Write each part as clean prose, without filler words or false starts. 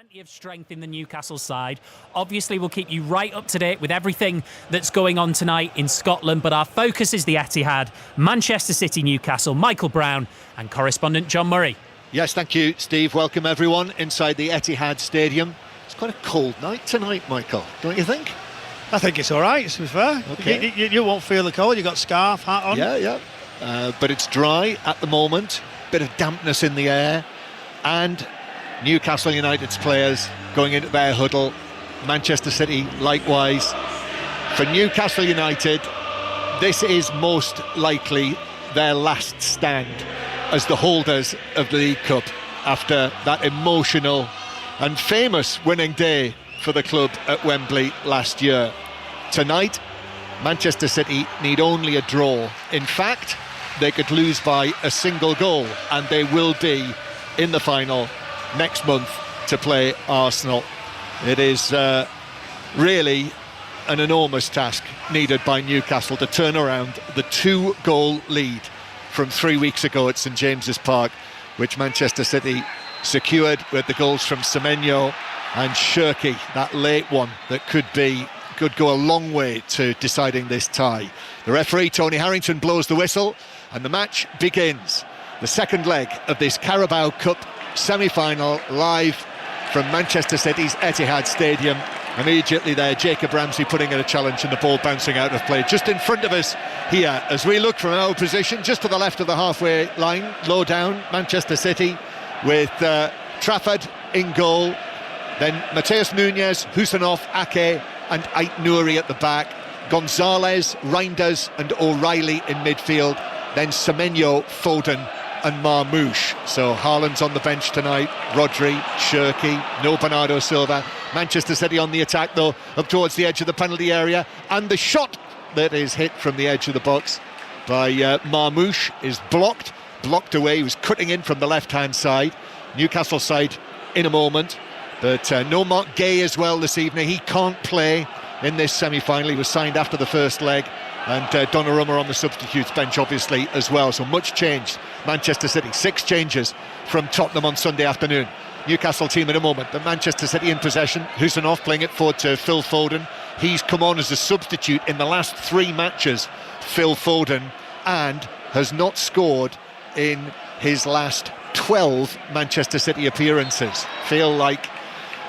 Plenty of strength in the Newcastle side. Obviously, we'll keep you right up to date with everything that's going on tonight in Scotland, but our focus is the Etihad, Manchester City, Newcastle, Michael Brown and correspondent John Murray. Yes, thank you, Steve. Welcome everyone inside the Etihad Stadium. It's quite a cold night tonight, Michael, don't you think? I think it's all right, to be fair. Okay. You won't feel the cold. You've got scarf, hat on. Yeah. But it's dry at the moment, bit of dampness in the air, and Newcastle United's players going into their huddle. Manchester City likewise. For Newcastle United, this is most likely their last stand as the holders of the League Cup after that emotional and famous winning day for the club at Wembley last year. Tonight, Manchester City need only a draw. In fact, they could lose by a single goal and they will be in the final next month to play Arsenal. It is really an enormous task needed by Newcastle to turn around the 2-goal lead from 3 weeks ago at St James's Park, which Manchester City secured with the goals from Semenyo and Shirky, that late one that could go a long way to deciding this tie. The referee, Tony Harrington, blows the whistle and the match begins. The second leg of this Carabao Cup semi-final, live from Manchester City's Etihad Stadium. Immediately there, Jacob Ramsey putting in a challenge and the ball bouncing out of play just in front of us here as we look from our position just to the left of the halfway line, low down. Manchester City with Trafford in goal, then Mateus Nunes, Husanov, Ake and Ait Nouri at the back, Gonzalez, Reinders and O'Reilly in midfield, then Semenyo, Foden and Marmoush. So Haaland's on the bench tonight, Rodri, Shirky, no Bernardo Silva. Manchester City on the attack though, up towards the edge of the penalty area, and the shot that is hit from the edge of the box by Marmoush is blocked away. He was cutting in from the left-hand side. Newcastle side in a moment, but no Mark Gay as well this evening. He can't play in this semi-final. He was signed after the first leg, and Donnarumma on the substitutes bench obviously as well. So much changed. Manchester City, 6 changes from Tottenham on Sunday afternoon. Newcastle team in a moment, but Manchester City in possession. Husanov playing it forward to Phil Foden. He's come on as a substitute in the last 3 matches, Phil Foden, and has not scored in his last 12 Manchester City appearances. Feel like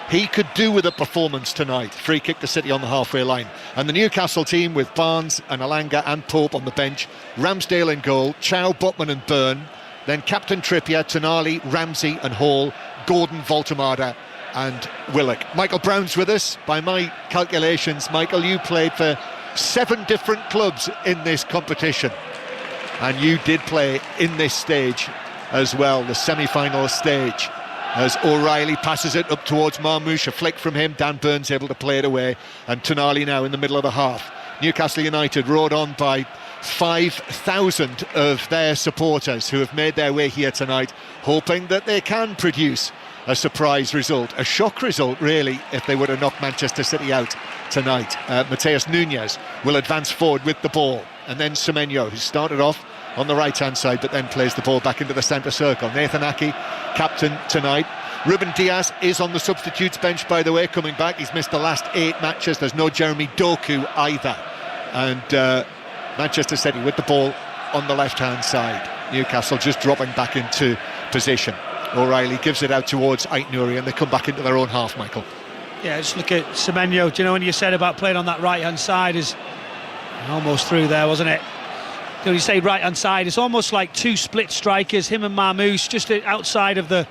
he could do with a performance tonight. Free kick to City on the halfway line. And the Newcastle team with Barnes and Alanga and Pope on the bench, Ramsdale in goal, Chow, Botman and Byrne, then Captain Trippier, Tonali, Ramsey and Hall, Gordon, Voltemada and Willock. Michael Brown's with us. By my calculations, Michael, you played for 7 different clubs in this competition, and you did play in this stage as well, the semi-final stage, as O'Reilly passes it up towards Marmoush, a flick from him. Dan Burns able to play it away, and Tonali now in the middle of the half. Newcastle United rode on by 5,000 of their supporters who have made their way here tonight, hoping that they can produce a surprise result, a shock result really, if they were to knock Manchester City out tonight. Mateus Nunes will advance forward with the ball, and then Semenyo, who started off on the right-hand side but then plays the ball back into the centre circle. Nathan Ake, captain tonight. Ruben Diaz is on the substitutes bench, by the way, coming back. He's missed the last 8 matches. There's no Jeremy Doku either. And Manchester City with the ball on the left-hand side. Newcastle just dropping back into position. O'Reilly gives it out towards Ait Nouri and they come back into their own half, Michael. Yeah, just look at Semenyo. Do you know when you said about playing on that right-hand side is almost through there, wasn't it? When you say right-hand side, it's almost like 2 split strikers, him and Marmoush, just outside of the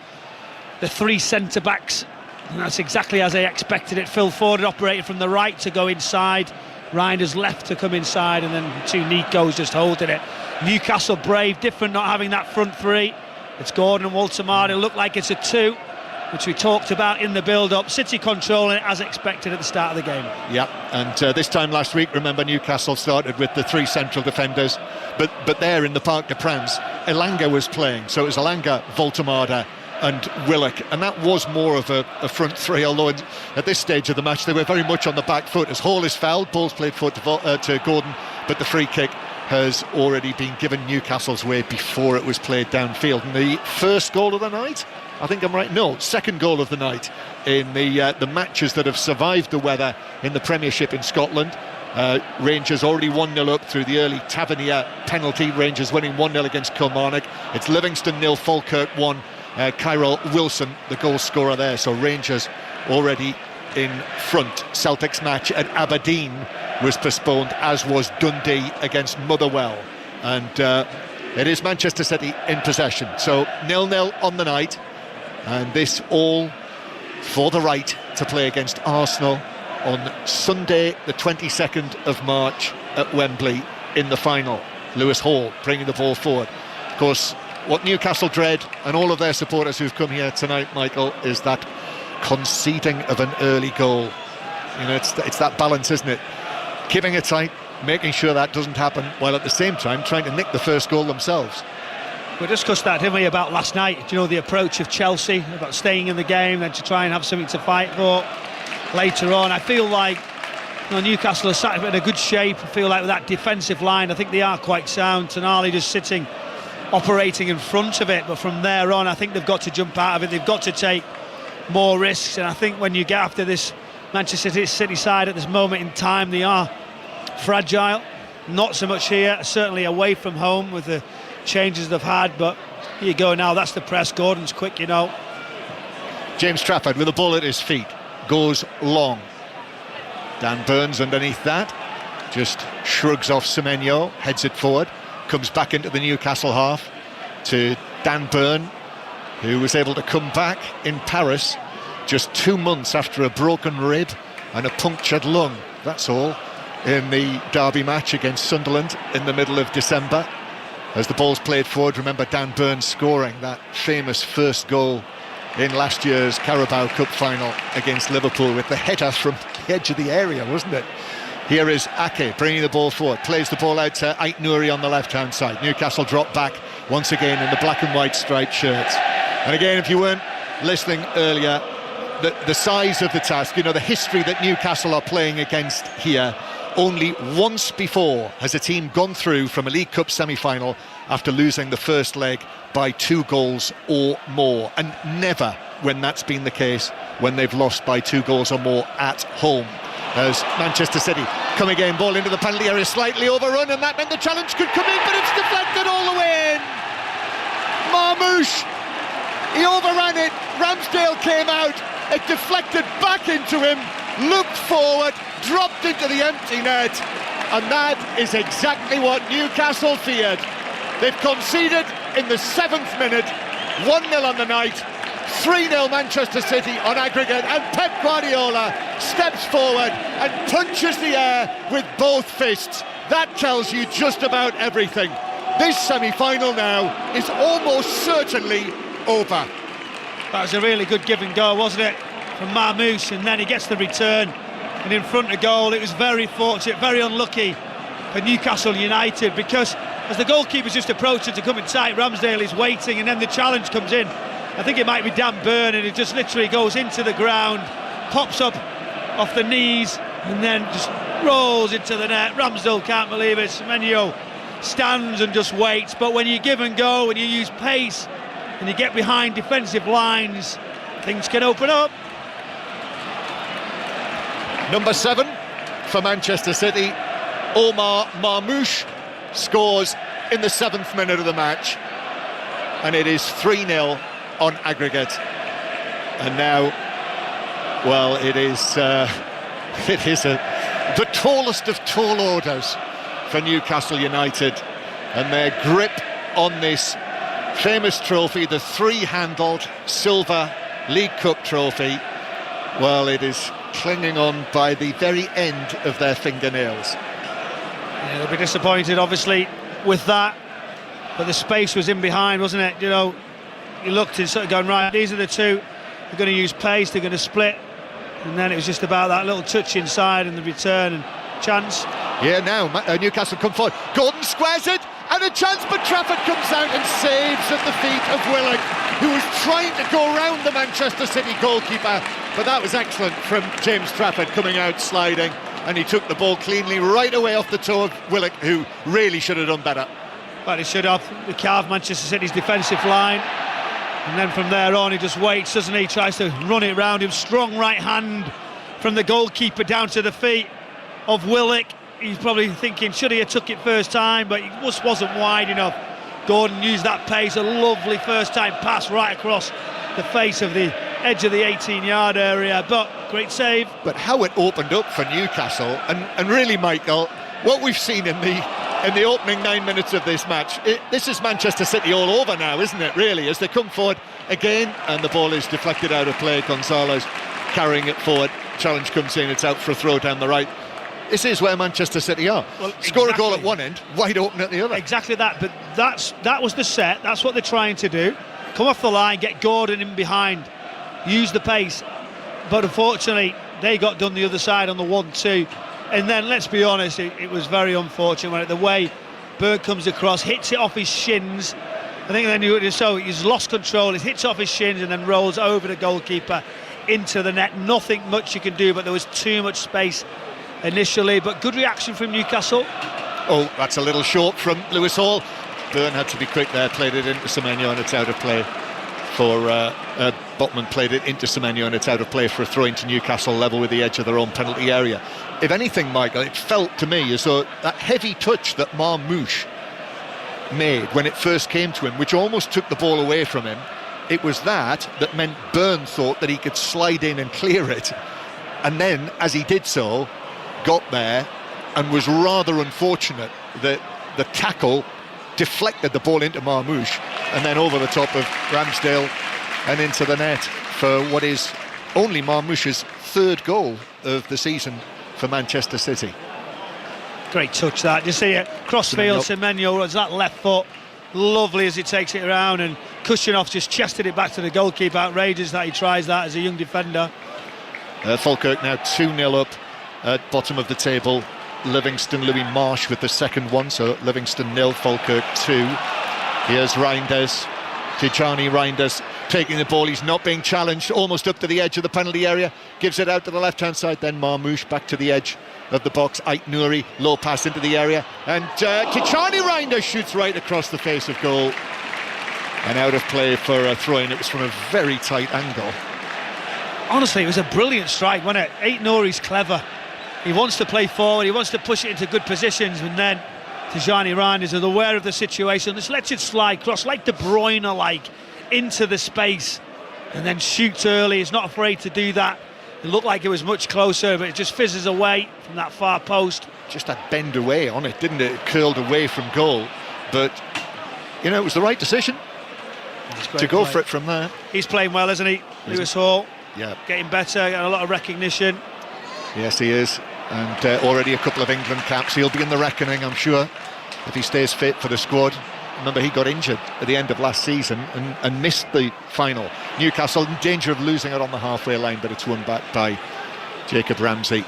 3 centre-backs. And that's exactly as I expected it. Phil Foden operated from the right to go inside, Reinders left to come inside, and then 2 Nicos just holding it. Newcastle brave, different not having that front 3. It's Gordon and Voltemada. Look like it's a 2, which we talked about in the build-up. City controlling it as expected at the start of the game. Yeah, and this time last week, remember, Newcastle started with the 3 central defenders, but there in the Parc des Princes, Elanga was playing, so it was Elanga, Voltemada and Willock, and that was more of a front 3, although at this stage of the match they were very much on the back foot as Hall is fouled. Ball's played forward to Gordon, but the free kick has already been given Newcastle's way before it was played downfield. And the first goal of the night, I think I'm right, no, second goal of the night in the matches that have survived the weather in the Premiership in Scotland. Rangers already 1-0 up through the early Tavernier penalty. Rangers winning 1-0 against Kilmarnock. It's Livingston 0, Falkirk 1. Kyrell Wilson, the goal scorer there. So Rangers already in front. Celtic's match at Aberdeen was postponed, as was Dundee against Motherwell. And it is Manchester City in possession. So 0-0 on the night. And this all for the right to play against Arsenal on Sunday the 22nd of March at Wembley in the final. Lewis Hall bringing the ball forward. Of course, what Newcastle dread, and all of their supporters who've come here tonight, Michael, is that conceding of an early goal. You know, it's that balance, isn't it? Keeping it tight, making sure that doesn't happen, while at the same time trying to nick the first goal themselves. We discussed that, didn't we, about last night? Do you know, the approach of Chelsea, about staying in the game, then to try and have something to fight for later on. I feel like, you know, Newcastle are sat in a good shape. I feel like with that defensive line, I think they are quite sound. Tonali just sitting, operating in front of it, but from there on, I think they've got to jump out of it. They've got to take more risks, and I think when you get after this Manchester City side at this moment in time, they are fragile. Not so much here, certainly away from home with the changes they've had, but here you go now. That's the press. Gordon's quick, you know. James Trafford with the ball at his feet goes long. Dan Burns underneath that, just shrugs off Semenyo, heads it forward, comes back into the Newcastle half to Dan Burn, who was able to come back in Paris just 2 months after a broken rib and a punctured lung, that's all, in the derby match against Sunderland in the middle of December. As the ball's played forward, remember Dan Burns scoring that famous first goal in last year's Carabao Cup final against Liverpool with the header from the edge of the area, wasn't it? Here is Ake bringing the ball forward, plays the ball out to Ait Nouri on the left-hand side. Newcastle drop back once again in the black and white striped shirts. And again, if you weren't listening earlier, the size of the task, you know, the history that Newcastle are playing against here. Only once before has a team gone through from a League Cup semi-final after losing the first leg by 2 goals or more, and never when that's been the case when they've lost by 2 goals or more at home. As Manchester City come again, ball into the penalty area, slightly overrun, and that meant the challenge could come in, but it's deflected all the way in. Marmouche, he overran it, Ramsdale came out, it deflected back into him, looked forward, dropped into the empty net, and that is exactly what Newcastle feared. They've conceded in the 7th minute, 1-0 on the night, 3-0 Manchester City on aggregate, and Pep Guardiola steps forward and punches the air with both fists. That tells you just about everything. This semi-final now is almost certainly over. That was a really good give and go, wasn't it, from Marmouche, and then he gets the return. And in front of goal, it was very fortunate, very unlucky for Newcastle United, because as the goalkeeper's just approaching to come in tight, Ramsdale is waiting, and then the challenge comes in. I think it might be Dan Burn, and it just literally goes into the ground, pops up off the knees, and then just rolls into the net. Ramsdale can't believe it. Semenyo stands and just waits. But when you give and go, when you use pace, and you get behind defensive lines, things can open up. Number 7 for Manchester City, Omar Marmouche, scores in the 7th minute of the match, and it is 3-0 on aggregate. And now, well, it is the tallest of tall orders for Newcastle United, and their grip on this famous trophy, the 3-handled silver League Cup trophy, well, it is clinging on by the very end of their fingernails. Yeah, they'll be disappointed, obviously, with that. But the space was in behind, wasn't it? You know, you looked and sort of going, right, these are the two. They're going to use pace, they're going to split. And then it was just about that little touch inside and the return and chance. Yeah, now Newcastle come forward. Gordon squares it, and a chance, but Trafford comes out and saves at the feet of Willock, who was trying to go around the Manchester City goalkeeper. But that was excellent from James Trafford, coming out sliding, and he took the ball cleanly right away off the toe of Willock, who really should have done better. Well, he should have. They carved Manchester City's defensive line. And then from there on, he just waits, doesn't he? Tries to run it round him. Strong right hand from the goalkeeper down to the feet of Willock. He's probably thinking, should he have took it first time? But he just wasn't wide enough. Gordon used that pace. A lovely first time pass right across the face of the edge of the 18-yard area. But great save. But how it opened up for Newcastle, and really, Michael, what we've seen in the opening 9 minutes of this match, this is Manchester City all over now, isn't it, really, as they come forward again, and the ball is deflected out of play. Gonzalez carrying it forward, challenge comes in, it's out for a throw down the right. This is where Manchester City are. Well, score a goal at one end, wide open at the other. Exactly that, but that was the set, that's what they're trying to do. Come off the line, get Gordon in behind, use the pace, but unfortunately they got done the other side on the 1-2. And then, let's be honest, it was very unfortunate when the way Burke comes across, hits it off his shins. I think then he's lost control, it hits off his shins and then rolls over the goalkeeper into the net. Nothing much you can do, but there was too much space initially. But good reaction from Newcastle. Oh, that's a little short from Lewis Hall. Byrne had to be quick there, played it into Semenyo and it's out of play for Botman played it into Semenyo and it's out of play for a throw into Newcastle, level with the edge of their own penalty area. If anything, Michael, it felt to me as though that heavy touch that Marmouche made when it first came to him, which almost took the ball away from him, it was that meant Byrne thought that he could slide in and clear it, and then as he did so got there and was rather unfortunate that the tackle deflected the ball into Marmouche and then over the top of Ramsdale and into the net for what is only Marmouche's third goal of the season for Manchester City. Great touch that. You see it crossfield, Semenyo runs that left foot, lovely as he takes it around, and Kushinoff just chested it back to the goalkeeper. Outrageous that he tries that as a young defender. Falkirk now 2-0 up at bottom of the table. Livingston, Louis Marsh with the second one, so Livingston 0, Falkirk 2. Here's Reinders, Tijani Reinders taking the ball, he's not being challenged, almost up to the edge of the penalty area, gives it out to the left hand side, then Marmouche back to the edge of the box. Ait Nouri, low pass into the area, and Tijani Reinders shoots right across the face of goal and out of play for a throw-in. It was from a very tight angle. Honestly, it was a brilliant strike, wasn't it? Ait Nouri's clever. He wants to play forward, he wants to push it into good positions, and then Tijani Reinders is aware of the situation, just lets it slide across like De Bruyne-like into the space, and then shoots early. He's not afraid to do that. It looked like it was much closer, but it just fizzes away from that far post. Just had bend away on it, didn't it? It curled away from goal, but you know, it was the right decision to go for it from there. He's playing well, isn't he? Lewis Hall, yeah, getting better, getting a lot of recognition. Yes, he is, and already a couple of England caps. He'll be in the reckoning, I'm sure, if he stays fit for the squad. Remember, he got injured at the end of last season and missed the final. Newcastle in danger of losing it on the halfway line, but it's won back by Jacob Ramsey,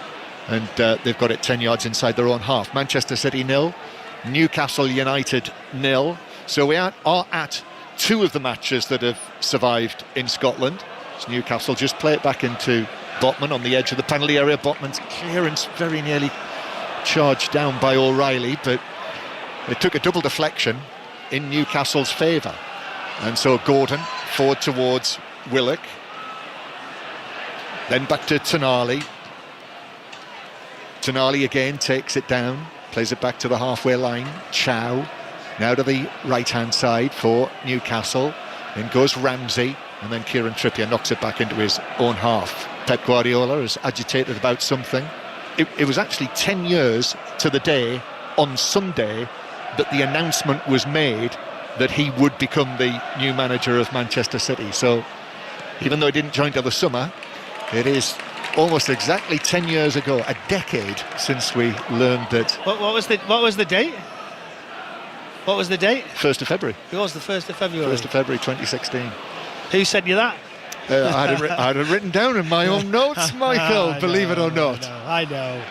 and they've got it 10 yards inside their own half. Manchester City 0, Newcastle United 0. So we are at two of the matches that have survived in Scotland. So Newcastle just play it back into Botman on the edge of the penalty area. Botman's clearance very nearly charged down by O'Reilly, but it took a double deflection in Newcastle's favour. And so Gordon forward towards Willock, then back to Tonali. Tonali again takes it down, plays it back to the halfway line. Chow now to the right hand side for Newcastle, then goes Ramsey, and then Kieran Trippier knocks it back into his own half. Pep Guardiola is agitated about something. It was actually 10 years to the day on Sunday that the announcement was made that he would become the new manager of Manchester City. So even though he didn't join till the summer, it is almost exactly 10 years ago, a decade since we learned that. What was the date? What was the date? 1st of February. It was the 1st of February. 1st of February 2016. Who sent you that? I had it written down in my own notes, Michael, believe it or not. I know.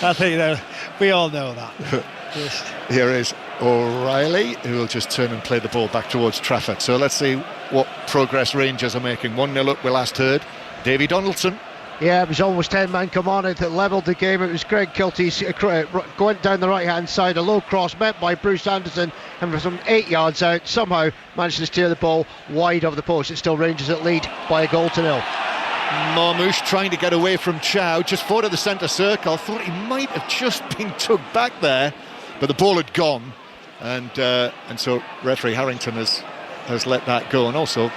I think we all know that. Here is O'Reilly, who will just turn and play the ball back towards Trafford. So let's see what progress Rangers are making. 1-0 up, we last heard. Davy Donaldson. Yeah, it was almost 10-man come on it that levelled the game. It was Greg Kilty going down the right-hand side, a low cross met by Bruce Anderson. and from some 8 yards out, somehow managed to steer the ball wide of the post. It's still Rangers that lead by a goal to nil. Marmoush trying to get away from Chow, just forward of the centre circle. Thought he might have just been tugged back there, but the ball had gone, and so referee Harrington has let that go. And also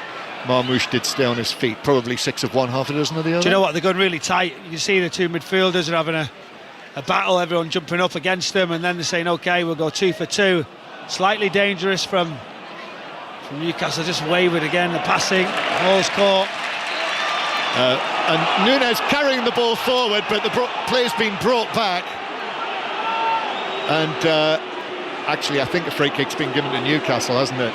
Marmoush did stay on his feet, probably 6 of one, half a dozen of the other. Do you know what? They're going really tight. You can see the two midfielders are having a battle, everyone jumping up against them, and then they're saying, OK, we'll go 2 for 2. Slightly dangerous from Newcastle, just wavered again, the passing, ball's caught. And Nunes carrying the ball forward, but the play's been brought back. And actually, I think a free kick's been given to Newcastle, hasn't it?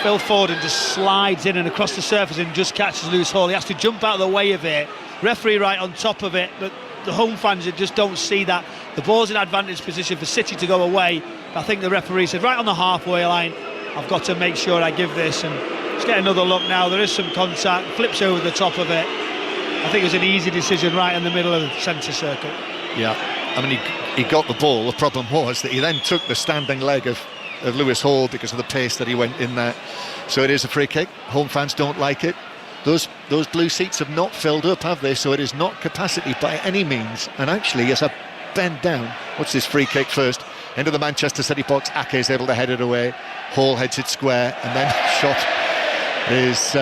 Phil Foden just slides in and across the surface and just catches Lewis Hall. He has to jump out of the way of it. Referee right on top of it, but the home fans just don't see that. The ball's in advantage position for City to go away. I think the referee said, right on the halfway line, I've got to make sure I give this. And let's get another look now. There is some contact, flips over the top of it. I think it was an easy decision right in the middle of the centre circle. Yeah, I mean, he got the ball. The problem was that he then took the standing leg of Lewis Hall because of the pace that he went in there. So it is a free kick. Home fans don't like it. Those blue seats have not filled up, have they? So it is not capacity by any means. And actually, as I bend down, what's this free kick first? Into the Manchester City box. Ake is able to head it away. Hall heads it square, and then shot is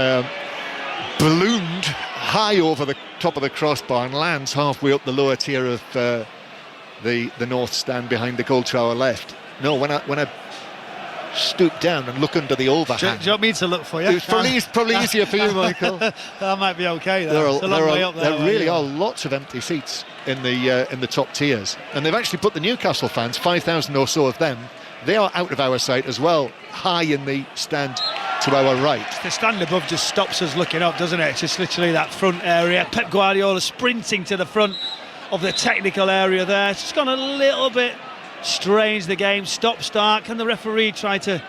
ballooned high over the top of the crossbar and lands halfway up the lower tier of the north stand behind the goal to our left. No, when I stoop down and look under the overhang. Do you want me to look for you? It's probably easier for you, Michael. That might be okay. There really are are lots of empty seats in the top tiers, and they've actually put the Newcastle fans, 5,000 or so of them, they are out of our sight as well, high in the stand to our right. The stand above just stops us looking up, doesn't it? It's just literally that front area. Pep Guardiola sprinting to the front of the technical area there. It's just gone a little bit strange, the game. Stop-start. Can the referee try to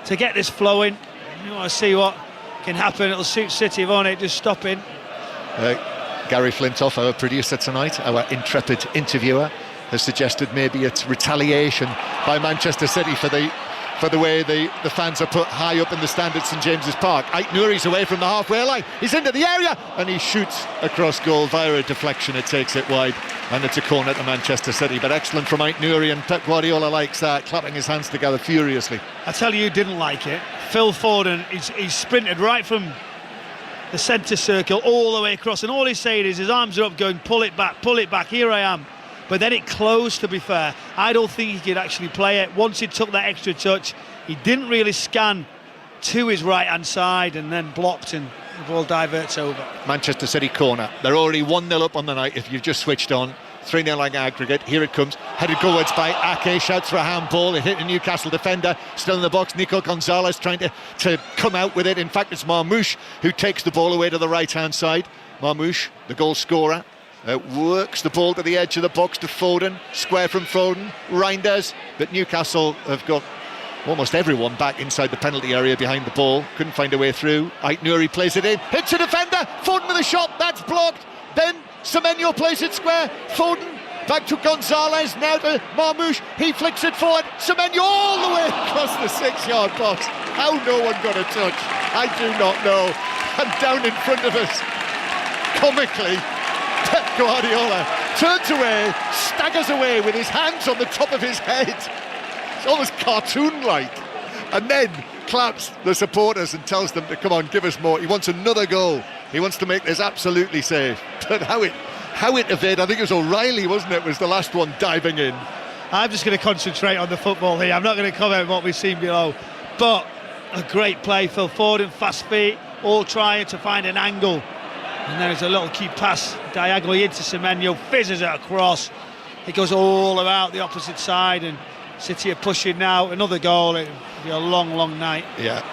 get this flowing? You want to see what can happen. It'll suit City, won't it? Just stopping. Gary Flintoff, our producer tonight, our intrepid interviewer, has suggested maybe it's retaliation by Manchester City for the way the fans are put high up in the stand at St James's Park. Ait Nouri's away from the halfway line, he's into the area and he shoots across goal via a deflection. It takes it wide and it's a corner to Manchester City, but excellent from Ait Nouri, and Pep Guardiola likes that, clapping his hands together furiously. I tell you who didn't like it, Phil Foden. He's sprinted right from the centre circle all the way across, and all he's saying is his arms are up going, pull it back, here I am. But then it closed, to be fair. I don't think he could actually play it. Once he took that extra touch, he didn't really scan to his right-hand side and then blocked, and the ball diverts over. Manchester City corner. They're already 1-0 up on the night if you've just switched on. 3-0 like aggregate. Here it comes. Headed goalwards by Ake. Shouts for a handball. It hit a Newcastle defender. Still in the box. Nico Gonzalez trying to come out with it. In fact, it's Marmoush who takes the ball away to the right-hand side. Marmoush, the goal scorer. Works the ball to the edge of the box to Foden, square from Foden, Reinders, but Newcastle have got almost everyone back inside the penalty area behind the ball, couldn't find a way through. Ait Nouri plays it in, hits a defender, Foden with a shot, that's blocked, then Semenyo plays it square, Foden back to Gonzalez, now to Marmoush, he flicks it forward, Semenyo all the way across the 6-yard box. How no one got a touch, I do not know. And down in front of us, comically, Pep Guardiola turns away, staggers away with his hands on the top of his head. It's almost cartoon-like. And then claps the supporters and tells them to come on, give us more. He wants another goal. He wants to make this absolutely safe. But how it evaded, I think it was O'Reilly, wasn't it, was the last one diving in. I'm just going to concentrate on the football here. I'm not going to comment on what we've seen below. But a great play, Phil Foden, fast feet, all trying to find an angle. And there's a little key pass diagonally into Semenyo, fizzes it across. It goes all about the opposite side, and City are pushing now. Another goal, it'll be a long, long night. Yeah.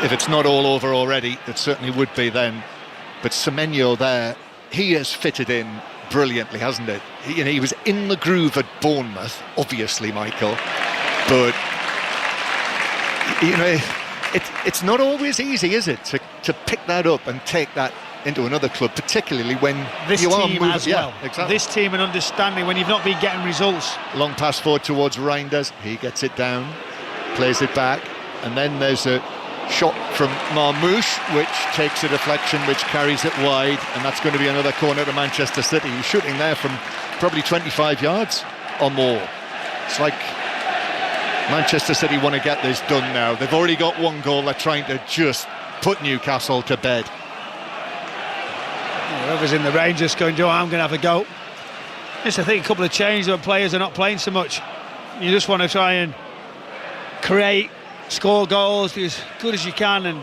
If it's not all over already, it certainly would be then. But Semenyo there, he has fitted in brilliantly, hasn't it? He was in the groove at Bournemouth, obviously, Michael. But, it's not always easy, is it, to pick that up and take that into another club, particularly when this you are team moving. as well. Yeah, exactly. This team and understanding when you've not been getting results. Long pass forward towards Reinders. He gets it down. plays it back, and then there's a shot from Marmoush, which takes a deflection, which carries it wide, and that's going to be another corner to Manchester City. He's shooting there from probably 25 yards or more. It's like Manchester City want to get this done now. They've already got one goal. They're trying to just put Newcastle to bed. Whoever's in the range just going, I'm going to have a go. Yes, I think a couple of changes when players are not playing so much. You just want to try and create, score goals, do as good as you can, and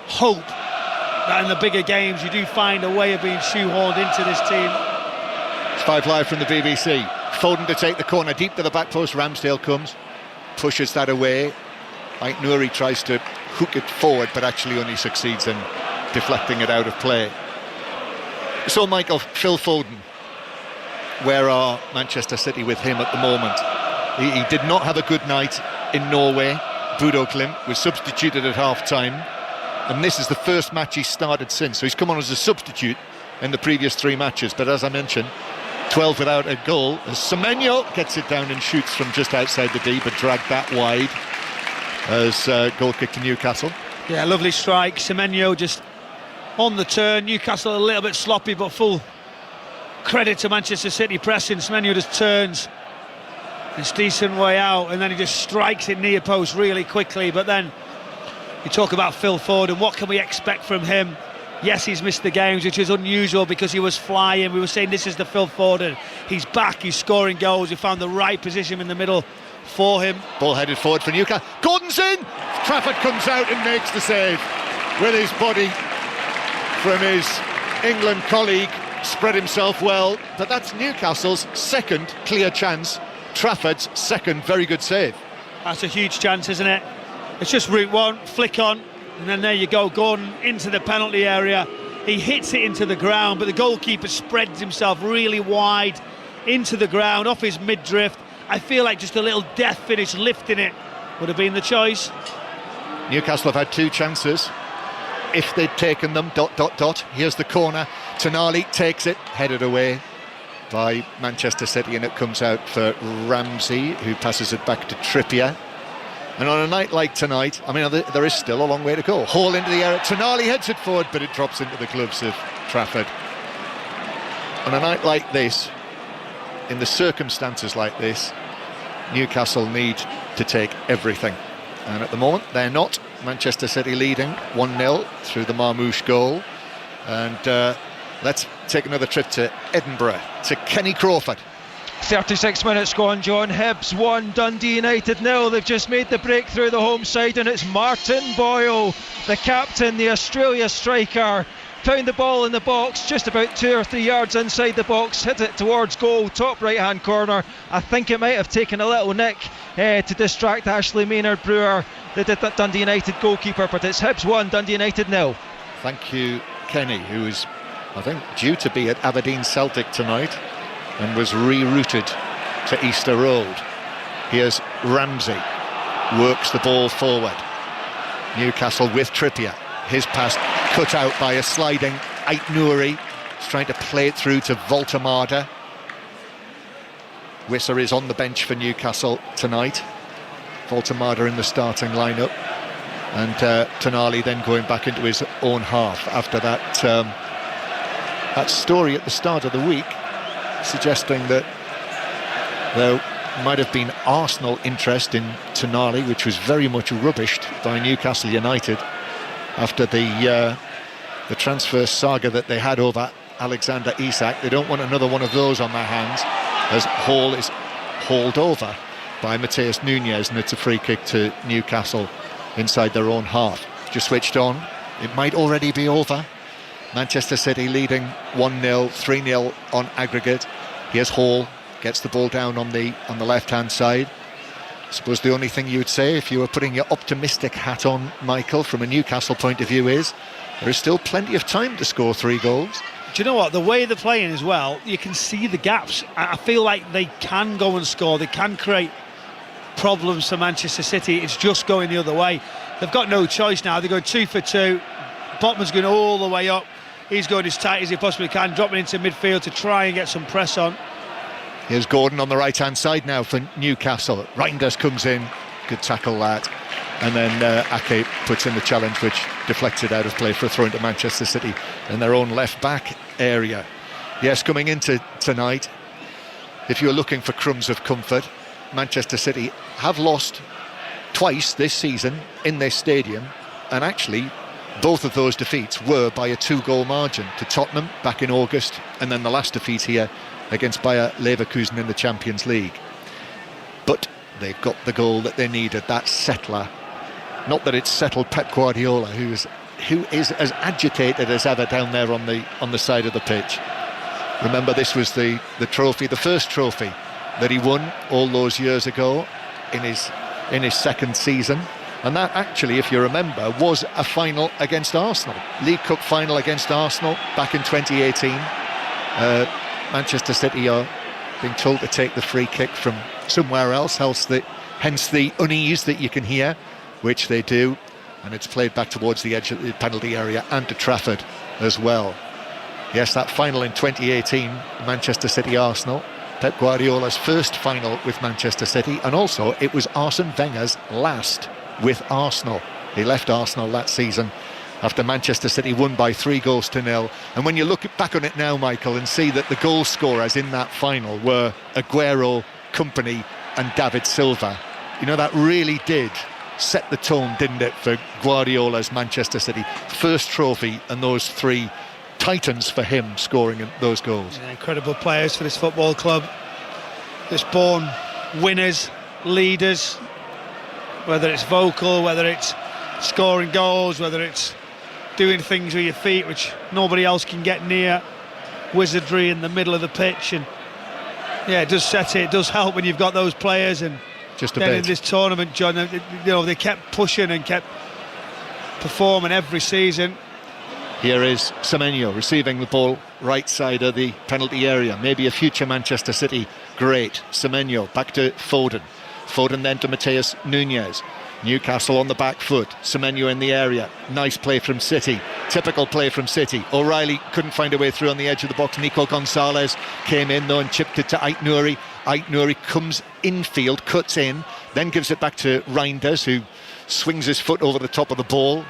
hope that in the bigger games you do find a way of being shoehorned into this team. It's 5 Live from the BBC. Foden to take the corner deep to the back post. Ramsdale comes, pushes that away. Ait Nouri tries to hook it forward, but actually only succeeds in deflecting it out of play. So, Michael, Phil Foden, where are Manchester City with him at the moment? He did not have a good night in Norway. Bodo Glimt was substituted at half-time, and this is the first match he's started since. So he's come on as a substitute in the previous 3 matches, but as I mentioned, 12 without a goal. As Semenyo gets it down and shoots from just outside the D, but dragged that wide as goal kick to Newcastle. Yeah, lovely strike. Semenyo just on the turn. Newcastle a little bit sloppy, but full credit to Manchester City pressing. Semenyo just turns this decent way out, and then he just strikes it near post really quickly. But then you talk about Phil Foden, what can we expect from him? Yes, he's missed the games, which is unusual because he was flying. We were saying this is the Phil Foden. He's back, he's scoring goals. He found the right position in the middle for him. Ball headed forward for Newcastle. Gordon's in! Trafford comes out and makes the save with his body from his England colleague. Spread himself well, but that's Newcastle's second clear chance. Trafford's second very good save. That's a huge chance, isn't it? It's just route one, flick on, and then there you go, Gordon into the penalty area. He hits it into the ground, but the goalkeeper spreads himself really wide into the ground, off his mid-drift. I feel like just a little death finish lifting it would have been the choice. Newcastle have had 2 chances. If they'd taken them, ... Here's the corner. Tonali takes it, headed away by Manchester City, and it comes out for Ramsey, who passes it back to Trippier. And on a night like tonight, I mean, there is still a long way to go. Hall into the area, Tonali heads it forward, but it drops into the gloves of Trafford. On a night like this, in the circumstances like this, Newcastle need to take everything. And at the moment, they're not. Manchester City leading 1-0 through the Marmoush goal. And let's take another trip to Edinburgh, to Kenny Crawford. 36 minutes gone, John. Hibs 1, Dundee United 0. They've just made the break through the home side, and it's Martin Boyle, the captain, the Australia striker. Found the ball in the box, just about 2 or 3 yards inside the box, hit it towards goal, top right hand corner. I think it might have taken a little nick to distract Ashley Maynard-Brewer, the Dundee United goalkeeper, but it's Hibs 1, Dundee United 0. Thank you, Kenny, who is, I think, due to be at Aberdeen Celtic tonight and was rerouted to Easter Road. Here's Ramsey, works the ball forward. Newcastle with Trippier. His pass cut out by a sliding Ait Nouri. He's trying to play it through to Voltemada. Wisser is on the bench for Newcastle tonight. Voltemada in the starting lineup. And Tonali then going back into his own half after that that story at the start of the week suggesting that there might have been Arsenal interest in Tonali, which was very much rubbished by Newcastle United after the transfer saga that they had over Alexander Isak. They don't want another one of those on their hands, as Hall is hauled over by Mateus Nunes, and it's a free kick to Newcastle inside their own half. Just switched on, it might already be over. Manchester City leading 1-0, 3-0 on aggregate. Here's Hall, gets the ball down on the left-hand side. I suppose the only thing you would say if you were putting your optimistic hat on, Michael, from a Newcastle point of view is there is still plenty of time to score 3 goals. Do you know what? The way they're playing as well, you can see the gaps. I feel like they can go and score. They can create problems for Manchester City. It's just going the other way. They've got no choice now. They're going 2 for 2. Botman's going all the way up. He's going as tight as he possibly can, dropping into midfield to try and get some press on. Here's Gordon on the right-hand side now for Newcastle. Reinders comes in. Good tackle that. And then Ake puts in the challenge, which deflects it out of play for a throw into Manchester City in their own left-back area. Yes, coming into tonight, if you're looking for crumbs of comfort, Manchester City have lost twice this season in this stadium, and actually both of those defeats were by a 2-goal margin to Tottenham back in August, and then the last defeat here against Bayer Leverkusen in the Champions League. But they've got the goal that they needed, that settler. Not that it's settled Pep Guardiola, who is as agitated as ever down there on the side of the pitch. Remember, this was the trophy, the first trophy that he won all those years ago in his second season. And that actually, if you remember, was a final against Arsenal. League Cup final against Arsenal back in 2018. Manchester City are being told to take the free kick from somewhere else, hence the unease that you can hear, which they do. And it's played back towards the edge of the penalty area and to Trafford as well. Yes, that final in 2018, Manchester City-Arsenal, Pep Guardiola's first final with Manchester City, and also it was Arsene Wenger's last with Arsenal. He left Arsenal that season after Manchester City won by 3-0. And when you look back on it now, Michael, and see that the goal scorers in that final were Aguero, Kompany and David Silva, you know, that really did set the tone, didn't it, for Guardiola's Manchester City. First trophy, and those three titans for him scoring those goals. Yeah, incredible players for this football club. Just born winners, leaders, whether it's vocal, whether it's scoring goals, whether it's doing things with your feet which nobody else can get near, wizardry in the middle of the pitch. And yeah, it does set it does help when you've got those players. And just a then bit in this tournament, John, they kept pushing and kept performing every season. Here is Semenyo receiving the ball right side of the penalty area. Maybe a future Manchester City great. Semenyo back to Foden. Foden then to Mateus Nunes. Newcastle on the back foot. Semenyo in the area. Nice play from City. Typical play from City. O'Reilly couldn't find a way through on the edge of the box. Nico Gonzalez came in though and chipped it to Ait Nouri. Ait Nouri comes infield, cuts in, then gives it back to Reinders, who swings his foot over the top of the ball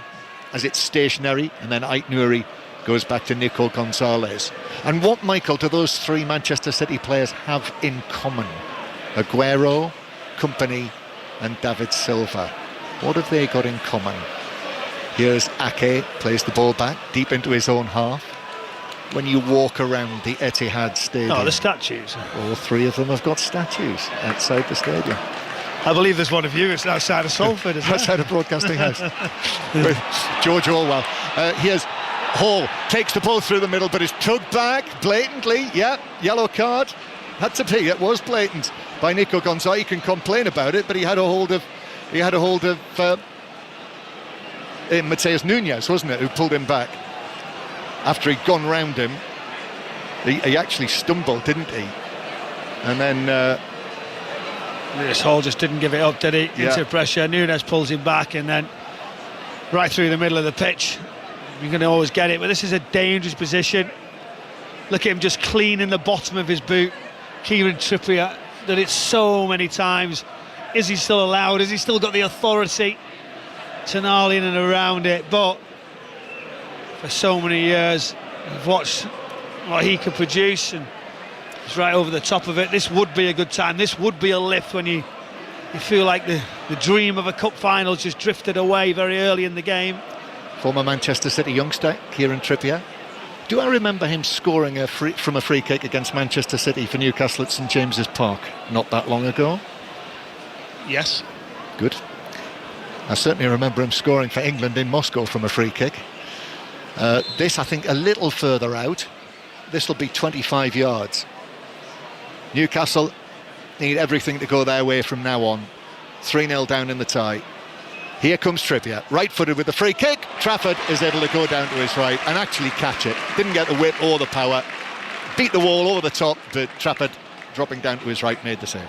as it's stationary, and then Ait Nouri goes back to Nico Gonzalez. And what, Michael, do those three Manchester City players have in common? Aguero, Kompany and David Silva. What have they got in common? Here's Ake, plays the ball back deep into his own half. When you walk around the Etihad Stadium... Oh, the statues. All three of them have got statues outside the stadium. I believe there's one of you. It's outside of Salford, isn't it? Outside of Broadcasting House. With George Orwell. Here's Hall. Takes the ball through the middle, but is tugged back blatantly. Yeah, yellow card. Had to be. It was blatant by Nico Gonzalez. You can complain about it, but he had a hold of Mateus Nunes, wasn't it, who pulled him back after he'd gone round him. He actually stumbled, didn't he? And then this Hall just didn't give it up, did he? Yeah. Into pressure. Nunes pulls him back, and then right through the middle of the pitch. You're going to always get it, but this is a dangerous position. Look at him just cleaning the bottom of his boot. Kieran Trippier did it so many times. Is he still allowed? Has he still got the authority to gnarl in and around it? But for so many years, I've watched what he could produce, and it's right over the top of it. This would be a good time. This would be a lift when you feel like the dream of a cup final just drifted away very early in the game. Former Manchester City youngster, Kieran Trippier. Do I remember him scoring from a free kick against Manchester City for Newcastle at St James's Park not that long ago? Yes. Good. I certainly remember him scoring for England in Moscow from a free kick. This, I think, a little further out. This will be 25 yards. Newcastle need everything to go their way from now on. 3-0 down in the tie. Here comes Trippier, right-footed with the free kick. Trafford is able to go down to his right and actually catch it. Didn't get the whip or the power. Beat the wall over the top, but Trafford, dropping down to his right, made the save.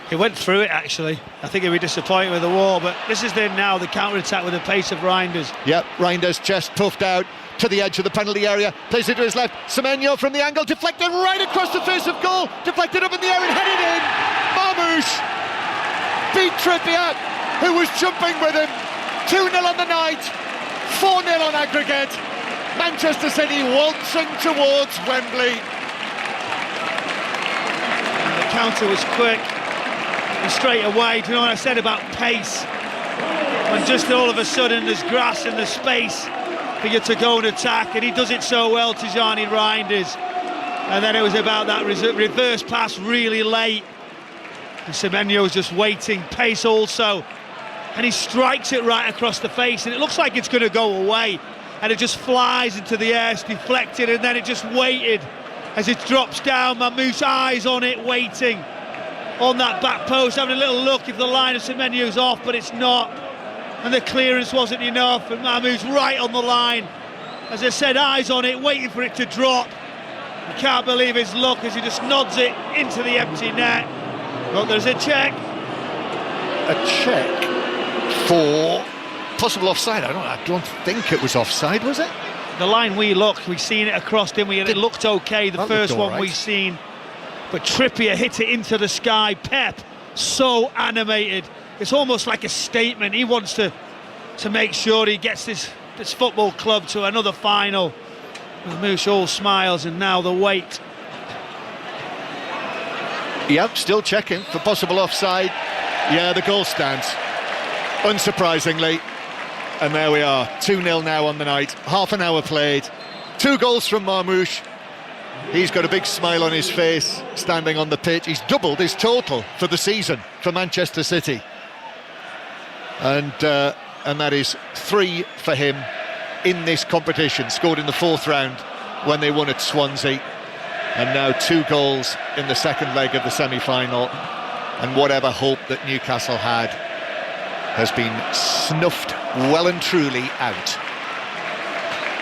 He went through it, actually. I think he'll be disappointed with the wall, but this is then now the counter-attack with the pace of Reinders. Yep, Reinders, chest puffed out to the edge of the penalty area, plays it to his left. Semenyo from the angle, deflected right across the face of goal, deflected up in the air and headed in. Marmoush beat Trippier. who was jumping with him. 2-0 on the night, 4-0 on aggregate. Manchester City waltzing towards Wembley. And the counter was quick and straight away. Do you know what I said about pace? When just all of a sudden there's grass and there's space for you to go and attack, and he does it so well to Tijani Reinders. And then it was about that reverse pass really late, and Semenyo's just waiting, pace also, and he strikes it right across the face, and it looks like it's going to go away, and it just flies into the air, it's deflected, and then it just waited as it drops down. Mamouche eyes on it, waiting on that back post, having a little look if the line of Semenyo's off, but it's not, and the clearance wasn't enough, and Mamouche right on the line, as I said, eyes on it, waiting for it to drop. You can't believe his luck as he just nods it into the empty net. But there's a check. A check for possible offside. I don't think it was offside, was it? The line we looked, we've seen it across, didn't we? And it looked okay, the first one right. we've seen. But Trippier hit it into the sky. Pep, so animated. It's almost like a statement. He wants to make sure he gets this football club to another final. Mamouche all smiles, and now the wait. Yep, still checking for possible offside. Yeah, the goal stands, unsurprisingly. And there we are, 2-0 now on the night. Half an hour played. 2 goals from Mamouche. He's got a big smile on his face, standing on the pitch. He's doubled his total for the season for Manchester City. And that is 3 for him in this competition, scored in the 4th round when they won at Swansea, and now 2 goals in the second leg of the semi-final, and whatever hope that Newcastle had has been snuffed well and truly out.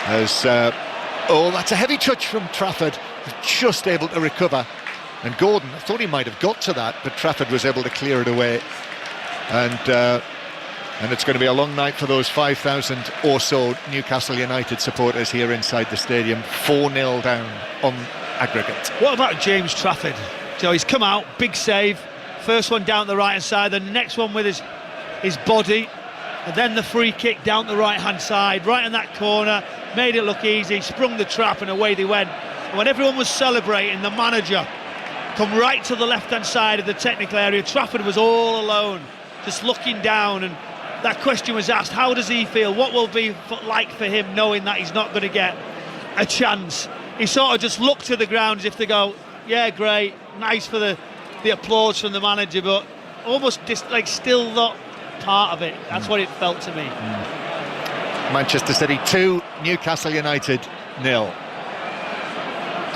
As that's a heavy touch from Trafford, just able to recover, and Gordon, I thought he might have got to that, but Trafford was able to clear it away, and it's going to be a long night for those 5,000 or so Newcastle United supporters here inside the stadium. 4-0 down on aggregate. What about James Trafford? So he's come out, big save, first one down the right hand side, the next one with his body, and then the free kick down the right hand side, right in that corner, made it look easy, sprung the trap, and away they went. And when everyone was celebrating, the manager come right to the left hand side of the technical area. Trafford was all alone, just looking down, and that question was asked, how does he feel? What will be like for him knowing that he's not going to get a chance? He sort of just looked to the ground as if to go, yeah, great, nice for the applause from the manager, but almost still not part of it. That's what it felt to me. Manchester City 2, Newcastle United 0.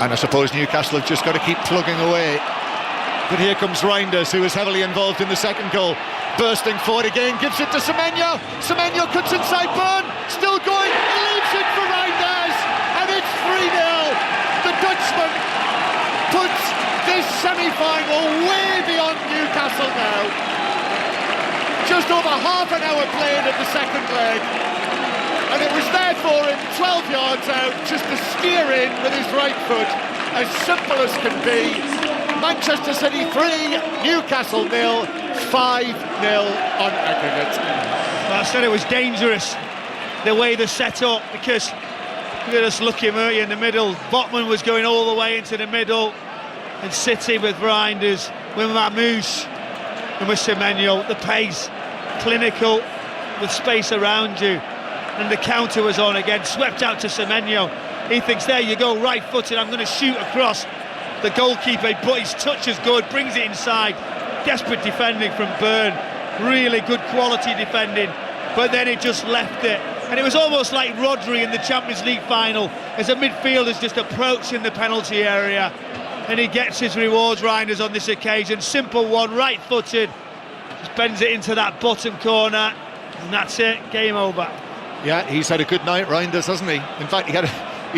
And I suppose Newcastle have just got to keep plugging away. But here comes Reinders, who was heavily involved in the second goal. Bursting forward again, gives it to Semenyo. Semenyo cuts inside Burn, still going, he leaves it for Reinders, and it's 3-0. The Dutchman puts this semi-final way beyond Newcastle now. Just over half an hour played at the second leg, and it was there for him, 12 yards out, just to steer in with his right foot, as simple as can be. Manchester City 3, Newcastle 0, 5-0 on aggregate. Well, I said it was dangerous, the way they set up, because look at us looking Murray in the middle. Botman was going all the way into the middle, and City with Reinders, with Mamouche, and with Semenyo, the pace, clinical, with space around you, and the counter was on again, swept out to Semenyo. He thinks, there you go, right-footed, I'm going to shoot across the goalkeeper, but his touch is good, brings it inside. Desperate defending from Byrne, really good quality defending, but then it just left it. And it was almost like Rodri in the Champions League final, as a midfielder's just approaching the penalty area, and he gets his rewards, Reinders, on this occasion. Simple one, right-footed, just bends it into that bottom corner, and that's it, game over. Yeah, he's had a good night, Reinders, hasn't he? In fact, he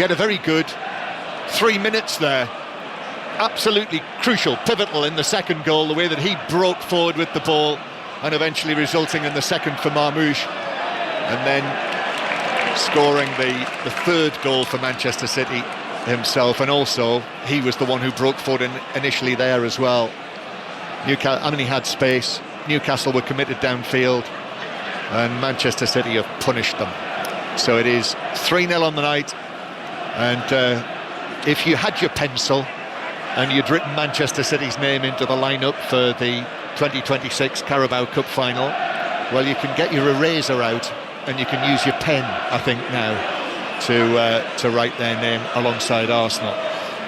had a very good 3 minutes there. Absolutely crucial, pivotal in the second goal, the way that he broke forward with the ball, and eventually resulting in the second for Mamouche, and then scoring the third goal for Manchester City himself, and also he was the one who broke forward initially there as well. Newcastle, he had space. Newcastle were committed downfield, and Manchester City have punished them. So it is 3-0 on the night, and if you had your pencil and you'd written Manchester City's name into the lineup for the 2026 Carabao Cup final, well, you can get your eraser out and you can use your pen, I think, now to write their name alongside Arsenal.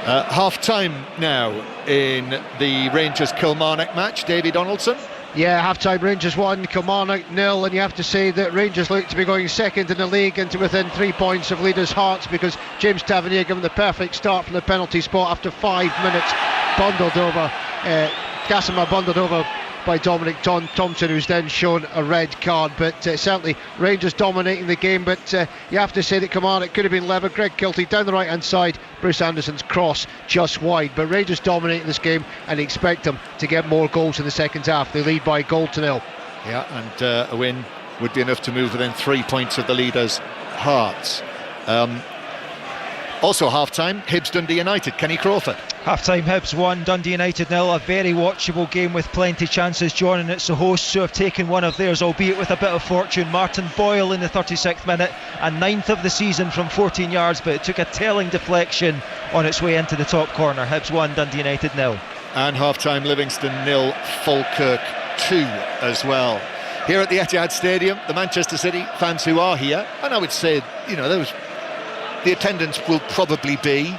Half-time now in the Rangers-Kilmarnock match. Davy Donaldson. Yeah, half-time Rangers 1, Kilmarnock 0, and you have to say that Rangers look to be going second in the league and to within 3 points of leaders' hearts, because James Tavernier given the perfect start from the penalty spot after 5 minutes, bundled over, Casimir bundled over by Dominic Thompson, who's then shown a red card. But certainly Rangers dominating the game, but you have to say that Kilmarnock could have been level. Greg Kiltie down the right hand side, Bruce Anderson's cross just wide, but Rangers dominating this game, and expect them to get more goals in the second half. They lead by a goal to 0. Yeah, and a win would be enough to move within 3 points of the leaders' hearts. Also half-time, Hibs Dundee United. Kenny Crawford. Half-time Hibs 1, Dundee United 0. A very watchable game with plenty chances, John, and it's the hosts who have taken one of theirs, albeit with a bit of fortune. Martin Boyle in the 36th minute, a 9th of the season from 14 yards, but it took a telling deflection on its way into the top corner. Hibs 1, Dundee United 0. And half-time Livingston 0, Falkirk 2 as well. Here at the Etihad Stadium, the Manchester City fans who are here, and I would say, the attendance will probably be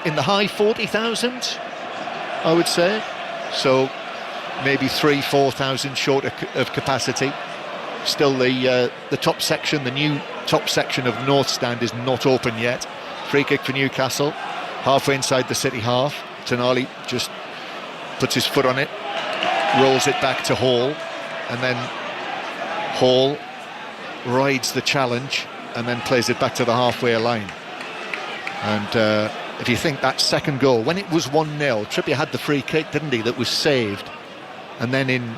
in the high 40,000, I would say. So maybe 3,000-4,000 short of capacity. Still the top section, the new top section of North Stand is not open yet. Free kick for Newcastle, halfway inside the City half. Tonali just puts his foot on it, rolls it back to Hall, and then Hall rides the challenge and then plays it back to the halfway line. And if you think that second goal, when it was 1-0, Trippier had the free kick, didn't he, that was saved, and then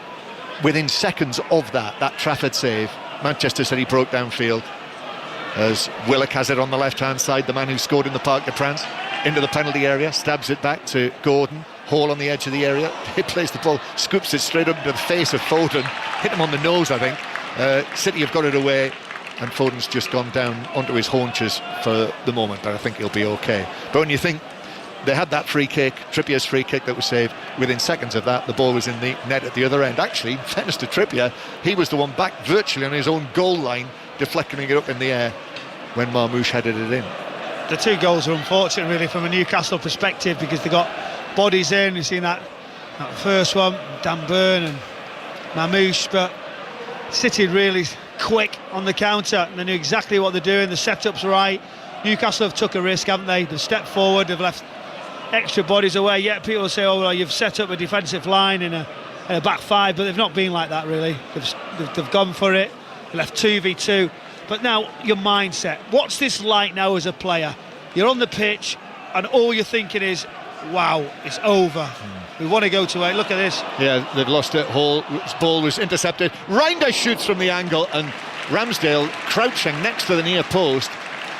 within seconds of that Trafford save, Manchester City broke downfield as Willock has it on the left hand side, the man who scored in the Parc des Princes, into the penalty area, stabs it back to Gordon. Hall on the edge of the area, he plays the ball, scoops it straight up into the face of Foden, hit him on the nose, I think. City have got it away, and Foden's just gone down onto his haunches for the moment, but I think he'll be okay. But when you think they had that free kick, Trippier's free kick that was saved, within seconds of that the ball was in the net at the other end. Actually, in fairness to Trippier, he was the one back virtually on his own goal line, deflecting it up in the air when Marmoush headed it in. The two goals are unfortunate really from a Newcastle perspective, because they got bodies in. You've seen that first one, Dan Burn and Marmoush, but City really quick on the counter, and they knew exactly what they're doing. The setup's right. Newcastle have took a risk, haven't they? They've stepped forward, they've left extra bodies away. Yet people will say, oh well, you've set up a defensive line in a back five, but they've not been like that really. They've gone for it. They left 2v2. But now your mindset, what's this like now as a player? You're on the pitch and all you're thinking is, wow, it's over. We want to go to 8. Look at this. Yeah, they've lost it. Hall's ball was intercepted. Reinders shoots from the angle, and Ramsdale crouching next to the near post.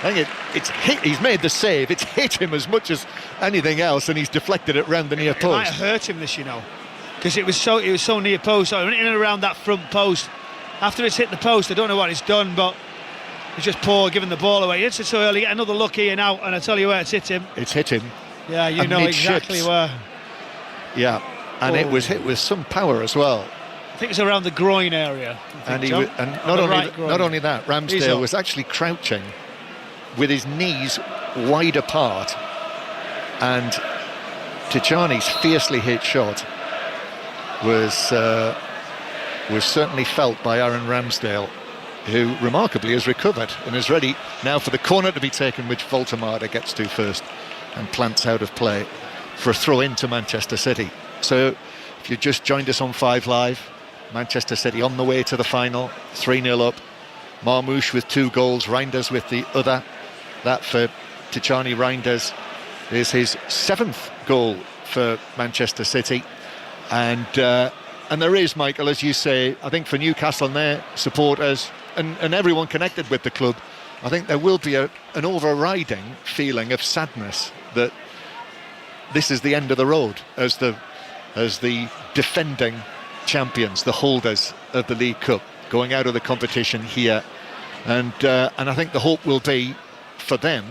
I think it's hit. He's made the save. It's hit him as much as anything else, and he's deflected it round the near post. It might have hurt him this, because it was so near post, so in and around that front post. After it's hit the post, I don't know what it's done, but it's just poor giving the ball away. It's so early. Get another look here now, and I tell you where it's hit him. It's hit him. Yeah, you know exactly where. Yeah, and it was hit with some power as well. I think it's around the groin area. And not only that, Ramsdale was actually crouching with his knees wide apart, and Tijani's fiercely hit shot was certainly felt by Aaron Ramsdale, who remarkably has recovered and is ready now for the corner to be taken, which Voltemada gets to first and plants out of play for a throw into Manchester City. So if you just joined us on 5 Live, Manchester City on the way to the final, 3-0 up. Marmoush with 2 goals, Reinders with the other. That for Tijani Reinders is his 7th goal for Manchester City. And there is, Michael, as you say, I think for Newcastle and their supporters and everyone connected with the club, I think there will be an overriding feeling of sadness that this is the end of the road as the defending champions, the holders of the League Cup, going out of the competition here, and I think the hope will be for them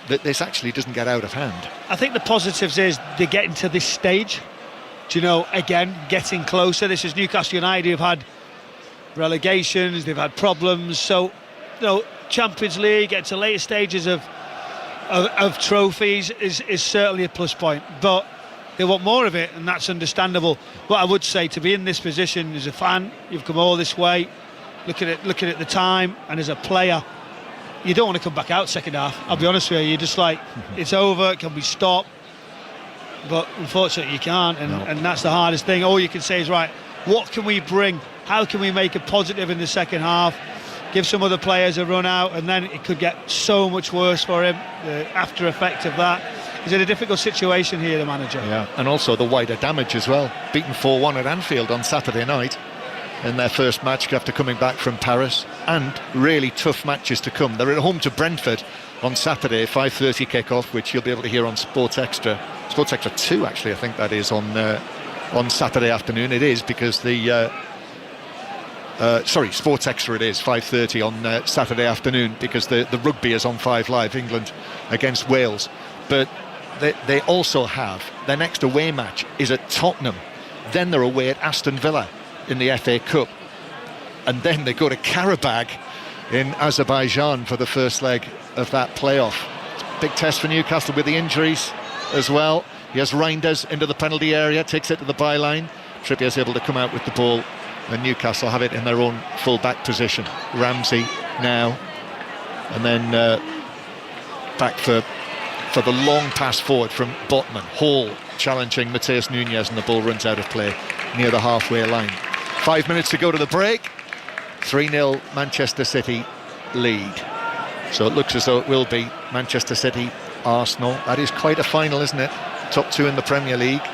that this actually doesn't get out of hand. I think the positives is they're getting to this stage. Do you know, again, getting closer. This is Newcastle United who've had relegations, they've had problems. So, you know, Champions League, get to later stages of trophies is certainly a plus point. But they want more of it, and that's understandable. What I would say, to be in this position as a fan, you've come all this way, looking at the time, and as a player, you don't want to come back out second half. I'll be honest with you. You're just like, it's over, can we stop? But unfortunately you can't, and that's the hardest thing. All you can say is, right, what can we bring? How can we make a positive in the second half? Give some other players a run out, and then it could get so much worse for him. The after effect of that. He's in a difficult situation here, the manager. Yeah, and also the wider damage as well. Beaten 4-1 at Anfield on Saturday night in their first match after coming back from Paris, and really tough matches to come. They're at home to Brentford on Saturday, 5:30 kick-off, which you'll be able to hear on Sports Extra 2, actually, I think that is on Saturday afternoon. It is, because the Sports Extra it is 5:30 on Saturday afternoon, because the rugby is on 5 Live, England against Wales. But they also have their next away match is at Tottenham, then they're away at Aston Villa in the FA Cup, and then they go to Karabakh in Azerbaijan for the first leg of that playoff. It's a big test for Newcastle with the injuries as well. He has Reinders into the penalty area, takes it to the byline. Trippier's able to come out with the ball, and Newcastle have it in their own full-back position. Ramsey now, and then back for the long pass forward from Botman. Hall challenging Mateus Nunes, and the ball runs out of play near the halfway line. 5 minutes to go to the break. 3-0 Manchester City lead. So it looks as though it will be Manchester City, Arsenal. That is quite a final, isn't it? Top 2 in the Premier League.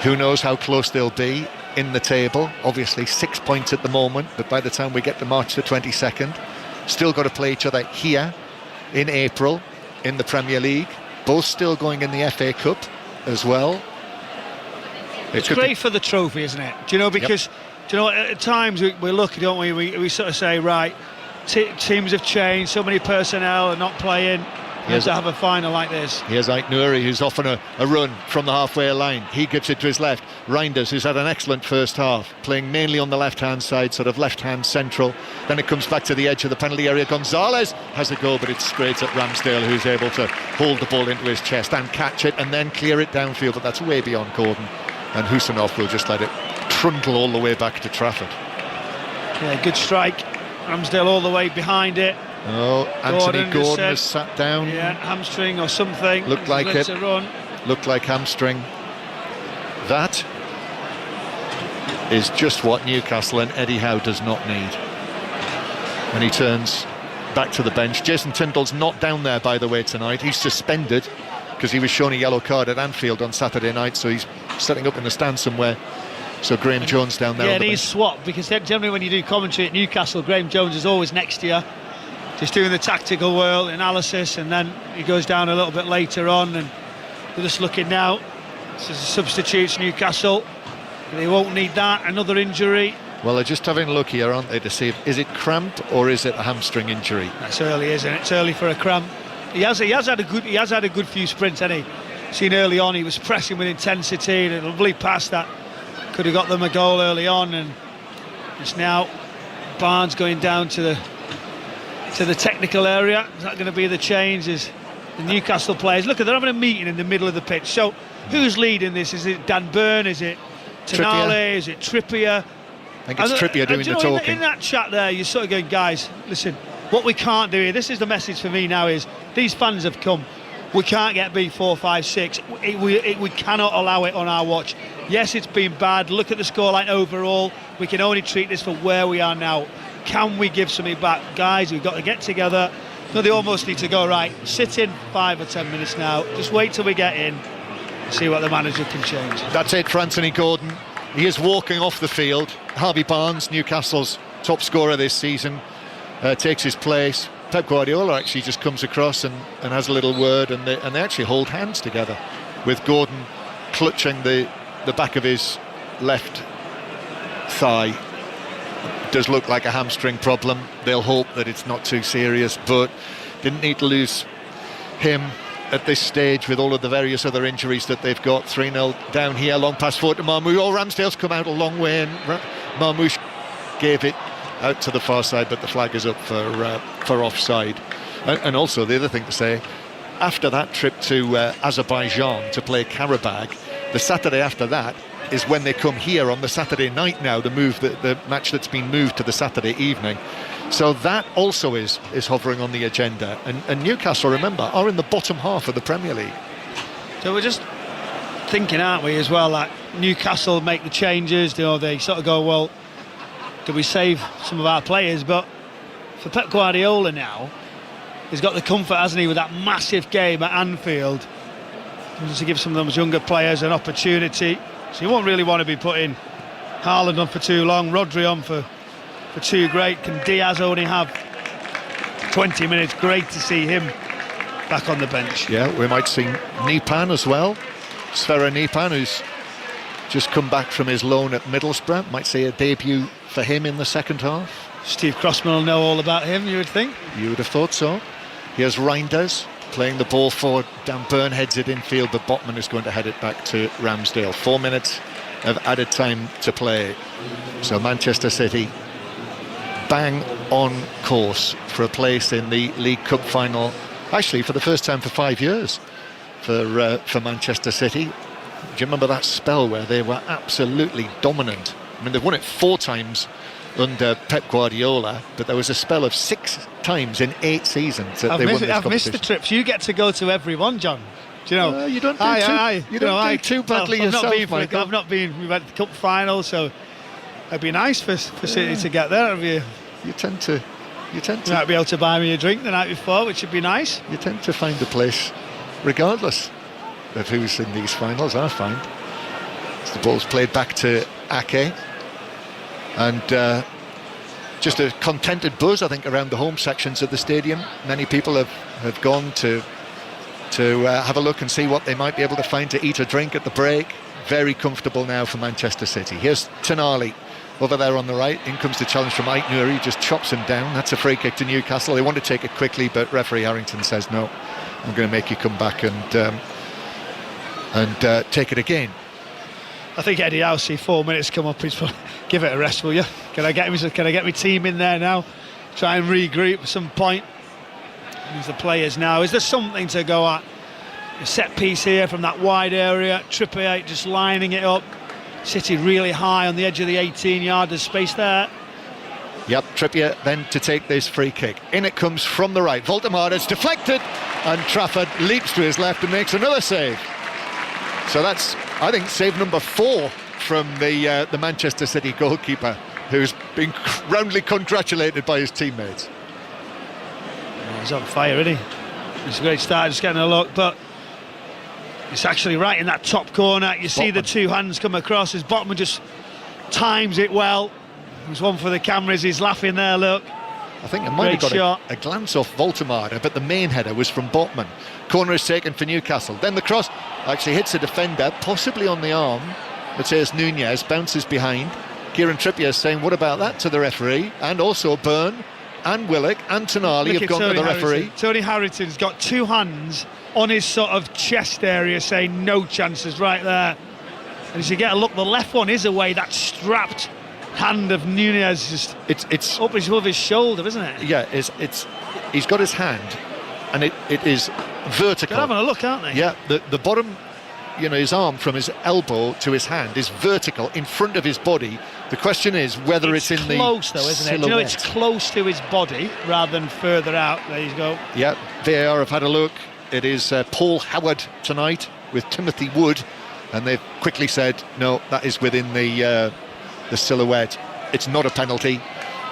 Who knows how close they'll be in the table. Obviously 6 points at the moment, but by the time we get to March the 22nd, still got to play each other here in April in the Premier League. Both still going in the FA Cup as well. It's great for the trophy, isn't it? Do you know, because do you know, at times we look, don't we? We sort of say, right, teams have changed, so many personnel are not playing. You have to have a final like this. Here's Ait Nouri, who's off on a run from the halfway line. He gives it to his left. Reinders, who's had an excellent first half, playing mainly on the left-hand side, sort of left-hand central. Then it comes back to the edge of the penalty area. Gonzalez has a go, but it's straight at Ramsdale, who's able to hold the ball into his chest and catch it and then clear it downfield, but that's way beyond Gordon. And Husanov will just let it trundle all the way back to Trafford. Yeah, good strike. Ramsdale all the way behind it. Oh, Anthony Gordon has sat down. Yeah, hamstring or something. Looked like it. Looked like hamstring. That is just what Newcastle and Eddie Howe does not need. And he turns back to the bench. Jason Tindall's not down there, by the way, tonight. He's suspended because he was shown a yellow card at Anfield on Saturday night, so he's setting up in the stand somewhere. So Graham Jones down there. Yeah, and he's swapped, because generally when you do commentary at Newcastle, Graham Jones is always next to you, just doing the tactical world analysis, and then he goes down a little bit later on. And we're just looking now. This is a substitutes Newcastle. They won't need that. Another injury. Well, they're just having a look here, aren't they, to see is it cramp or is it a hamstring injury? That's early, isn't it? It's early for a cramp. He has had a good few sprints, hasn't he? Seen early on, he was pressing with intensity, and a lovely pass that could have got them a goal early on. And it's now Barnes going down to the technical area. Is that going to be the change? Is the Newcastle players, look, they're having a meeting in the middle of the pitch. So who's leading this? Is it Dan Burn? Is it Tonali? Is it Trippier? I think it's Trippier doing the talking. In that chat there, you're sort of going, guys, listen, what we can't do here, this is the message for me now, is these fans have come. We can't get beat 4, 5, 6. We cannot allow it on our watch. Yes, it's been bad. Look at the scoreline overall. We can only treat this for where we are now. Can we give something back? Guys, we've got to get together. No, they almost need to go, right, sit in 5 or 10 minutes now. Just wait till we get in. See what the manager can change. That's it for Anthony Gordon. He is walking off the field. Harvey Barnes, Newcastle's top scorer this season, takes his place. Pep Guardiola actually just comes across and has a little word, and they actually hold hands together, with Gordon clutching the back of his left thigh. Does look like a hamstring problem. They'll hope that it's not too serious, but didn't need to lose him at this stage with all of the various other injuries that they've got. 3-0 down here, long pass forward to Marmoush. Oh, Ramsdale's come out a long way, and Marmoush gave it out to the far side, but the flag is up for offside. And also the other thing to say, after that trip to Azerbaijan to play Karabag, the Saturday after that is when they come here on the Saturday night now, the match that's been moved to the Saturday evening. So that also is hovering on the agenda. And Newcastle, remember, are in the bottom half of the Premier League. So we're just thinking, aren't we, as well, like Newcastle make the changes, they sort of go, well, do we save some of our players? But for Pep Guardiola now, he's got the comfort, hasn't he, with that massive game at Anfield, just to give some of those younger players an opportunity. So you won't really want to be putting Haaland on for too long, Rodri on for too great. Can Diaz only have 20 minutes? Great to see him back on the bench. Yeah, we might see Nipan as well. Sverre Nipan, who's just come back from his loan at Middlesbrough. Might see a debut for him in the second half. Steve Crossman will know all about him, you would think. You would have thought so. Here's Reinders playing the ball forward. Dan Burn heads it infield, but Botman is going to head it back to Ramsdale. 4 minutes of added time to play. So Manchester City bang on course for a place in the League Cup final, actually for the first time for 5 years for Manchester City. Do you remember that spell where they were absolutely dominant? I mean, they've won it 4 times under Pep Guardiola, but there was a spell of 6 times in 8 seasons that they won this competition. I've missed the trips. You get to go to every one, John. Do you know? You don't do too badly yourself, Michael. I've not been. We went to the cup final, so it'd be nice for City to get there. You tend to. You might be able to buy me a drink the night before, which would be nice. You tend to find a place, regardless of who's in these finals. I find as the ball's played back to Ake, and just a contented buzz, I think, around the home sections of the stadium. Many people have gone to have a look and see what they might be able to find to eat or drink at the break. Very comfortable now for Manchester City. Here's Tonali over there on the right. In comes the challenge from Ait Nouri, just chops him down. That's a free kick to Newcastle. They want to take it quickly, but referee Harrington says no, I'm going to make you come back and take it again. I think Eddie Howe, see 4 minutes come up, he's give it a rest, will you? Can I get my team in there now? Try and regroup at some point. Use the players now. Is there something to go at? A set piece here from that wide area. Trippier just lining it up. City really high on the edge of the 18-yard. There's space there. Yep, Trippier then to take this free kick. In it comes from the right. Voldemar is deflected, and Trafford leaps to his left and makes another save. So that's, I think, save number 4 from the Manchester City goalkeeper, who's been roundly congratulated by his teammates. Oh, he's on fire, isn't he? It's a great start, just getting a look, but it's actually right in that top corner. You see the 2 hands come across as Botman just times it well. There's one for the cameras, he's laughing there, look. I think it might have got a glance off Voltemade, but the main header was from Botman. Corner is taken for Newcastle. Then the cross actually hits a defender, possibly on the arm. Matheus Nunes bounces behind. Kieran Trippier is saying, what about that, to the referee? And also Byrne and Willock and Tonali have gone to the referee. Tony Harrington's got 2 hands on his sort of chest area saying no chances right there. And as you get a look, the left one is away. That strapped hand of Nunes just it's up above his shoulder, isn't it? Yeah, he's got his hand and it is vertical. They're having a look, aren't they? Yeah, the bottom, his arm from his elbow to his hand is vertical in front of his body. The question is whether it's in the close though, isn't it? It's close to his body rather than further out. There you go. Yeah, VAR have had a look. It is Paul Howard tonight with Timothy Wood, and they've quickly said no, that is within the silhouette. It's not a penalty,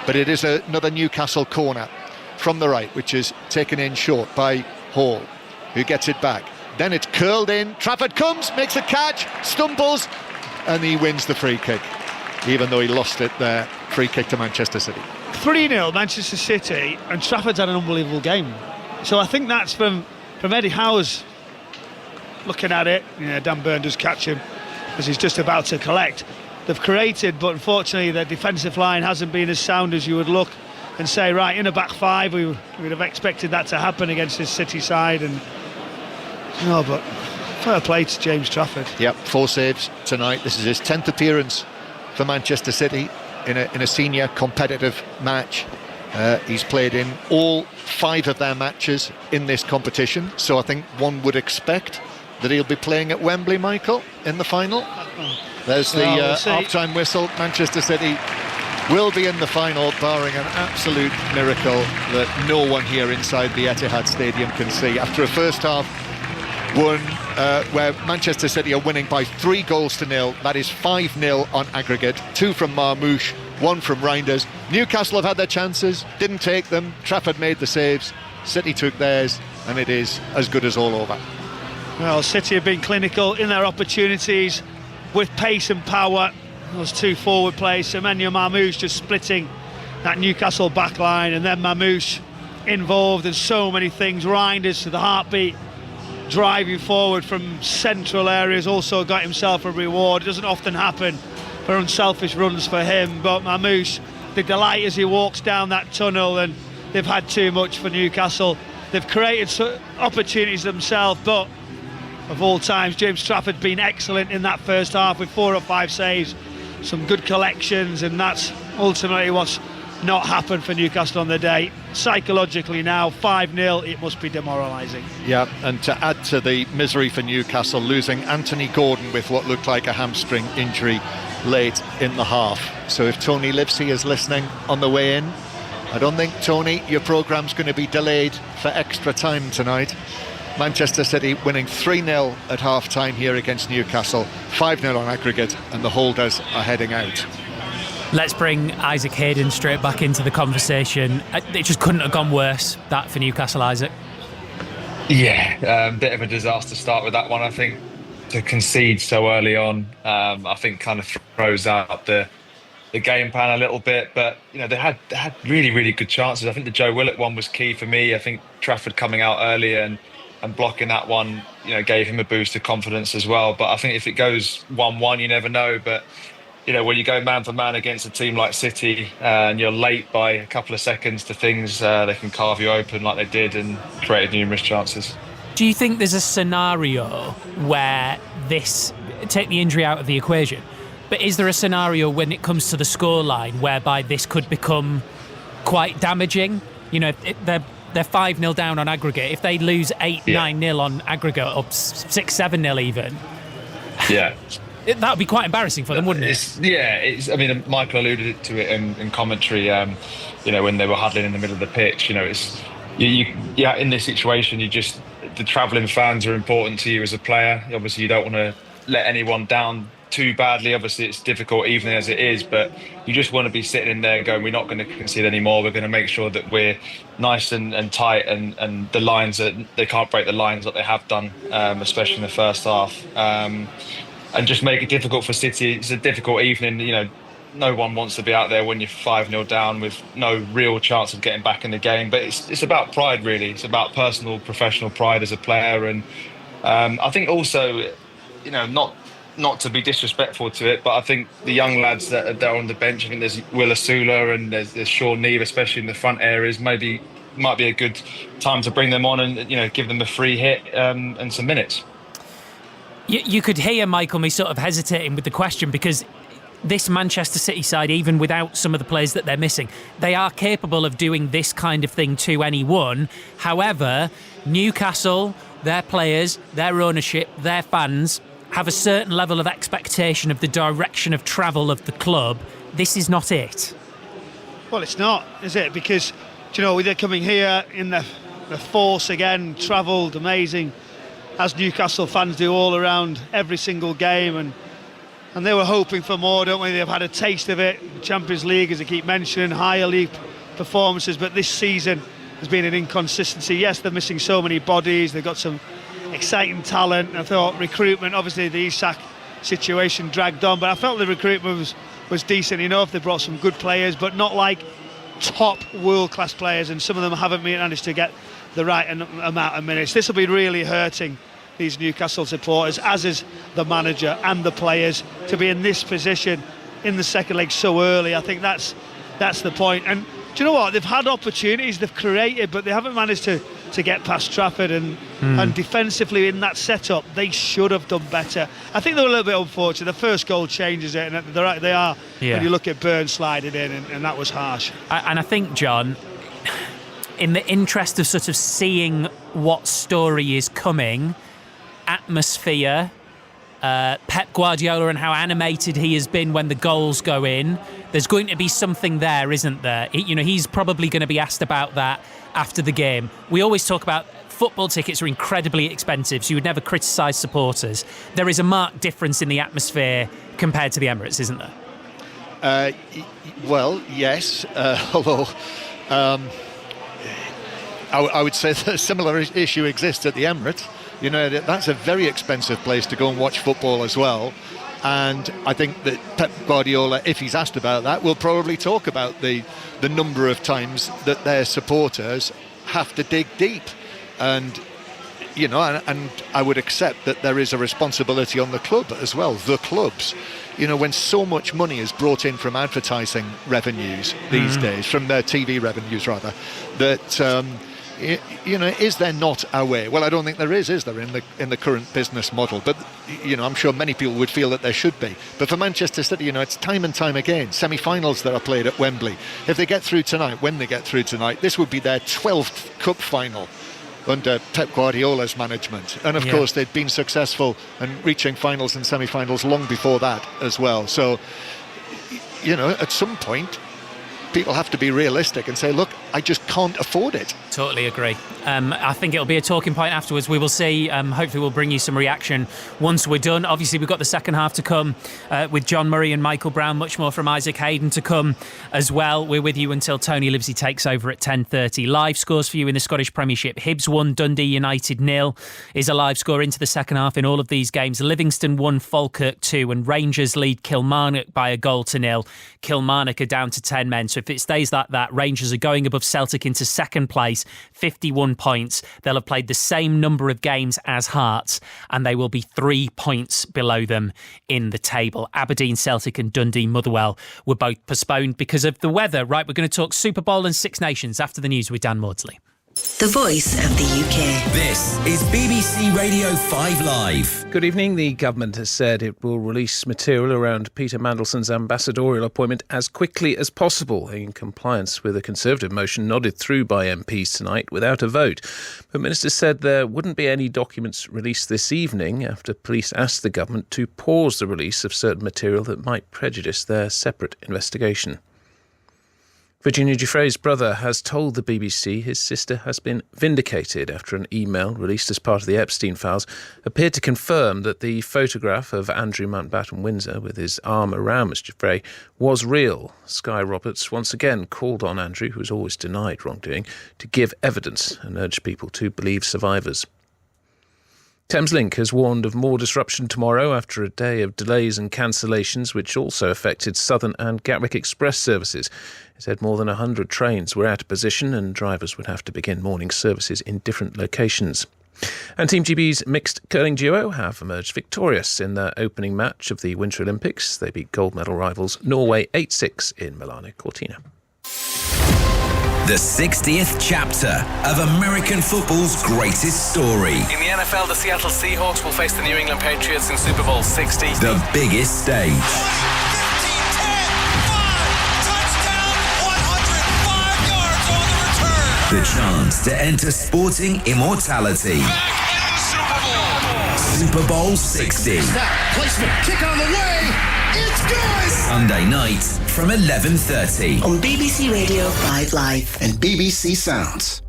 but it is another Newcastle corner from the right, which is taken in short by Hall, who gets it back. Then it's curled in. Trafford comes, makes a catch, stumbles, and he wins the free kick, even though he lost it there. Free kick to Manchester City. 3-0 Manchester City, and Trafford's had an unbelievable game. So I think that's from Eddie Howe's looking at it. Dan Burn does catch him as he's just about to collect. they've created, but unfortunately their defensive line hasn't been as sound as you would look and say, right, in a back five, we would have expected that to happen against this City side. And no, but fair play to James Trafford. Yep, 4 saves tonight. This is his 10th appearance for Manchester City in a senior competitive match. He's played in all 5 of their matches in this competition, so I think one would expect that he'll be playing at Wembley, Michael, in the final. There's the half-time whistle. Manchester City will be in the final, barring an absolute miracle that no one here inside the Etihad Stadium can see. After a first half won where Manchester City are winning by 3-0, that is 5-0 on aggregate, 2 from Marmoush, 1 from Reinders. Newcastle have had their chances, didn't take them. Trafford made the saves, City took theirs, and it is as good as all over. Well, City have been clinical in their opportunities with pace and power. Those 2 forward plays, Semenyo Marmoush just splitting that Newcastle back line, and then Marmoush involved in so many things. Reinders to the heartbeat, driving forward from central areas, also got himself a reward. It doesn't often happen for unselfish runs for him, but Marmoush, the delight as he walks down that tunnel, and they've had too much for Newcastle. They've created opportunities themselves, but of all times, James Trafford been excellent in that first half with 4 or 5 saves, some good collections, and that's ultimately what's not happened for Newcastle on the day. Psychologically now, 5-0, it must be demoralising. Yeah, and to add to the misery for Newcastle, losing Anthony Gordon with what looked like a hamstring injury late in the half. So if Tony Livesey is listening on the way in, I don't think, Tony, your programme's going to be delayed for extra time tonight. Manchester City winning 3-0 at half-time here against Newcastle, 5-0 on aggregate, and the holders are heading out. Let's bring Isaac Hayden straight back into the conversation. It just couldn't have gone worse, that, for Newcastle, Isaac. Yeah, bit of a disaster start with that one. I think to concede so early on, I think kind of throws out the game plan a little bit. But you know, they had really, really good chances. I think the Joe Willett one was key for me. I think Trafford coming out earlier and blocking that one, you know, gave him a boost of confidence as well. But I think if it goes 1-1, you never know. But you know, when you go man for man against a team like City and you're late by a couple of seconds to things, they can carve you open like they did and created numerous chances. Do you think there's a scenario where take the injury out of the equation, but is there a scenario when it comes to the scoreline whereby this could become quite damaging? You know, they're 5-0 down on aggregate. If they lose 8-9-0 on aggregate, up 6-7-0 even. Yeah. That would be quite embarrassing for them, wouldn't it? I mean, Michael alluded to it in commentary, you know, when they were huddling in the middle of the pitch. You know, in this situation, the travelling fans are important to you as a player. Obviously, you don't want to let anyone down too badly. Obviously, it's difficult even as it is, but you just want to be sitting in there going, we're not going to concede anymore. We're going to make sure that we're nice and tight, and the lines, they can't break the lines that they have done, especially in the first half. And just make it difficult for City. It's a difficult evening. You know, no one wants to be out there when you're 5-0 down with no real chance of getting back in the game. But it's about pride, really. It's about personal, professional pride as a player. And I think also, you know, not to be disrespectful to it, but I think the young lads that are there on the bench, I think there's Will Asula and there's Sean Neve, especially in the front areas, might be a good time to bring them on and, you know, give them a free hit and some minutes. You could hear, Michael, me sort of hesitating with the question, because this Manchester City side, even without some of the players that they're missing, they are capable of doing this kind of thing to anyone. However, Newcastle, their players, their ownership, their fans have a certain level of expectation of the direction of travel of the club. This is not it. Well, it's not, is it? Because, you know, they're coming here in the force again, travelled amazing, as Newcastle fans do all around every single game, and they were hoping for more, don't we? They've had a taste of it. Champions League, as I keep mentioning, higher league performances, but this season has been an inconsistency. Yes, they're missing so many bodies, they've got some exciting talent. I thought recruitment, obviously the Isak situation dragged on, but I felt the recruitment was decent enough. They brought some good players, but not like top world-class players, and some of them haven't managed to get the right amount of minutes. This will be really hurting these Newcastle supporters, as is the manager and the players, to be in this position in the second leg so early. I think that's the point. And do you know what? They've had opportunities, they've created, but they haven't managed to get past Trafford, and defensively in that setup they should have done better. I think they were a little bit unfortunate. The first goal changes it, and they are when you look at Burns sliding in, and that was harsh. And I think, John, in the interest of sort of seeing what story is coming, atmosphere, Pep Guardiola and how animated he has been when the goals go in, there's going to be something there, isn't there? He's probably going to be asked about that after the game. We always talk about football tickets are incredibly expensive, so you would never criticise supporters. There is a marked difference in the atmosphere compared to the Emirates, isn't there? Well, yes, although I would say that a similar issue exists at the Emirates. That's a very expensive place to go and watch football as well. And I think that Pep Guardiola, if he's asked about that, will probably talk about the number of times that their supporters have to dig deep. And I would accept that there is a responsibility on the club as well, the clubs. When so much money is brought in from advertising revenues these days, from their TV revenues rather, that is there not a way? Well, I don't think there is there, in the current business model? But I'm sure many people would feel that there should be. But for Manchester City, it's time and time again, semi-finals that are played at Wembley. If they get through tonight, when they get through tonight, this would be their 12th cup final under Pep Guardiola's management. And of course they'd been successful and reaching finals and semi-finals long before that as well. So at some point people have to be realistic and say, look, I just can't afford it. Totally agree. I think it'll be a talking point afterwards. We will see. Hopefully we'll bring you some reaction once we're done. Obviously we've got the second half to come with John Murray and Michael Brown, much more from Isaac Hayden to come as well. We're with you until Tony Livesey takes over at 10:30. Live scores for you in the Scottish Premiership. Hibs 1, Dundee United 0 is a live score into the second half in all of these games. Livingston 1, Falkirk 2, and Rangers lead Kilmarnock by a goal to 0. Kilmarnock are down to 10 men, so if it stays like that, Rangers are going above Celtic into second place, 51 points. They'll have played the same number of games as Hearts, and they will be 3 points below them in the table. Aberdeen, Celtic and Dundee Motherwell were both postponed because of the weather. Right, we're going to talk Super Bowl and Six Nations after the news with Dan Maudsley. The voice of the UK. This is BBC Radio 5 Live. Good evening. The government has said it will release material around Peter Mandelson's ambassadorial appointment as quickly as possible, in compliance with a Conservative motion nodded through by MPs tonight without a vote. But ministers said there wouldn't be any documents released this evening after police asked the government to pause the release of certain material that might prejudice their separate investigation. Virginia Giuffre's brother has told the BBC his sister has been vindicated after an email released as part of the Epstein files appeared to confirm that the photograph of Andrew Mountbatten Windsor with his arm around Miss Giuffre was real. Sky Roberts once again called on Andrew, who has always denied wrongdoing, to give evidence and urged people to believe survivors. Thameslink has warned of more disruption tomorrow after a day of delays and cancellations, which also affected Southern and Gatwick Express services. It said more than 100 trains were out of position and drivers would have to begin morning services in different locations. And Team GB's mixed curling duo have emerged victorious in their opening match of the Winter Olympics. They beat gold medal rivals Norway 8-6 in Milano Cortina. The 60th chapter of American football's greatest story. In the NFL, the Seattle Seahawks will face the New England Patriots in Super Bowl 60. The biggest stage. 15-10, 5, touchdown, 105 yards on the return. The chance to enter sporting immortality. Back in the Super Bowl. Super Bowl 60. Snap, placement, kick on the way. It's good! Sunday night from 11:30 On BBC Radio 5 Live. And BBC Sounds.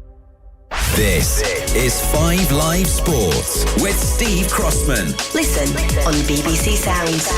This is 5 Live Sports with Steve Crossman. Listen on BBC Sounds.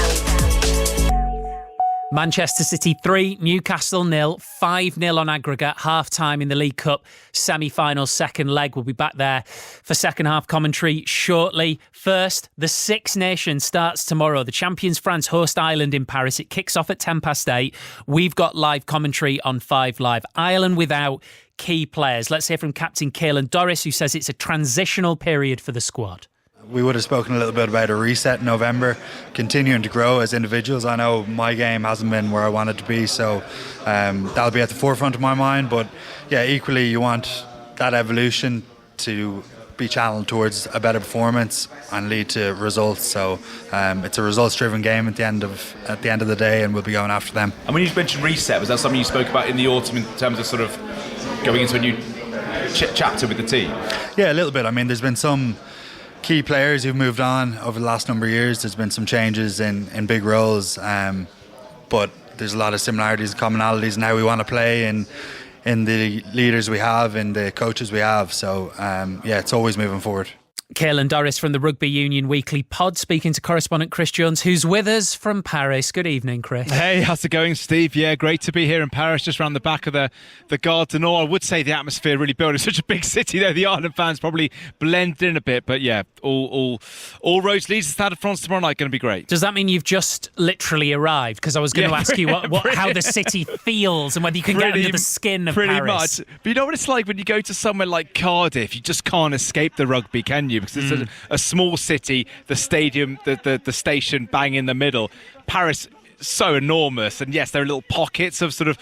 Manchester City 3, Newcastle 0, 5-0 on aggregate, half-time in the League Cup semi-final second leg. We'll be back there for second half commentary shortly. First, the Six Nations starts tomorrow. The champions France host Ireland in Paris. It kicks off at 8:10. We've got live commentary on 5 Live. Ireland without key players. Let's hear from Captain Caelan Doris, who says it's a transitional period for the squad. we would have spoken a little bit about a reset in November, continuing to grow as individuals. I know my game hasn't been where I want it to be, so that'll be at the forefront of my mind. But yeah, equally you want that evolution to be channeled towards a better performance and lead to results. So it's a results-driven game at the end of the day, and we'll be going after them. And when you mentioned reset, was that something you spoke about in the autumn in terms of sort of going into a new chapter with the team? Yeah, a little bit. I mean, there's been some key players who've moved on over the last number of years. There's been some changes in big roles, but there's a lot of similarities and commonalities in how we want to play and in the leaders we have and the coaches we have. So yeah, it's always moving forward. Caelan Doris from the Rugby Union Weekly Pod speaking to correspondent Chris Jones, who's with us from Paris. Good evening, Chris. Hey, how's it going, Steve? Yeah, great to be here in Paris, just around the back of the Gare du Nord. I would say the atmosphere really built. It's such a big city there. The Ireland fans probably blended in a bit, but yeah, all roads lead to Stade de France tomorrow night. Going to be great. Does that mean you've just literally arrived? Because I was going to ask you how the city feels and whether you can get under the skin of Paris. Pretty much. But you know what it's like when you go to somewhere like Cardiff? You just can't escape the rugby, can you? Because it's a small city, the stadium, the station bang in the middle. Paris, so enormous, and yes, there are little pockets of sort of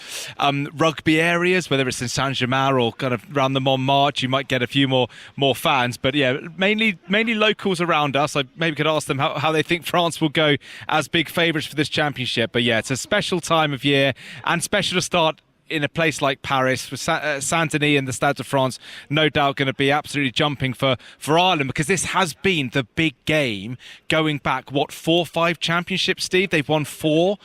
rugby areas, whether it's in Saint-Germain or kind of around the Montmartre, you might get a few more fans, but yeah, mainly locals around us. I maybe could ask them how they think France will go as big favourites for this championship. But yeah, it's a special time of year, and special to start in a place like Paris, with Saint-Denis and the Stade de France, no doubt going to be absolutely jumping for Ireland, because this has been the big game going back, 4 or 5 championships, Steve? They've won 4.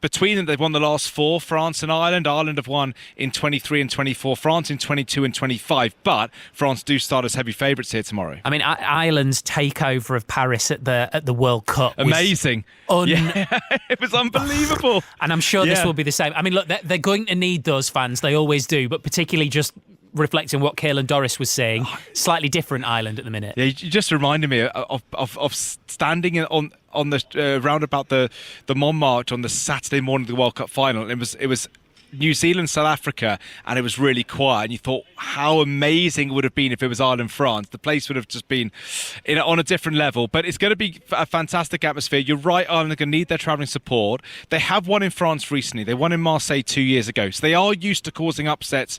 Between them, they've won the last 4, France and Ireland. Ireland have won in 23 and 24, France in 22 and 25, but France do start as heavy favourites here tomorrow. I mean, Ireland's takeover of Paris at the World Cup was amazing. Yeah, it was unbelievable. And I'm sure this will be the same. I mean, look, they're going to need those fans. They always do, but particularly just reflecting what Caelan Doris was saying, slightly different Ireland at the minute. Yeah, you just reminded me of standing on the round about the Montmartre on the Saturday morning of the World Cup final. It was New Zealand, South Africa, and it was really quiet, and you thought how amazing it would have been if it was Ireland, France. The place would have just been on a different level, but it's going to be a fantastic atmosphere. You're right, Ireland are going to need their travelling support. They have won in France recently. They won in Marseille 2 years ago, so they are used to causing upsets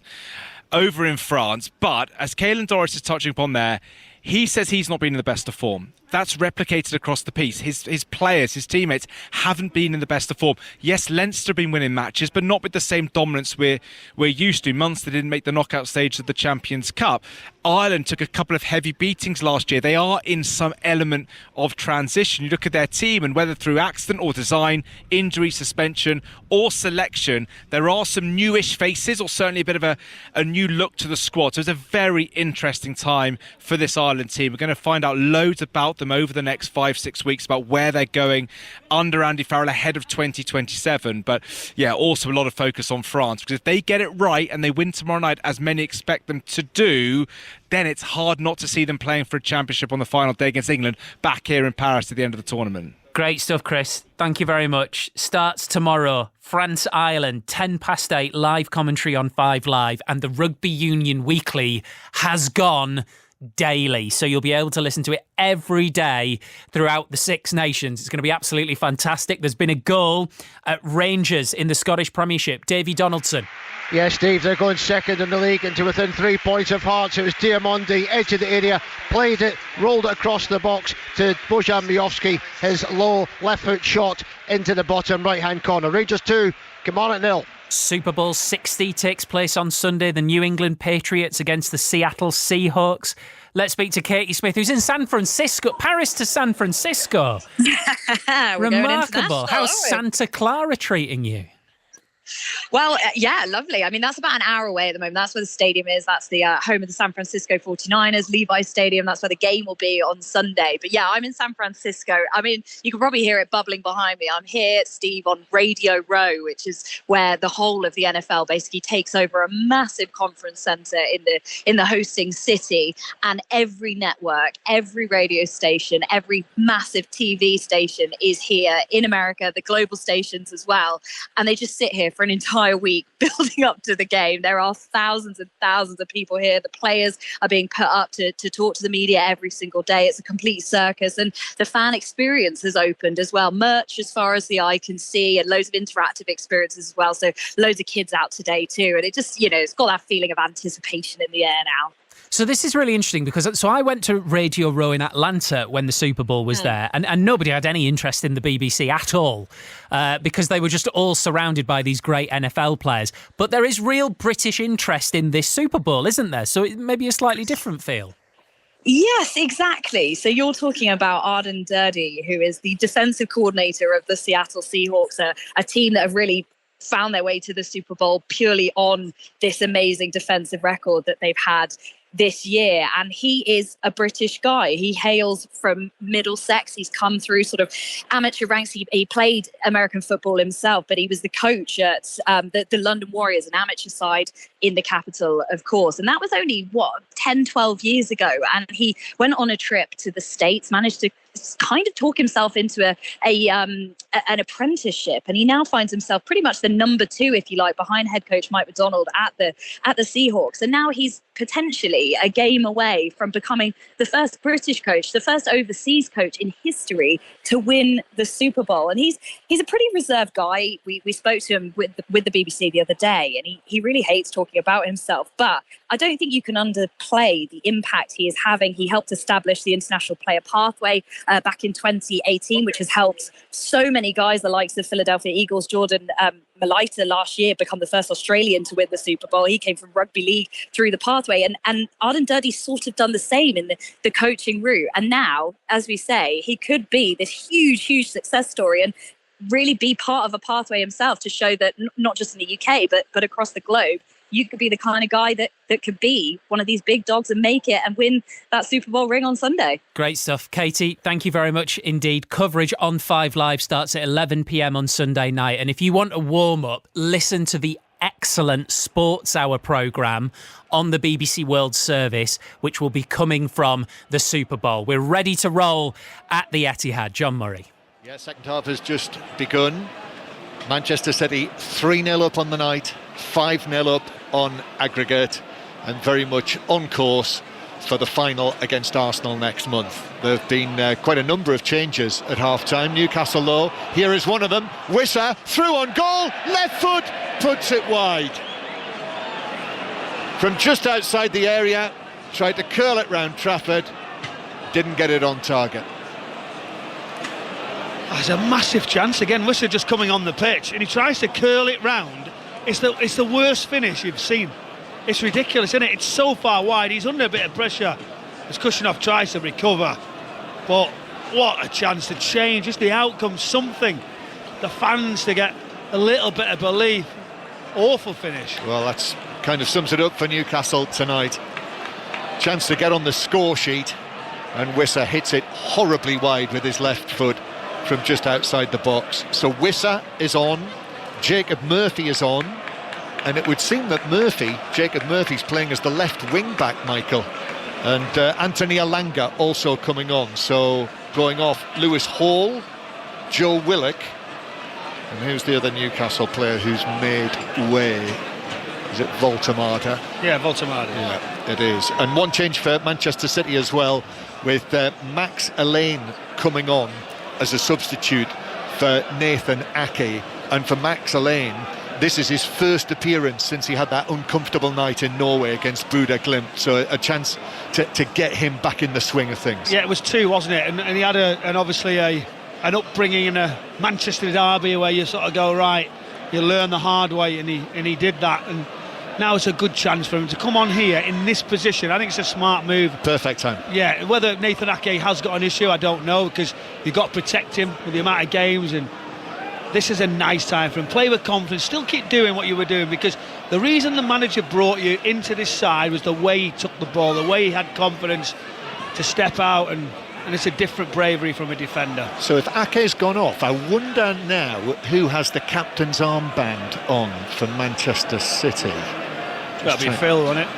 over in France. But as Caelan Doris is touching upon there, he says he's not been in the best of form. That's replicated across the piece. His players, his teammates haven't been in the best of form. Yes, Leinster have been winning matches, but not with the same dominance we're used to. Munster didn't make the knockout stage of the Champions Cup. Ireland took a couple of heavy beatings last year. They are in some element of transition. You look at their team, and whether through accident or design, injury, suspension or selection, there are some newish faces, or certainly a bit of a new look to the squad. So it's a very interesting time for this Ireland team. We're going to find out loads about them over the next 5-6 weeks about where they're going under Andy Farrell ahead of 2027. But yeah, also a lot of focus on France, because if they get it right and they win tomorrow night, as many expect them to do, then it's hard not to see them playing for a championship on the final day against England back here in Paris at the end of the tournament. Great stuff, Chris. Thank you very much. Starts tomorrow. France-Ireland, 8:10 live commentary on 5 Live, and the Rugby Union Weekly has gone daily, so you'll be able to listen to it every day throughout the 6 nations. It's going to be absolutely fantastic. There's been a goal at Rangers in the Scottish Premiership. Davy Donaldson. Yeah, Steve, they're going second in the league into within 3 points of Hearts. It was Diamondi, edge of the area, played it, rolled it across the box to Bojan Miovski, his low left foot shot into the bottom right hand corner. Rangers 2, Kilmarnock 0. Super Bowl 60 takes place on Sunday. The New England Patriots against the Seattle Seahawks. Let's speak to Katie Smith, who's in San Francisco. Paris to San Francisco. Remarkable. How's Santa Clara treating you? Well, yeah, lovely. I mean, that's about an hour away at the moment. That's where the stadium is. That's the home of the San Francisco 49ers, Levi's Stadium. That's where the game will be on Sunday. But yeah, I'm in San Francisco. I mean, you can probably hear it bubbling behind me. I'm here, Steve, on Radio Row, which is where the whole of the NFL basically takes over a massive conference centre in the hosting city. And every network, every radio station, every massive TV station is here in America, the global stations as well. And they just sit here for an entire week building up to the game. There are thousands and thousands of people here. The players are being put up to talk to the media every single day. It's a complete circus, and the fan experience has opened as well. Merch as far as the eye can see, and loads of interactive experiences as well. So loads of kids out today too. And it just, it's got that feeling of anticipation in the air now. So this is really interesting because I went to Radio Row in Atlanta when the Super Bowl was there, and nobody had any interest in the BBC at all because they were just all surrounded by these great NFL players. But there is real British interest in this Super Bowl, isn't there? So it may be a slightly different feel. Yes, exactly. So you're talking about Arden Durdy, who is the defensive coordinator of the Seattle Seahawks, a team that have really found their way to the Super Bowl purely on this amazing defensive record that they've had this year. And he is a British guy. He hails from Middlesex. He's come through sort of amateur ranks. He played American football himself, but he was the coach at the London Warriors, an amateur side in the capital, of course. And that was only, 10, 12 years ago. And he went on a trip to the States, managed to kind of talk himself into an apprenticeship, and he now finds himself pretty much the number 2, if you like, behind head coach Mike McDonald at the Seahawks. And now he's potentially a game away from becoming the first British coach, the first overseas coach in history to win the Super Bowl. And he's a pretty reserved guy. We spoke to him with the BBC the other day, and he really hates talking about himself. But I don't think you can underplay the impact he is having. He helped establish the International Player Pathway back in 2018, which has helped so many guys, the likes of Philadelphia Eagles, Jordan Malaita last year, become the first Australian to win the Super Bowl. He came from rugby league through the pathway, and Arden Durdy's sort of done the same in the coaching route. And now, as we say, he could be this huge success story and really be part of a pathway himself to show that not just in the UK, but across the globe, you could be the kind of guy that could be one of these big dogs and make it and win that Super Bowl ring on Sunday. Great stuff. Katie, thank you very much indeed. Coverage on 5 Live starts at 11 p.m. on Sunday night. And if you want a warm-up, listen to the excellent Sports Hour programme on the BBC World Service, which will be coming from the Super Bowl. We're ready to roll at the Etihad. John Murray. Yeah, second half has just begun. Manchester City 3-0 up on the night, 5-0 up on aggregate, and very much on course for the final against Arsenal next month. There have been quite a number of changes at half-time. Newcastle though, here is one of them. Wissa through on goal, left foot, puts it wide. From just outside the area, tried to curl it round Trafford, didn't get it on target. There's a massive chance again. Wissa just coming on the pitch, and he tries to curl it round. It's the worst finish you've seen. It's ridiculous, isn't it? It's so far wide. He's under a bit of pressure. As Kushinov tries to recover, but what a chance to change just the outcome. Something, the fans to get a little bit of belief. Awful finish. Well, that's kind of sums it up for Newcastle tonight. Chance to get on the score sheet, and Wissa hits it horribly wide with his left foot from just outside the box. So Wissa is on, Jacob Murphy is on, and it would seem that Jacob Murphy's playing as the left wing back, Michael, and Anthony Alanga also coming on. So going off Lewis Hall, Joe Willock, and who's the other Newcastle player who's made way? Is it Voltemada? Yeah, Voltemada. Yeah, it is. And one change for Manchester City as well, with Max Elaine coming on as a substitute for Nathan Ake. And for Max Elaine, this is his first appearance since he had that uncomfortable night in Norway against Buda Glimt, so a chance to get him back in the swing of things. Yeah, it was 2, wasn't it? And he had obviously an upbringing in a Manchester derby where you sort of go, right, you learn the hard way, and he did that. And now it's a good chance for him to come on here in this position. I think it's a smart move. Perfect time. Yeah, whether Nathan Ake has got an issue, I don't know, because you've got to protect him with the amount of games, and this is a nice time for him. Play with confidence, still keep doing what you were doing, because the reason the manager brought you into this side was the way he took the ball, the way he had confidence to step out, and it's a different bravery from a defender. So if Ake's gone off, I wonder now who has the captain's armband on for Manchester City. That'll be Phil, won't it?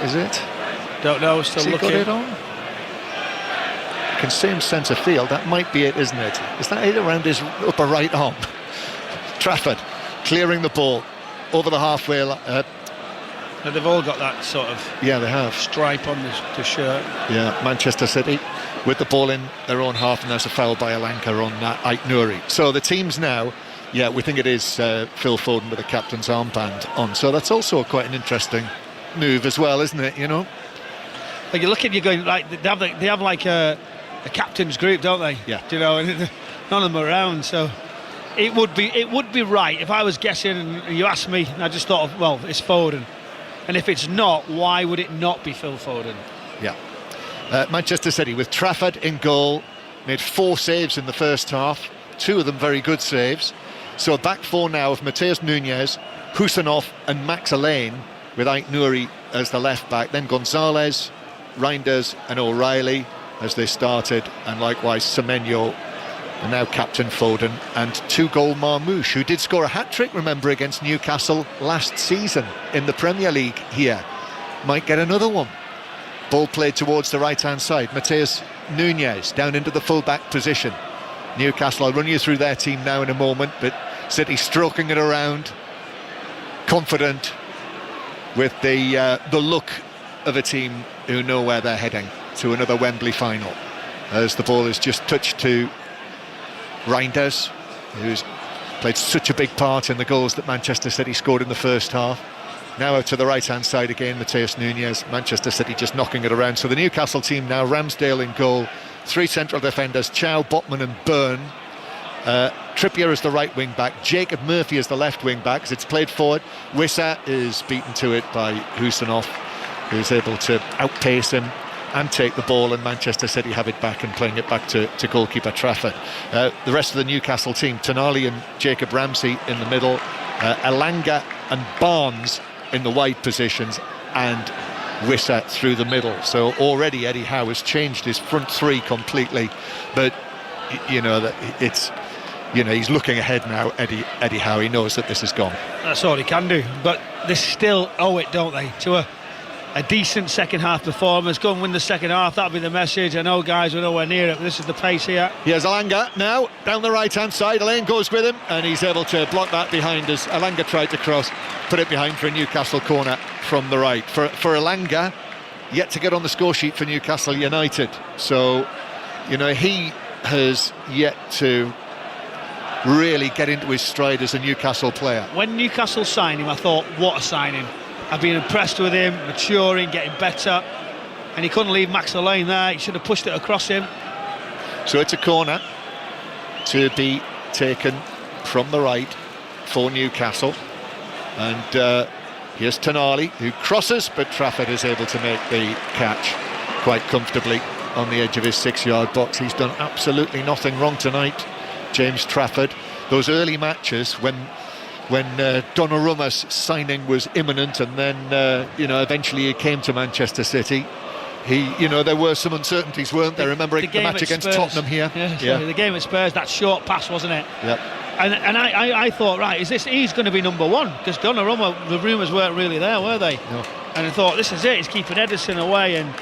Is it? Don't know, still looking. Got it on? I can see him centre field. That might be it, isn't it? Is that it around his upper right arm? Trafford clearing the ball over the halfway line. They've all got that sort of they have stripe on the shirt. Yeah, Manchester City with the ball in their own half, and there's a foul by Alanka on Ait Nouri. So the teams now, we think it is Phil Foden with the captain's armband on. So that's also quite an interesting move as well, isn't it? You know, like you're looking, you're going like they have like a captain's group, don't they? Yeah. Do you know, and none of them are around, so. It would be right if I was guessing and you asked me, and I just thought of, well, it's Foden. And if it's not, why would it not be Phil Foden? Yeah. Manchester City with Trafford in goal, made 4 saves in the first half, 2 of them very good saves. So back 4 now of Mateus Nunes, Husanov and Max Alain, with Ait Nouri as the left back. Then Gonzalez, Reinders and O'Reilly as they started, and likewise Semenyo, and now captain Foden, and 2-goal Marmoush, who did score a hat-trick, remember, against Newcastle last season in the Premier League here. Might get another one. Ball played towards the right-hand side. Mateus Nunes down into the full-back position. Newcastle, I'll run you through their team now in a moment, but City stroking it around, confident, with the look of a team who know where they're heading to another Wembley final. As the ball is just touched to Reinders, who's played such a big part in the goals that Manchester City scored in the first half. Now out to the right-hand side again, Mateus Nunes. Manchester City just knocking it around. So the Newcastle team now, Ramsdale in goal, 3 central defenders, Chow, Botman and Byrne. Trippier as the right wing-back, Jacob Murphy as the left wing-back, as it's played forward. Wissa is beaten to it by Husanov, who's able to outpace him and take the ball, and Manchester City have it back and playing it back to goalkeeper Trafford. The rest of the Newcastle team, Tonali and Jacob Ramsey in the middle, Elanga and Barnes in the wide positions, and Wissa through the middle. So already Eddie Howe has changed his front 3 completely, but you know that it's, you know, he's looking ahead now. Eddie Howe, he knows that this is gone. That's all he can do, but they still owe it, don't they, to a decent second half performance. Go and win the second half, that'll be the message. I know, guys, we're nowhere near it, but this is the pace here. Here's Elanga now down the right hand side. Elaine goes with him and he's able to block that behind us. Elanga tried to cross, put it behind for a Newcastle corner from the right. For Elanga, yet to get on the score sheet for Newcastle United, so you know he has yet to really get into his stride as a Newcastle player. When Newcastle signed him, I thought, what a signing. I've been impressed with him, maturing, getting better, and he couldn't leave Max Alain there. He should have pushed it across him. So it's a corner to be taken from the right for Newcastle, and here's Tonali, who crosses, but Trafford is able to make the catch quite comfortably on the edge of his 6-yard box. He's done absolutely nothing wrong tonight, James Trafford. Those early matches when Donnarumma's signing was imminent, and then eventually he came to Manchester City. There were some uncertainties, weren't there? Remember the match against Spurs. Tottenham here? Yeah. The game at Spurs, that short pass, wasn't it? Yep. And I thought, right, he's going to be number one, because Donnarumma, the rumours weren't really there, were they? No. And I thought, this is it, he's keeping Ederson away, and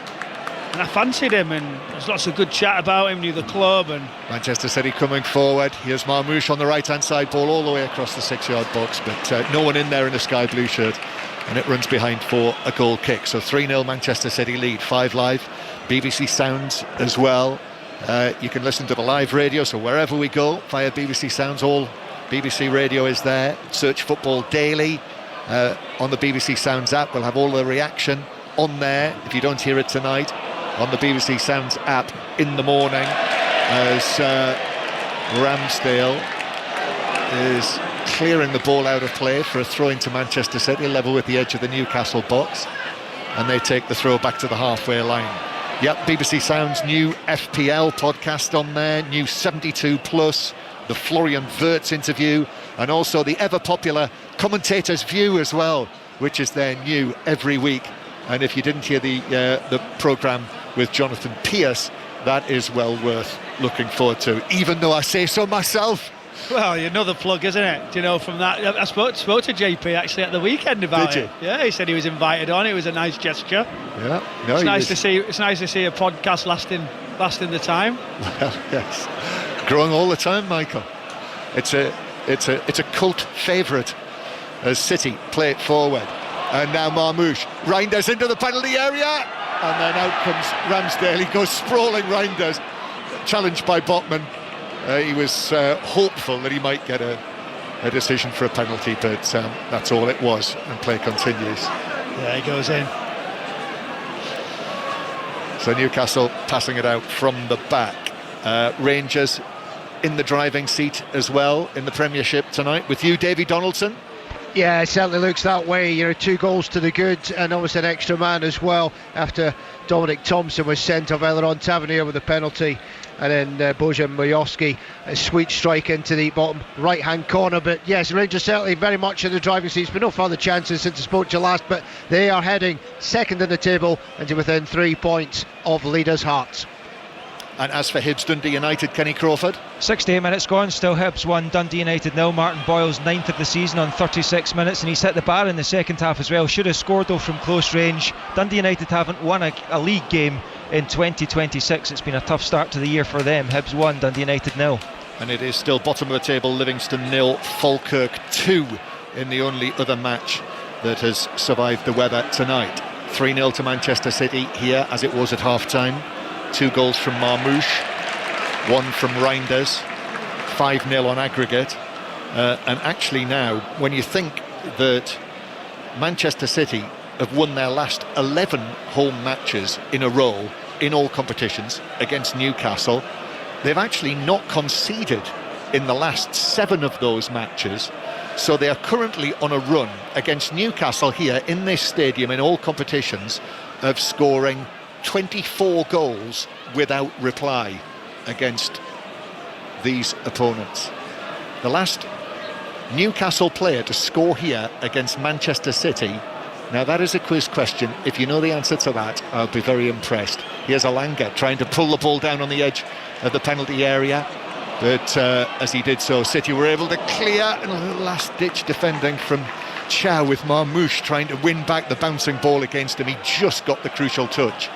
I fancied him, and there's lots of good chat about him, knew the club. And Manchester City coming forward. Here's Marmoush on the right-hand side, ball all the way across the 6-yard box, but no one in there in a sky blue shirt, and it runs behind for a goal kick. So 3-0 Manchester City lead. 5 Live, BBC Sounds as well. You can listen to the live radio, so wherever we go via BBC Sounds, all BBC radio is there. Search Football Daily on the BBC Sounds app. We'll have all the reaction on there if you don't hear it tonight, on the BBC Sounds app in the morning, as Ramsdale is clearing the ball out of play for a throw into Manchester City, level with the edge of the Newcastle box, and they take the throw back to the halfway line. Yep, BBC Sounds new FPL podcast on there, new 72 plus, the Florian Wirtz interview, and also the ever popular Commentator's View as well, which is there new every week. And if you didn't hear the programme with Jonathan Pearce, that is well worth looking forward to, even though I say so myself. Well, another plug, isn't it? You know, from that, I spoke to JP actually at the weekend about it. Yeah, he said he was invited on. It was a nice gesture. Yeah, no, it's nice to see. It's nice to see a podcast lasting the time. Well, yes, growing all the time, Michael. It's It's a cult favourite as City play it forward. And now Marmoush. Reinders into the penalty area. And then out comes Ramsdale. He goes sprawling, Reinders. Challenged by Botman. He was hopeful that he might get a decision for a penalty, but that's all it was, and play continues. Yeah, he goes in. So Newcastle passing it out from the back. Rangers in the driving seat as well in the Premiership tonight. With you, Davy Donaldson? Yeah, it certainly looks that way. 2 goals to the good, and obviously an extra man as well after Dominic Thompson was sent off earlier on. Tavernier with a penalty, and then Bojan Majowski, a sweet strike into the bottom right hand corner. But yes, Rangers certainly very much in the driving seats, but no further chances since I spoke to you last. But they are heading second in the table and to within 3 points of leaders' hearts. And as for Hibs Dundee United, Kenny Crawford? 68 minutes gone, still Hibs 1, Dundee United 0. Martin Boyle's 9th of the season on 36 minutes, and he's hit the bar in the second half as well. Should have scored though from close range. Dundee United haven't won a league game in 2026. It's been a tough start to the year for them. Hibs 1, Dundee United 0. And it is still bottom of the table, Livingston 0, Falkirk 2 in the only other match that has survived the weather tonight. 3-0 to Manchester City here, as it was at half-time. 2 goals from Marmoush, 1 from Reinders, 5-0 on aggregate. And actually now, when you think that Manchester City have won their last 11 home matches in a row in all competitions against Newcastle, they've actually not conceded in the last 7 of those matches. So they are currently on a run against Newcastle here in this stadium in all competitions of scoring 24 goals without reply against these opponents. The last Newcastle player to score here against Manchester City, now that is a quiz question. If you know the answer to that, I'll be very impressed. Here's Alanga trying to pull the ball down on the edge of the penalty area, but as he did so, City were able to clear, and a last-ditch defending from Chow with Marmoush trying to win back the bouncing ball against him. He just got the crucial touch.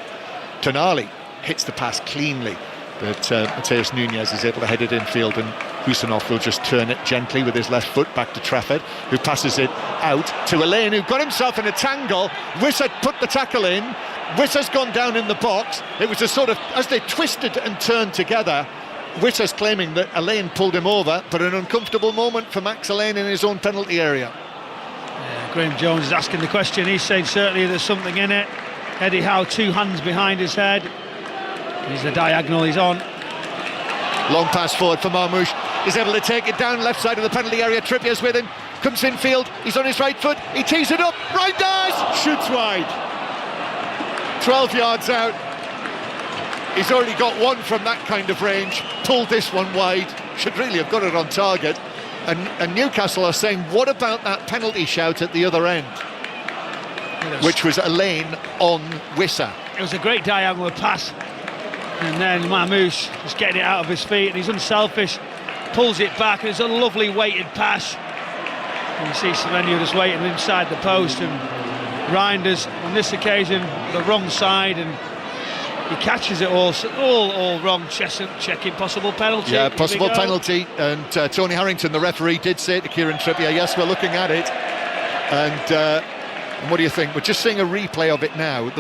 Tonali hits the pass cleanly, but Mateus Nunes is able to head it infield, and Husanov will just turn it gently with his left foot back to Trafford, who passes it out to Elaine, who got himself in a tangle. Wissa put the tackle in. Wissa's gone down in the box. It was a sort of, as they twisted and turned together, Wissa's claiming that Elaine pulled him over, but an uncomfortable moment for Max Elaine in his own penalty area. Yeah, Graham Jones is asking the question. He's saying certainly there's something in it. Eddie Howe, 2 hands behind his head. He's the diagonal he's on. Long pass forward for Marmoush. He's able to take it down left side of the penalty area. Trippier's with him. Comes infield. He's on his right foot. He tees it up. Reinders shoots wide. 12 yards out. He's already got 1 from that kind of range. Pulled this one wide. Should really have got it on target. And Newcastle are saying, what about that penalty shout at the other end? Which was Elaine on Wissa. It was a great diagonal pass, and then Marmoush just getting it out of his feet, and he's unselfish, pulls it back, and it's a lovely weighted pass. And you see Semenyo just waiting inside the post, and Reinders on this occasion the wrong side, and he catches it all wrong, checking possible penalty. Yeah, possible penalty, and Tony Harrington, the referee, did say to Kieran Trippier, yes, we're looking at it. And what do you think? We're just seeing a replay of it now.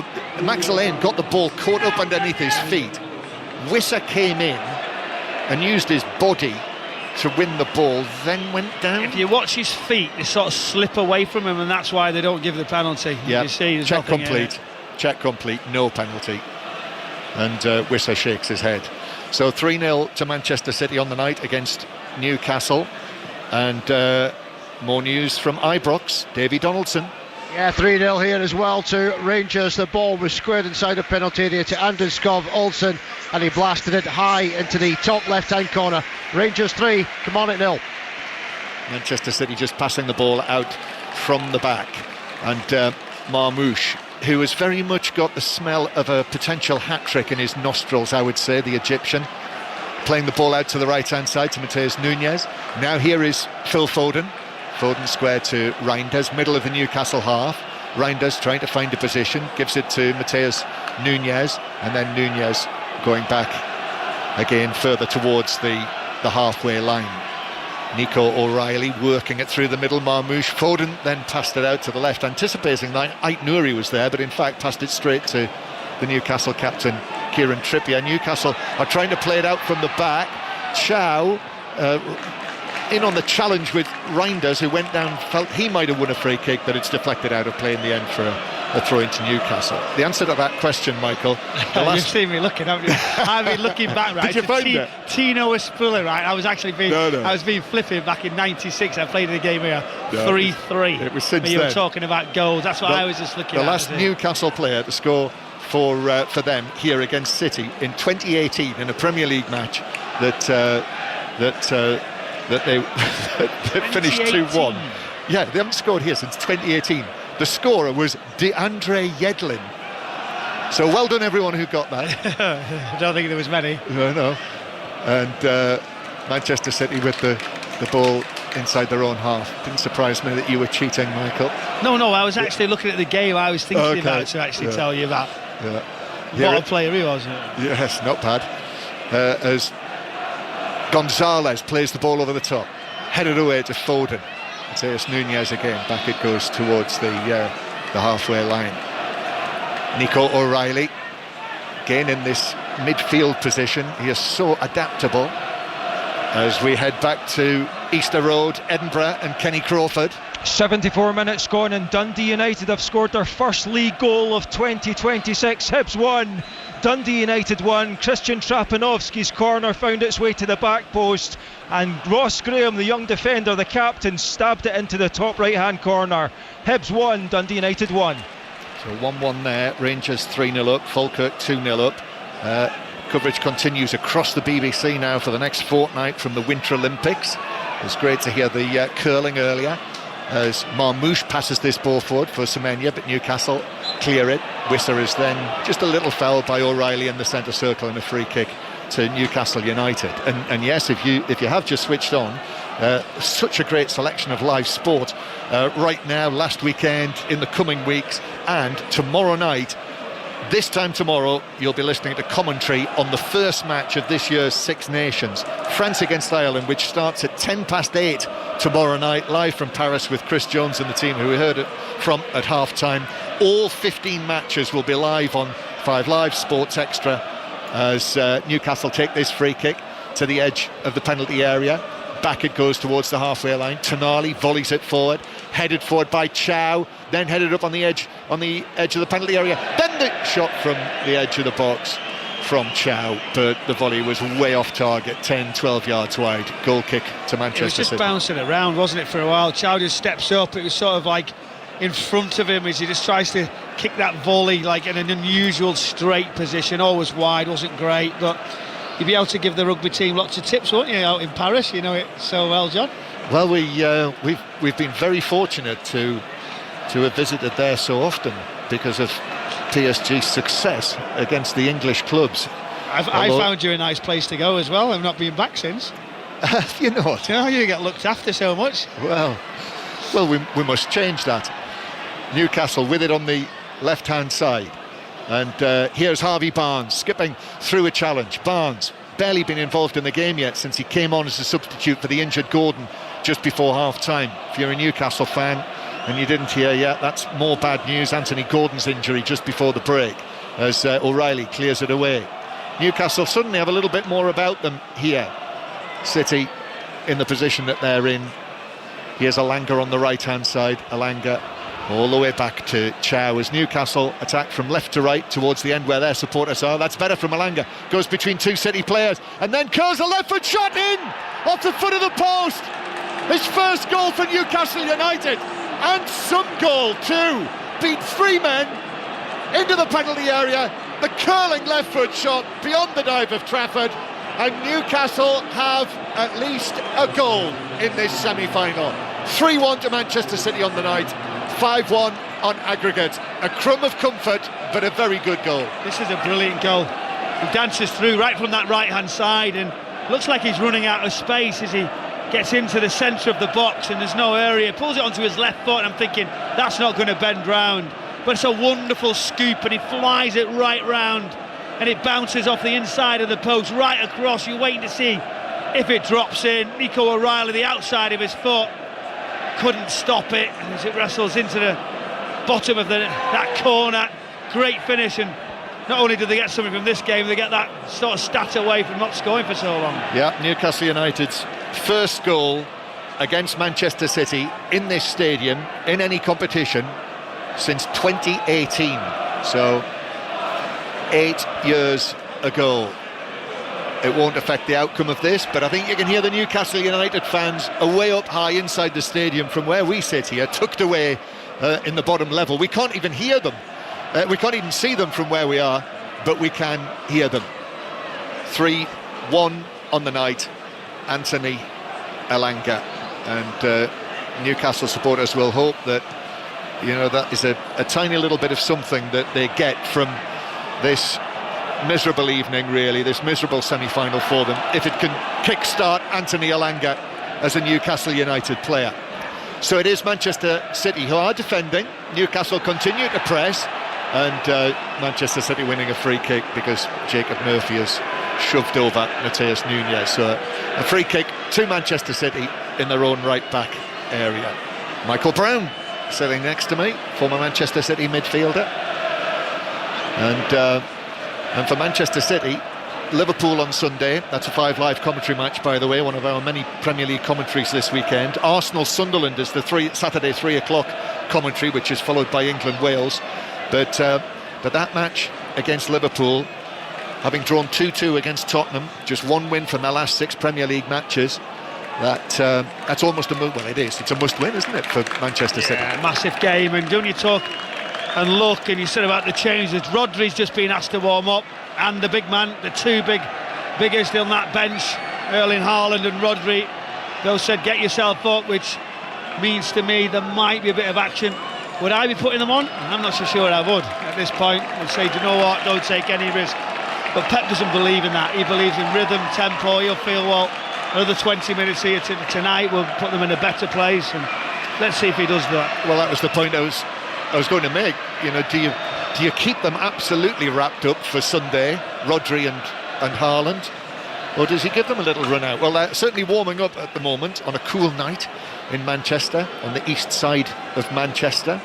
Max Elaine got the ball caught up underneath his feet. Wissa came in and used his body to win the ball, then went down. If you watch his feet, they sort of slip away from him, and that's why they don't give the penalty. Yeah, you see, check complete. Check complete, no penalty. And Wissa shakes his head. So 3-0 to Manchester City on the night against Newcastle. And more news from Ibrox, Davy Donaldson. Yeah, 3-0 here as well to Rangers. The ball was squared inside the penalty area to Anders Skov Olsen, and he blasted it high into the top left-hand corner. Rangers 3, come on at 0. Manchester City just passing the ball out from the back. And Marmoush, who has very much got the smell of a potential hat-trick in his nostrils, I would say, the Egyptian, playing the ball out to the right-hand side to Mateus Nunes. Now here is Phil Foden. Foden square to Reinders, middle of the Newcastle half. Reinders trying to find a position, gives it to Mateus Nunes, and then Nunes going back again further towards the halfway line. Nico O'Reilly working it through the middle. Marmoush. Foden then passed it out to the left, anticipating that Ait Nouri was there, but in fact passed it straight to the Newcastle captain, Kieran Trippier. Newcastle are trying to play it out from the back. Chow in on the challenge with Reinders, who went down, felt he might have won a free kick, but it's deflected out of play in the end for a throw into Newcastle. The answer to that question, Michael, you've seen me looking, haven't you? I've been looking back, right? Did you find it? Tino Espulla, right? I was actually being, No. I was being flipping back in '96. I played in a game here, 3-3. It was since you then. were talking about goals. That's what I was just looking at. The last Newcastle player to score for them here against City in 2018 in a Premier League match that they finished 2-1. Yeah, they haven't scored here since 2018. The scorer was DeAndre Yedlin. So well done everyone who got that. I don't think there was many. No. And Manchester City with the ball inside their own half. Didn't surprise me that you were cheating, Michael. No, I was actually looking at the game. I was thinking about to actually tell you that. What a player he was. Yes, not bad. As Gonzalez plays the ball over the top, headed away to Foden. Mateus Nunez again, back it goes towards the halfway line. Nico O'Reilly again in this midfield position. He is so adaptable. As we head back to Easter Road, Edinburgh, and Kenny Crawford. 74 minutes gone, and Dundee United have scored their first league goal of 2026. Hibs 1, Dundee United 1. Christian Trapanovski's corner found its way to the back post, and Ross Graham, the young defender, the captain, stabbed it into the top right hand corner. Hibs 1, Dundee United 1. So 1-1 there. Rangers 3-0 up, Falkirk 2-0 up. Coverage continues across the BBC now for the next fortnight from the Winter Olympics. It was great to hear the curling earlier as Marmoush passes this ball forward for Semenya, but Newcastle clear it. Wisser is then just a little foul by O'Reilly in the centre circle and a free kick to Newcastle United. And yes, if you have just switched on, such a great selection of live sport right now, last weekend, in the coming weeks, and tomorrow night. This time tomorrow, you'll be listening to commentary on the first match of this year's Six Nations, France against Ireland, which starts at 8:10 tomorrow night, live from Paris with Chris Jones and the team who we heard it from at half-time. All 15 matches will be live on 5 Live Sports Extra as Newcastle take this free kick to the edge of the penalty area. Back it goes towards the halfway line. Tonali volleys it forward, headed forward by Chow, then headed up on the edge of the penalty area. Then the shot from the edge of the box from Chow, but the volley was way off target, 10-12 yards wide. Goal kick to Manchester City. It was just bouncing around, wasn't it, for a while? Chow just steps up. It was sort of like in front of him as he just tries to kick that volley like in an unusual straight position. Always wide, wasn't great, but you'd be able to give the rugby team lots of tips, wouldn't you, out in Paris? You know it so well, John. Well, we've been very fortunate to have visited there so often because of PSG's success against the English clubs. I found you a nice place to go as well. I've not been back since. You know what? You get looked after so much. Well, we must change that. Newcastle with it on the left-hand side. And here's Harvey Barnes skipping through a challenge. Barnes barely been involved in the game yet since he came on as a substitute for the injured Gordon just before half-time. If you're a Newcastle fan and you didn't hear yet, that's more bad news. Anthony Gordon's injury just before the break as O'Reilly clears it away. Newcastle suddenly have a little bit more about them here. City in the position that they're in. Here's Alanga on the right-hand side. Alanga all the way back to Chow as Newcastle attack from left to right towards the end where their supporters are. That's better from Alanga. Goes between two City players and then curls a left foot shot in off the foot of the post. His first goal for Newcastle United, and some goal too. Beat 3 men into the penalty area. The curling left foot shot beyond the dive of Trafford, and Newcastle have at least a goal in this semi-final. 3-1 to Manchester City on the night, 5-1 on aggregate. A crumb of comfort, but a very good goal. This is a brilliant goal. He dances through right from that right-hand side and looks like he's running out of space as he gets into the centre of the box and there's no area. Pulls it onto his left foot and I'm thinking, that's not going to bend round. But it's a wonderful scoop and he flies it right round and it bounces off the inside of the post, right across. You're waiting to see if it drops in, Nico O'Reilly, the outside of his foot, couldn't stop it as it wrestles into the bottom of that corner. Great finish, and not only did they get something from this game, they get that sort of stat away from not scoring for so long. Yeah, Newcastle United's first goal against Manchester City in this stadium in any competition since 2018, so 8 years ago. It won't affect the outcome of this, but I think you can hear the Newcastle United fans are way up high inside the stadium from where we sit here, tucked away in the bottom level. We can't even hear them. We can't even see them from where we are, but we can hear them. 3-1 on the night, Anthony Elanga. And Newcastle supporters will hope that, you know, that is a tiny little bit of something that they get from this miserable evening, really, this miserable semi-final for them, if it can kick-start Anthony Elanga as a Newcastle United player. So it is Manchester City who are defending. Newcastle continue to press, and Manchester City winning a free kick because Jacob Murphy has shoved over Mateus Nunes. So a free kick to Manchester City in their own right-back area. Michael Brown sitting next to me, former Manchester City midfielder. And for Manchester City, Liverpool on Sunday. That's a 5 Live commentary match, by the way, one of our many Premier League commentaries this weekend. Arsenal-Sunderland is the Saturday 3 o'clock commentary, which is followed by England-Wales. But that match against Liverpool, having drawn 2-2 against Tottenham, just one win from their last 6 Premier League matches, that's almost a must. Well, it is. It's a must-win, isn't it, for Manchester City? Massive game, and don't you talk and look, and you said about the changes. Rodri's just been asked to warm up, and the big man, the two biggest on that bench, Erling Haaland and Rodri, those said get yourself up, which means to me there might be a bit of action. Would I be putting them on? I'm not so sure I would at this point. I'd say, do you know what, don't take any risk. But Pep doesn't believe in that. He believes in rhythm, tempo. He'll feel, well, another 20 minutes here tonight will put them in a better place, and let's see if he does that. Well, that was the point I was going to make. You know, do you keep them absolutely wrapped up for Sunday, Rodri and Haaland, or does he give them a little run out? Well, they're certainly warming up at the moment on a cool night in Manchester, on the east side of Manchester.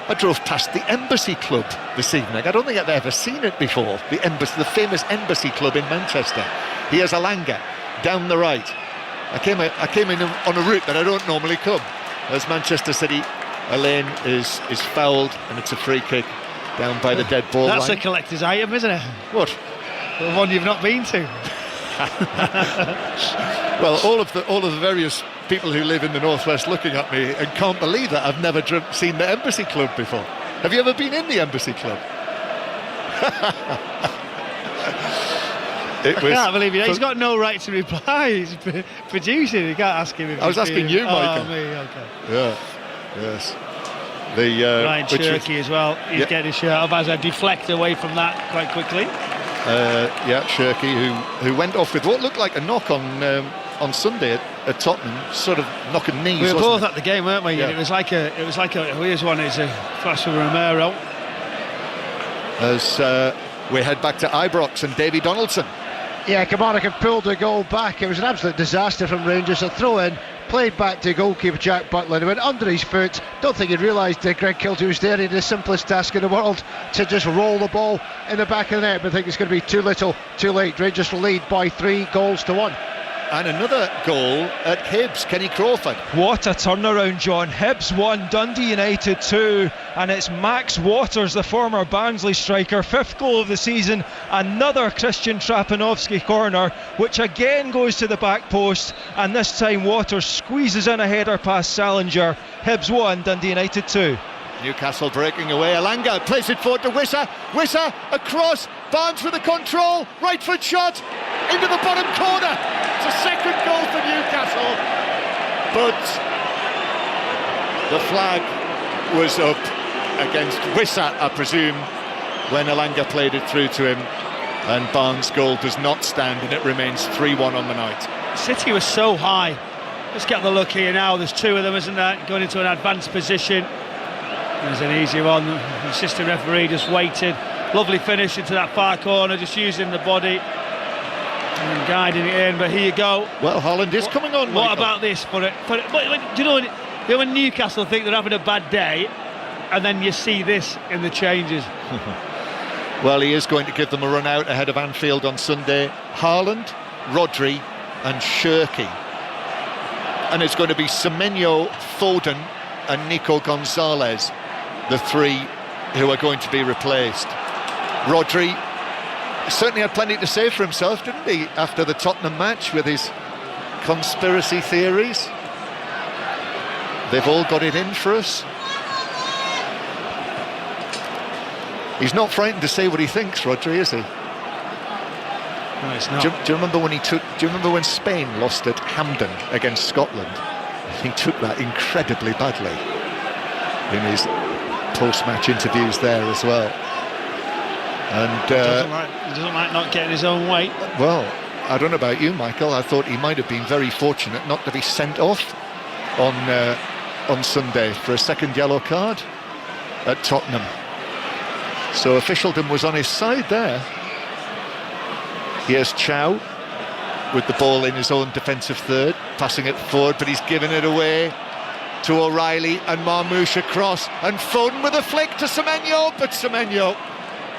I drove past the Embassy Club this evening. I don't think I've ever seen it before. The famous Embassy Club in Manchester. Here's Elanga down the right. I came in on a route that I don't normally come, as Manchester City. A lane is fouled, and it's a free kick down by the dead ball line. That's a collector's item, isn't it? What? The one you've not been to. Well, all of the various people who live in the northwest looking at me and can't believe that I've never seen the Embassy Club before. Have you ever been in the Embassy Club? I can't believe it. He's got no right to reply. He's producing. You can't ask him if I was asking you, Michael. Oh, me, okay. Yeah. Yes. Ryan Cherky as well. He's getting his shirt off as I deflect away from that quite quickly. Cherky, who went off with what looked like a knock on Sunday at Tottenham, sort of knocking knees. We were both it? at the game, weren't we? Yeah. It was like a here's one. It's a flash of Romero. As we head back to Ibrox and Davy Donaldson. Yeah, Kilmarnock have pulled the goal back. It was an absolute disaster from Rangers. A throw in, played back to goalkeeper Jack Butland, who went under his foot. Don't think he realised that Greg Kilty was there. He had the simplest task in the world to just roll the ball in the back of the net, but I think it's going to be too little, too late. Rangers will lead by 3-1. And another goal at Hibs, Kenny Crawford. What a turnaround, John. Hibs 1, Dundee United 2, and it's Max Waters, the former Barnsley striker, 5th goal of the season. Another Christian Trapanovsky corner, which again goes to the back post, and this time Waters squeezes in a header past Salinger. Hibs 1, Dundee United 2. Newcastle breaking away. Elanga plays it forward to Wissa. Wissa across. Barnes with the control. Right foot shot into the bottom corner. It's a second goal for Newcastle. But the flag was up against Wissa, I presume, when Elanga played it through to him. And Barnes' goal does not stand, and it remains 3-1 on the night. City was so high. Let's get the look here now. There's two of them, isn't there? Going into an advanced position. There's an easy one. The assistant referee just waited. Lovely finish into that far corner, just using the body. And guiding it in, but here you go. Well, Holland is coming on, What Michael. about this? But do you know when Newcastle think they're having a bad day, and then you see this in the changes? Well, he is going to give them a run out ahead of Anfield on Sunday. Haaland, Rodri and Shirky. And it's going to be Semenyo, Foden and Nico Gonzalez, the three who are going to be replaced. Rodri certainly had plenty to say for himself, didn't he, after the Tottenham match with his conspiracy theories. They've all got it in for us. He's not frightened to say what he thinks, Rodri, is he? No, it's not. Do you remember when do you remember when Spain lost at Hampden against Scotland? He took that incredibly badly in his post-match interviews there as well. And he doesn't like not getting his own way. Well, I don't know about you, Michael. I thought he might have been very fortunate not to be sent off on Sunday for a second yellow card at Tottenham. So officialdom was on his side there. Here's Chow with the ball in his own defensive third, passing it forward, but he's given it away to O'Reilly and Marmoush across, and Foden with a flick to Semenyo, but Semenyo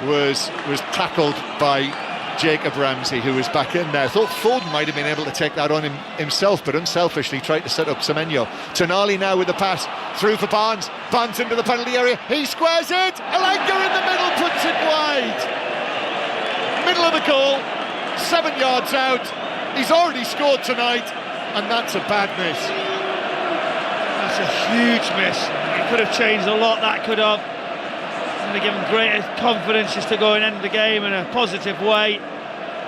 was tackled by Jacob Ramsey, who was back in there. I thought Foden might have been able to take that on himself, but unselfishly tried to set up Semenyo. Tonali now with the pass through for Barnes. Barnes into the penalty area. He squares it. Alanga in the middle puts it wide. Middle of the goal, 7 yards out. He's already scored tonight, and that's a bad miss. That's a huge miss. It could have changed a lot. That could have. And they give him greater confidence just to go and end the game in a positive way.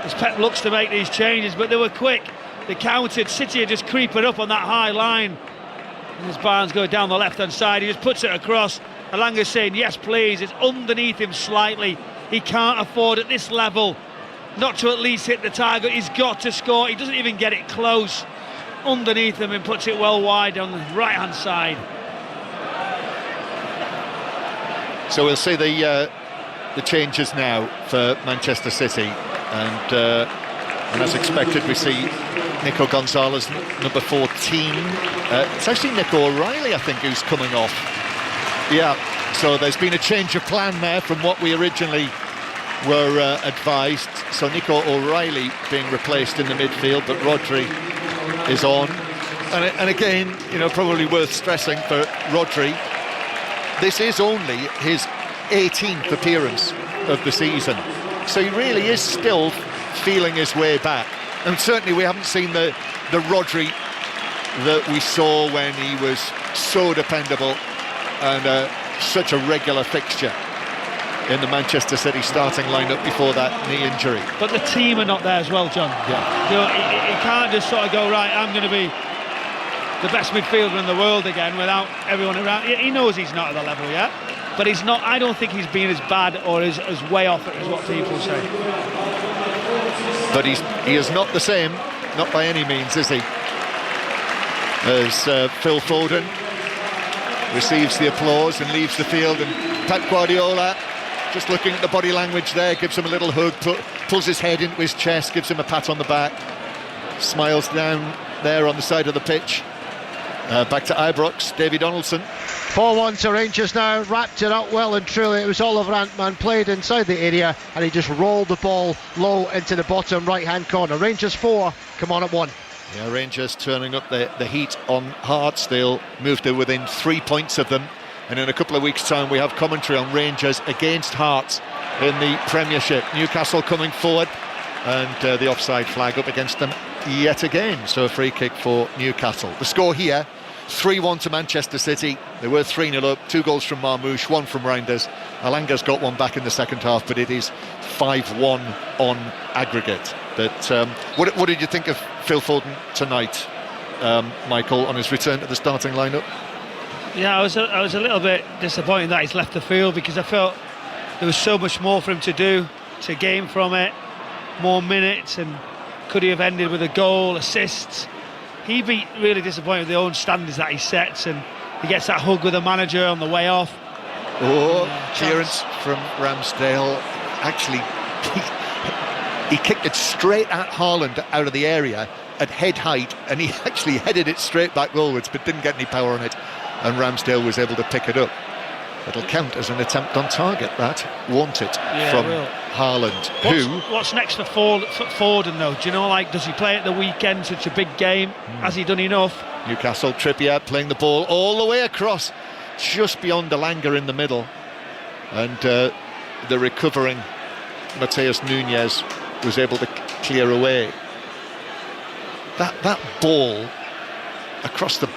As Pep looks to make these changes, but they were quick. They countered. City are just creeping up on that high line. And as Barnes goes down the left-hand side, he just puts it across. Alanga's saying, yes, please. It's underneath him slightly. He can't afford at this level not to at least hit the target. He's got to score. He doesn't even get it close. Underneath him and puts it well wide on the right-hand side. So we'll see the changes now for Manchester City, and as expected we see Nico Gonzalez, number 14. It's actually Nico O'Reilly, I think, who's coming off. Yeah, so there's been a change of plan there from what we originally were advised. So Nico O'Reilly being replaced in the midfield, but Rodri is on. And again, you know, probably worth stressing for Rodri, this is only his 18th appearance of the season. So he really is still feeling his way back. And certainly we haven't seen the Rodri that we saw when he was so dependable and such a regular fixture in the Manchester City starting lineup before that knee injury. But the team are not there as well, John. Yeah. You know, he can't just sort of go, right, I'm going to be the best midfielder in the world again without everyone around. He knows he's not at the level yet, but he's not. I don't think he's been as bad or as way off it as what people say. But he is not the same, not by any means, is he? As Phil Foden receives the applause and leaves the field, and Pep Guardiola, just looking at the body language there, gives him a little hug, pulls his head into his chest, gives him a pat on the back, smiles down there on the side of the pitch. Back to Ibrox, Davy Donaldson. 4-1 to Rangers now, wrapped it up well and truly. It was Oliver Antman played inside the area and he just rolled the ball low into the bottom right hand corner. Rangers 4, come on at 1. Yeah, Rangers turning up the heat on Hearts. They'll move to within 3 points of them, and in a couple of weeks' time we have commentary on Rangers against Hearts in the Premiership. Newcastle coming forward, and the offside flag up against them yet again, so a free kick for Newcastle. The score here, 3-1 to Manchester City. They were 3-0 up, 2 goals from Marmoush, 1 from Reinders. Alanga's got one back in the second half, but it is 5-1 on aggregate. But what did you think of Phil Foden tonight, Michael, on his return to the starting lineup? Yeah, I was a little bit disappointed that he's left the field, because I felt there was so much more for him to do, to gain from it, more minutes, and could he have ended with a goal, assists? He'd be really disappointed with the own standards that he sets, and he gets that hug with the manager on the way off. Oh, clearance from Ramsdale. Actually, He kicked it straight at Haaland out of the area at head height, and he actually headed it straight back goalwards, but didn't get any power on it, and Ramsdale was able to pick it up. It'll count as an attempt on target, that, won't it, from Haaland, What's next for Foden, though? Do you know, like, does he play at the weekend, such a big game? Has he done enough? Newcastle, Trippier playing the ball all the way across, just beyond Elanga in the middle, and the recovering Matheus Nunes was able to clear away. That ball across the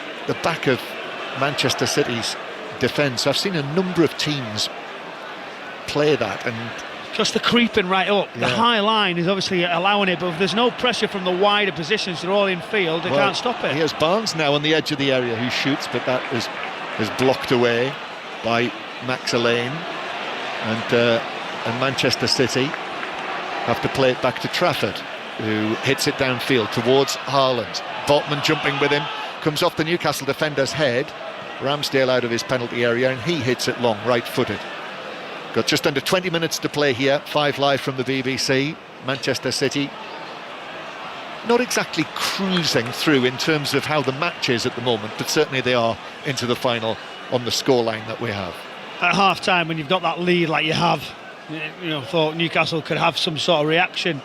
back of Manchester City's defence, I've seen a number of teams play that, and just the creeping right up. The high line is obviously allowing it, but if there's no pressure from the wider positions, they're all in field, they can't stop it. Here's Barnes now on the edge of the area who shoots, but that is blocked away by Max Alane, and Manchester City have to play it back to Trafford, who hits it downfield towards Haaland. Botman jumping with him, comes off the Newcastle defender's head. Ramsdale out of his penalty area, and he hits it long, right-footed. Got just under 20 minutes to play here. 5 Live from the BBC. Manchester City not exactly cruising through in terms of how the match is at the moment, but certainly they are into the final on the scoreline that we have. At half-time, when you've got that lead like you have, thought Newcastle could have some sort of reaction,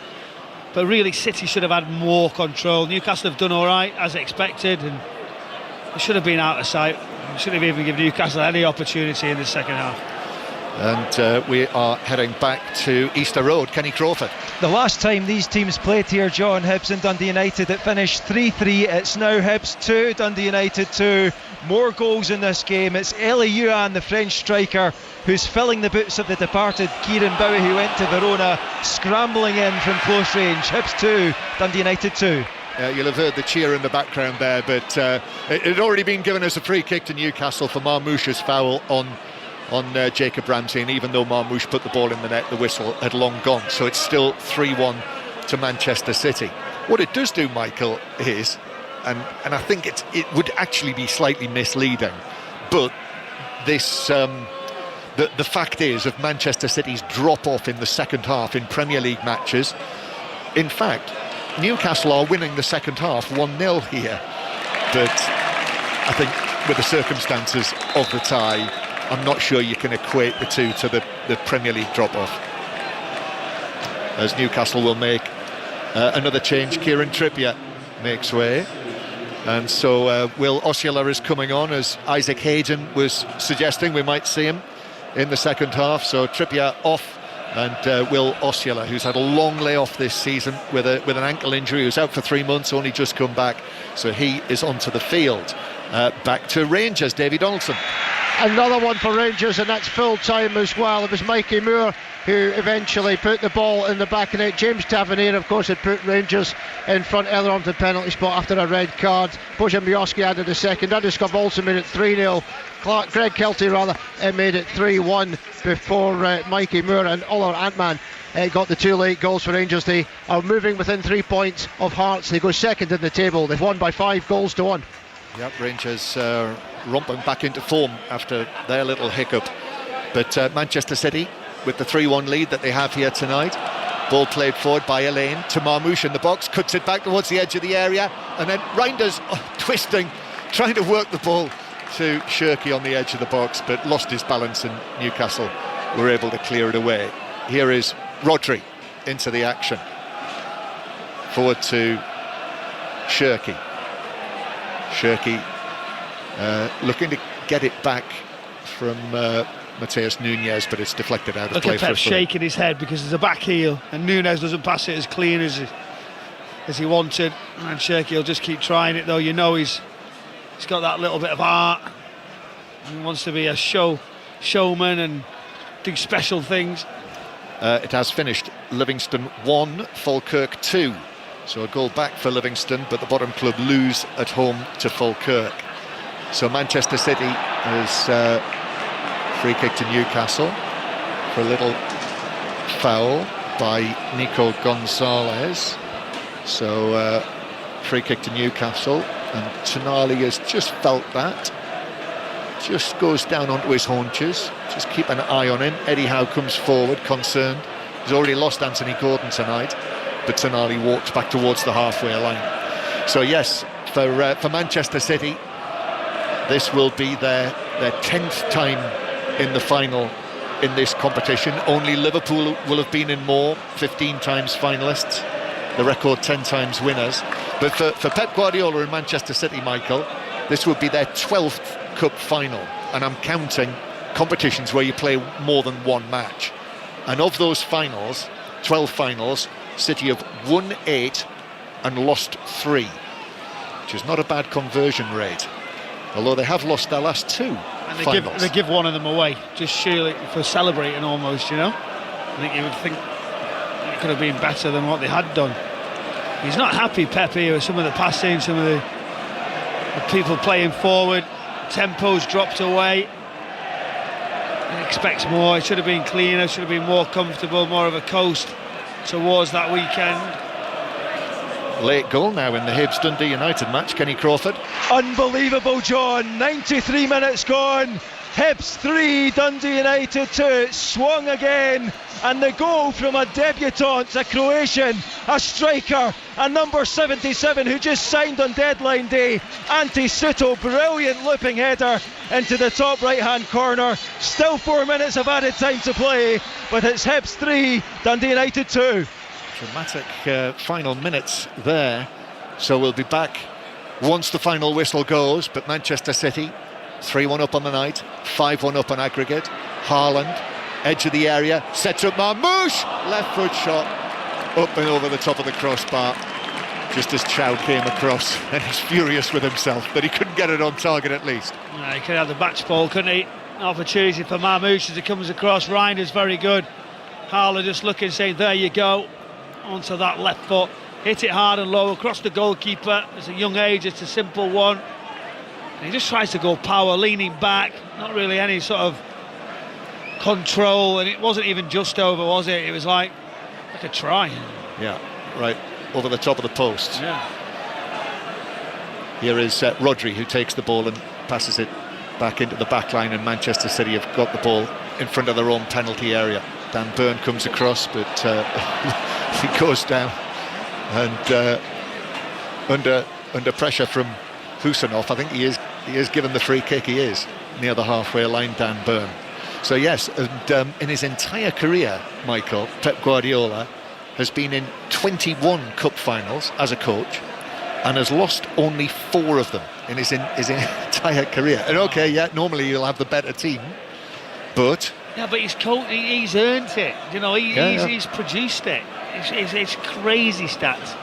but really City should have had more control. Newcastle have done all right as expected, and they should have been out of sight. They shouldn't have even given Newcastle any opportunity in the second half. And we are heading back to Easter Road. Kenny Crawford. The last time these teams played here, John, Hibs and Dundee United, it finished 3-3. It's now Hibs 2, Dundee United 2. More goals in this game. It's Elie Youan, the French striker, who's filling the boots of the departed Kieran Bowie, who went to Verona, scrambling in from close range. Hibs 2, Dundee United 2. You'll have heard the cheer in the background there, but it had already been given as a free kick to Newcastle for Marmoush's foul on Jacob Ramsey, and even though Marmoush put the ball in the net, the whistle had long gone, so it's still 3-1 to Manchester City. What it does do, Michael, is, and I think it would actually be slightly misleading, but this the fact is of Manchester City's drop-off in the second half in Premier League matches. In fact, Newcastle are winning the second half 1-0 here, but I think with the circumstances of the tie, I'm not sure you can equate the two to the Premier League drop-off, as Newcastle will make another change. Kieran Trippier makes way, and so Will Osula is coming on, as Isaac Hayden was suggesting we might see him in the second half. So Trippier off, and Will Osula, who's had a long layoff this season with an ankle injury, who's out for 3 months, only just come back, so he is onto the field. Back to Rangers, Davy Donaldson. Another one for Rangers, and that's full time as well. It was Mikey Moore who eventually put the ball in the back of net. James Tavernier, of course, had put Rangers in front earlier on the penalty spot after a red card. Bojan Miovski added a second. Andrew Skov made it 3-0. Greg Kelty made it 3-1 before Mikey Moore and Ola Antman got the 2 late goals for Rangers. They are moving within 3 points of Hearts. They go second in the table. They've won by 5-1. Yep, Rangers romping back into form after their little hiccup. But Manchester City with the 3-1 lead that they have here tonight. Ball played forward by Elaine to Marmoush in the box, cuts it back towards the edge of the area, and then Reinders twisting, trying to work the ball to Shirky on the edge of the box, but lost his balance, and Newcastle were able to clear it away. Here is Rodri into the action. Forward to Shirky. Shirky looking to get it back from Matheus Nunes, but it's deflected out of play. Look at Pep shaking his head because there's a back heel, and Nunes doesn't pass it as clean as he wanted, and Shirky will just keep trying it, though. You know he's got that little bit of art. He wants to be a showman and do special things. It has finished Livingston 1, Falkirk 2. So a goal back for Livingston, but the bottom club lose at home to Falkirk. So Manchester City has free kick to Newcastle for a little foul by Nico Gonzalez. So free kick to Newcastle, and Tonali has just felt that. Just goes down onto his haunches. Just keep an eye on him. Eddie Howe comes forward, concerned. He's already lost Anthony Gordon tonight. but Tonali walked back towards the halfway line. So yes, for Manchester City, this will be their 10th time in the final in this competition. Only Liverpool will have been in more, 15 times finalists, the record 10 times winners. But for Pep Guardiola and Manchester City, Michael, this would be their 12th cup final, and I'm counting competitions where you play more than one match. And of those finals, 12 finals, City have won 8 and lost 3, which is not a bad conversion rate, although they have lost their last 2 and they give one of them away, just surely for celebrating almost, you know. I think you would think it could have been better than what they had done. He's not happy, Pepe, with some of the passing, some of the people playing forward. Tempo's dropped away. He expects more. It should have been cleaner, should have been more comfortable, more of a coast towards that weekend. Late goal now in the Hibs Dundee United match, Kenny Crawford. Unbelievable, John. 93 minutes gone. Hibs 3, Dundee United 2. It swung again, and the goal from a debutant, a Croatian, a striker, a number 77 who just signed on deadline day, Ante Suto. Brilliant looping header into the top right hand corner. Still 4 minutes of added time to play, but it's Hibs 3, Dundee United 2. Dramatic final minutes there, so we'll be back once the final whistle goes. But Manchester City 3-1 up on the night, 5-1 up on aggregate. Haaland, edge of the area, sets up Marmoush, left foot shot up and over the top of the crossbar just as Chow came across, and he's furious with himself that he couldn't get it on target at least. He could have the match ball, couldn't he? Opportunity for Marmoush as he comes across. Reiner's very good. Haaland just looking, saying there you go, onto that left foot, hit it hard and low across the goalkeeper. It's a young age, it's a simple one, and he just tries to go power, leaning back, not really any sort of control, and it wasn't even just over, was it? It was like a try. Yeah, right over the top of the post. Yeah. Here is Rodri, who takes the ball and passes it back into the back line, and Manchester City have got the ball in front of their own penalty area. Dan Burn comes across, but he goes down, and under pressure from Husanov, I think he is given the free kick. He is near the halfway line, Dan Burn. So yes, and in his entire career, Michael, Pep Guardiola has been in 21 cup finals as a coach and has lost only 4 of them in his entire career. And okay, yeah, normally you'll have the better team, but he's earned it. You know, he's produced it. It's crazy stats.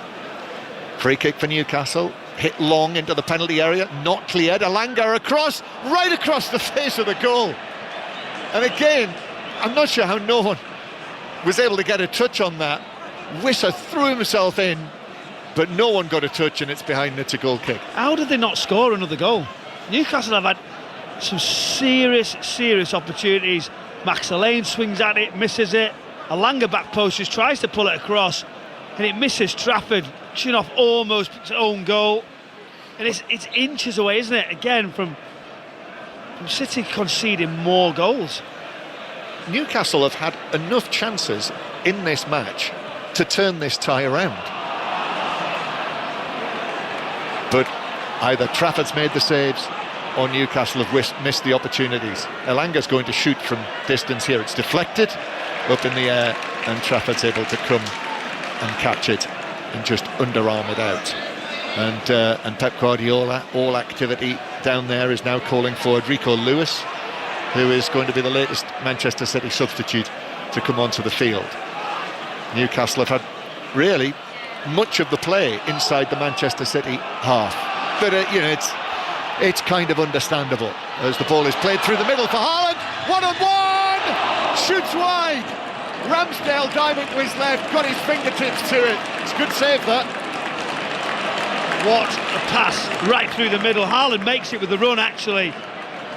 Free kick for Newcastle, hit long into the penalty area, not cleared. Elanga across, right across the face of the goal. And again, I'm not sure how no one was able to get a touch on that. Wissa threw himself in, but no one got a touch, and it's behind. It's a goal kick. How did they not score another goal? Newcastle have had some serious opportunities. Max Alleyne swings at it, misses it. Elanga back post just tries to pull it across, and it misses Trafford. Chinoff almost puts his own goal, and it's inches away, isn't it? Again from City conceding more goals. Newcastle have had enough chances in this match to turn this tie around, but either Trafford's made the saves or Newcastle have missed the opportunities. Elanga's going to shoot from distance here. It's deflected up in the air, and Trafford's able to come and catch it and just underarm it out. And Pep Guardiola, all activity down there, is now calling for Rico Lewis, who is going to be the latest Manchester City substitute to come onto the field. Newcastle have had really much of the play inside the Manchester City half, but it's kind of understandable as the ball is played through the middle for Haaland. 1-on-1, shoots wide. Ramsdale diving to his left, got his fingertips to it. It's a good save that. What a pass right through the middle. Haaland makes it with the run actually,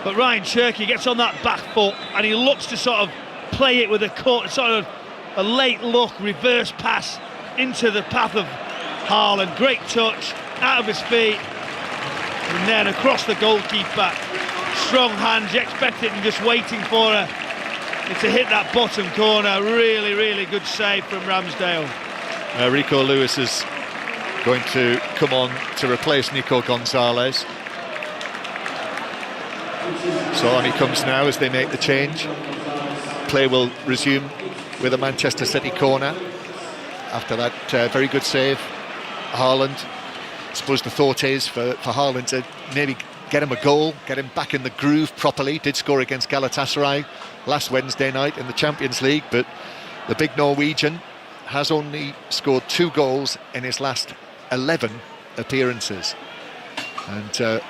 but Ryan Cherky gets on that back foot and he looks to sort of play it with a cut, sort of a late look, reverse pass into the path of Haaland. Great touch, out of his feet, and then across the goalkeeper. Strong hands, you expect it, and just waiting for her to hit that bottom corner. Really good save from Ramsdale. Rico Lewis is going to come on to replace Nico Gonzalez. So on he comes now as they make the change. Play will resume with a Manchester City corner after that very good save. Haaland. I suppose the thought is for Haaland to maybe get him a goal, get him back in the groove properly. Did score against Galatasaray last Wednesday night in the Champions League, but the big Norwegian has only scored 2 goals in his last 11 appearances. And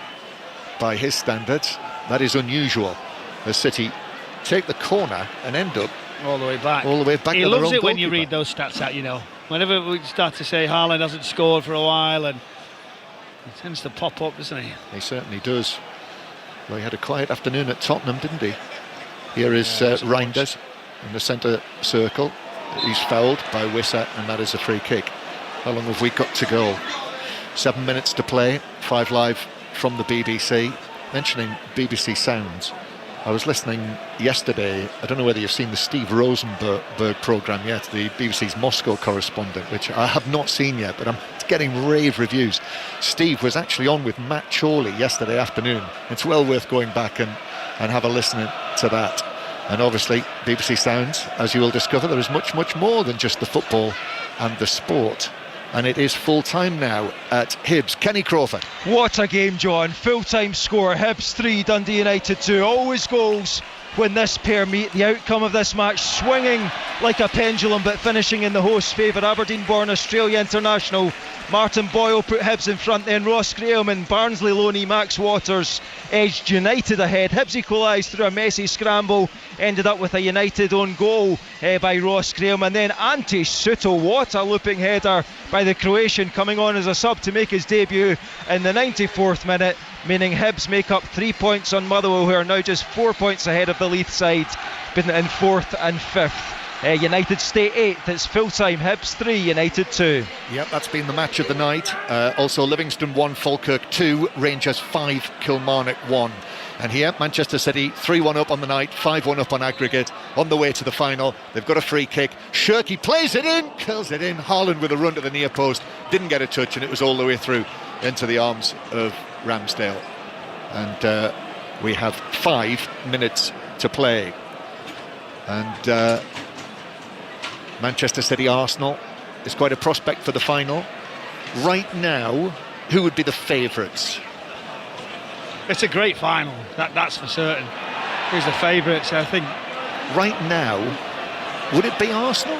by his standards, that is unusual. The City take the corner and end up all the way back. He loves it when you read those stats out, you know. Whenever we start to say Haaland hasn't scored for a while, and he tends to pop up, doesn't he? He certainly does. Well, he had a quiet afternoon at Tottenham, didn't he? Here is Reinders in the centre circle. He's fouled by Wissa, and that is a free kick. How long have we got to go? 7 minutes to play. 5 Live from the BBC. Mentioning BBC Sounds, I was listening yesterday. I don't know whether you've seen the Steve Rosenberg programme yet, the BBC's Moscow correspondent, which I have not seen yet, but I'm getting rave reviews. Steve was actually on with Matt Chorley yesterday afternoon. It's well worth going back and have a listen to that. And obviously, BBC Sounds, as you will discover, there is much, much more than just the football and the sport. And it is full-time now at Hibs. Kenny Crawford. What a game, John. Full-time score. Hibs 3, Dundee United 2. Always goals when this pair meet. The outcome of this match swinging like a pendulum, but finishing in the host's favour. Aberdeen-born Australia international Martin Boyle put Hibs in front, then Ross Graham and Barnsley loanee Max Waters edged United ahead. Hibs equalised through a messy scramble, ended up with a United own goal by Ross Graham, and then Ante Suto, what a looping header by the Croatian, coming on as a sub to make his debut in the 94th minute, meaning Hibs make up 3 points on Motherwell, who are now just 4 points ahead of the Leith side, but in 4th and 5th. United stay 8th. It's full-time. Hibs 3, United 2. Yep, that's been the match of the night. Also Livingston 1, Falkirk 2, Rangers 5, Kilmarnock 1. And here, Manchester City 3-1 up on the night, 5-1 up on aggregate, on the way to the final. They've got a free kick. Shirky plays it in, curls it in. Haaland with a run to the near post, didn't get a touch, and it was all the way through into the arms of Ramsdale. And we have 5 minutes to play. And Manchester City Arsenal is quite a prospect for the final. Right now, who would be the favourites? It's a great final, that's for certain. Who's the favourites, I think? Right now, would it be Arsenal?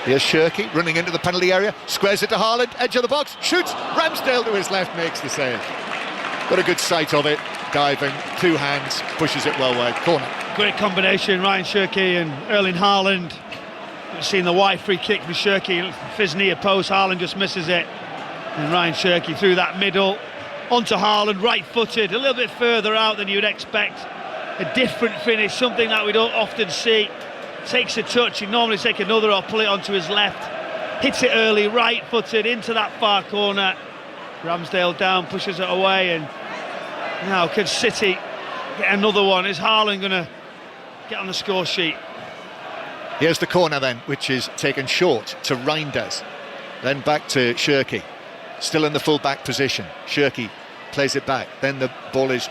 Here's Shirky running into the penalty area, squares it to Haaland, edge of the box, shoots, Ramsdale to his left, makes the save. Got a good sight of it, diving, 2 hands, pushes it well wide, corner. Great combination, Ryan Shirky and Erling Haaland. You've seen the wide free kick from Shirky, fizz near post, Haaland just misses it. And Ryan Shirky through that middle, onto Haaland, right-footed, a little bit further out than you'd expect. A different finish, something that we don't often see. Takes a touch, he'd normally take another or pull it onto his left. Hits it early, right-footed, into that far corner. Ramsdale down, pushes it away, and now can City get another one? Is Haaland going to get on the score sheet? Here's the corner then, which is taken short to Reinders. Then back to Shirky. Still in the full-back position. Shirky plays it back. Then the ball is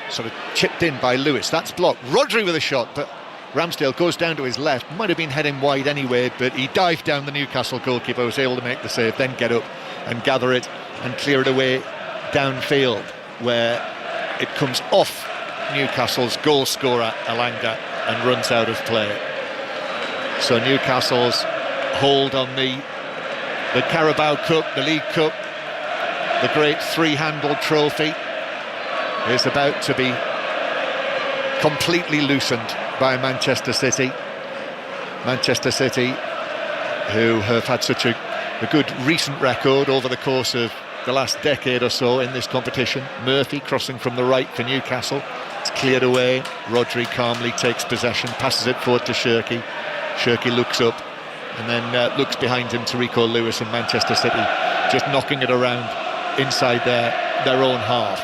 sort of chipped in by Lewis. That's blocked. Rodri with a shot, but Ramsdale goes down to his left. Might have been heading wide anyway, but he dived down the Newcastle goalkeeper, was able to make the save, then get up and gather it and clear it away downfield, where it comes off Newcastle's goal scorer, Elanga, and runs out of play. So Newcastle's hold on the Carabao Cup, the League Cup, the great 3-handled trophy, is about to be completely loosened by Manchester City. Manchester City, who have had such a good recent record over the course of the last decade or so in this competition. Murphy crossing from the right for Newcastle. It's cleared away. Rodri calmly takes possession, passes it forward to Shirky. Shirky looks up and then looks behind him to Rico Lewis and Manchester City, just knocking it around inside their own half.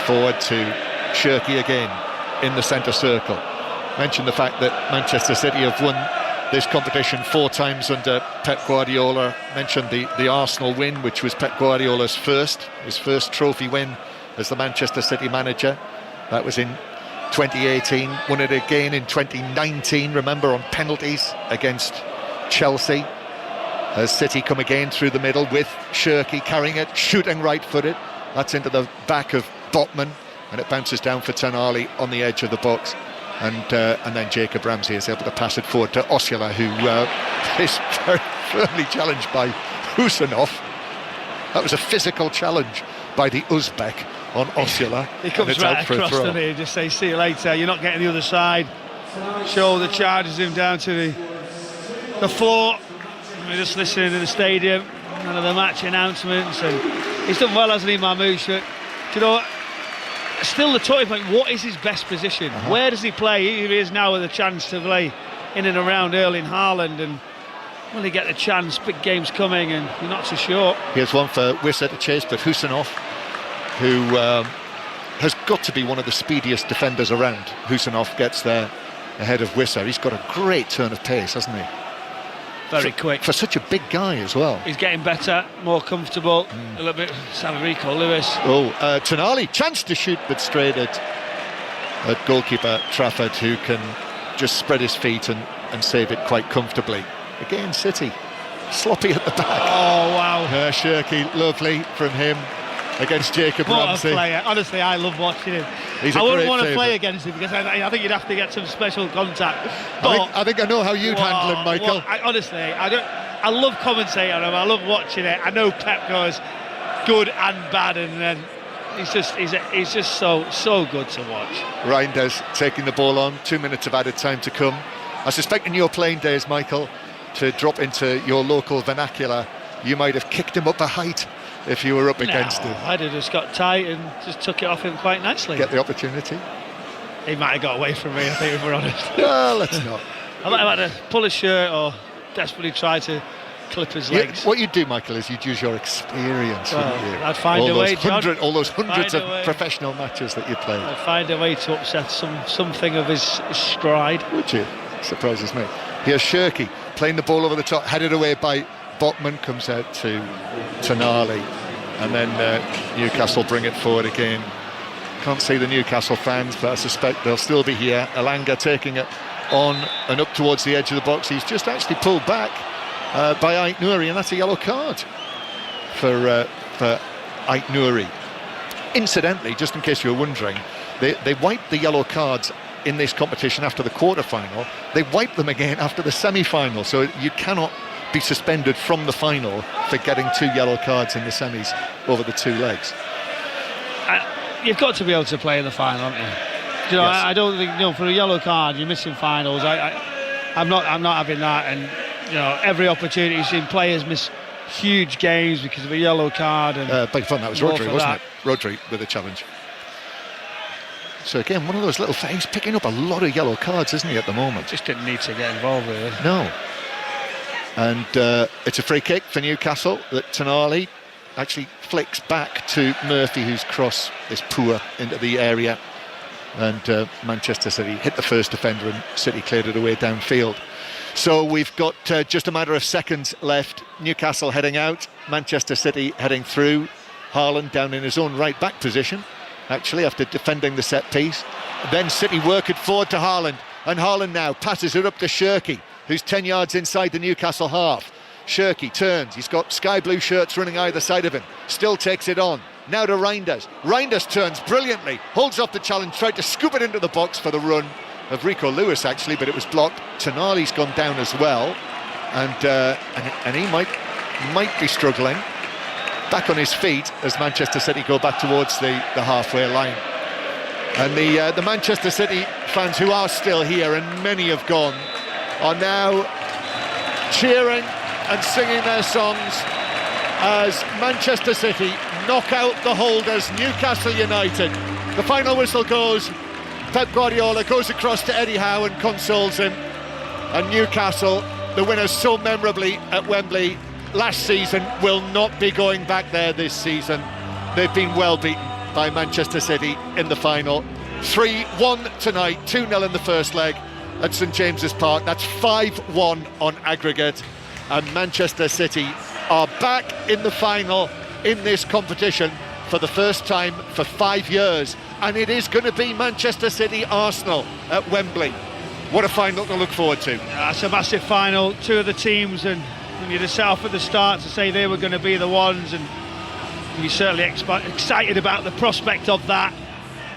Forward to Shirky again in the centre circle. Mention the fact that Manchester City have won this competition 4 times under Pep Guardiola. Mentioned the Arsenal win, which was Pep Guardiola's his first trophy win as the Manchester City manager. That was in 2018. Won it again in 2019, remember, on penalties against Chelsea. As City come again through the middle with Shirky carrying it, shooting right-footed. That's into the back of Botman, and it bounces down for Tonali on the edge of the box. And then Jacob Ramsey is able to pass it forward to Osula, who is very firmly challenged by Husanov. That was a physical challenge by the Uzbek on Osula. He comes right across, doesn't he? Just say, see you later, you're not getting the other side. Shoulder charges him down to the floor. We're just listening to the stadium, none of the match announcements, and he's done well, hasn't he, Mamouche? But, you know, still the talking point, what is his best position? Where does he play? Here he is now with a chance to play in and around Erling Haaland, and will he get the chance? Big game's coming, and you're not so sure. Here's one for Wissa to chase, but Husanov, who has got to be one of the speediest defenders around. Husanov gets there ahead of Wissa. He's got a great turn of pace, hasn't he? Very quick. For such a big guy as well. He's getting better, more comfortable. A little bit Salarico Lewis. Tonali, chance to shoot, but straight at goalkeeper Trafford, who can just spread his feet and save it quite comfortably. Again, City, sloppy at the back. Oh, wow. Shirky, lovely from him against Jacob Ramsey. What a player. Honestly, I love watching him. I wouldn't want to play against him because I think you'd have to get some special contact. But I think I know how you'd handle him, Michael. Honestly, I love commentating on him. I love watching it. I know Pep goes good and bad, and then he's just so good to watch. Reinders taking the ball on. 2 minutes of added time to come. I suspect in your playing days, Michael, to drop into your local vernacular, you might have kicked him up a height if you were up against him. I'd have just got tight and just took it off him quite nicely. Get the opportunity. He might have got away from me, I think, if we're honest. No, let's not. I might have had to pull his shirt or desperately try to clip his legs. What you'd do, Michael, is you'd use your experience, wouldn't you? I'd find a way, John. All those hundreds of professional matches that you played. I'd find a way to upset something of his stride. Would you? Surprises me. Here's Shirky playing the ball over the top, headed away by Botman, comes out to Tonali, and then Newcastle bring it forward again. Can't see the Newcastle fans, but I suspect they'll still be here. Elanga taking it on and up towards the edge of the box. He's just actually pulled back by Ait Nouri, and that's a yellow card for Ait Nouri. Incidentally, just in case you were wondering, they wiped the yellow cards in this competition after the quarter-final. They wiped them again after the semi-final, so you cannot be suspended from the final for getting 2 yellow cards in the semis over the 2 legs. You've got to be able to play in the final, haven't you? You know, yes. I don't think, for a yellow card you're missing finals. I'm not having that, and every opportunity. You've seen players miss huge games because of a yellow card. And big fun. That was Rodri, wasn't it? Rodri with a challenge. So again, one of those little things, he's picking up a lot of yellow cards, isn't he, at the moment? Just didn't need to get involved with it. No. And it's a free kick for Newcastle that Tonali actually flicks back to Murphy, whose cross is poor into the area. And Manchester City hit the first defender and City cleared it away downfield. So we've got just a matter of seconds left. Newcastle heading out, Manchester City heading through. Haaland down in his own right back position, actually, after defending the set piece. Then City work it forward to Haaland, and Haaland now passes it up to Shirky, who's 10 yards inside the Newcastle half. Shirky turns, he's got sky blue shirts running either side of him, still takes it on. Now to Reinders. Reinders turns brilliantly, holds off the challenge, tried to scoop it into the box for the run of Rico Lewis, actually, but it was blocked. Tonali's gone down as well, and he might be struggling. Back on his feet as Manchester City go back towards the halfway line. And the Manchester City fans who are still here, and many have gone, are now cheering and singing their songs as Manchester City knock out the holders, Newcastle United. The final whistle goes. Pep Guardiola goes across to Eddie Howe and consoles him. And Newcastle, the winners so memorably at Wembley last season, will not be going back there this season. They've been well beaten by Manchester City in the final. 3-1 tonight, 2-0 in the first leg. at St James's Park. That's 5-1 on aggregate, and Manchester City are back in the final in this competition for the first time for 5 years, and it is going to be Manchester City-Arsenal at Wembley. What a final to look forward to. It's a massive final, two of the teams, and you'd have set off at the start to say they were going to be the ones, and you're certainly excited about the prospect of that.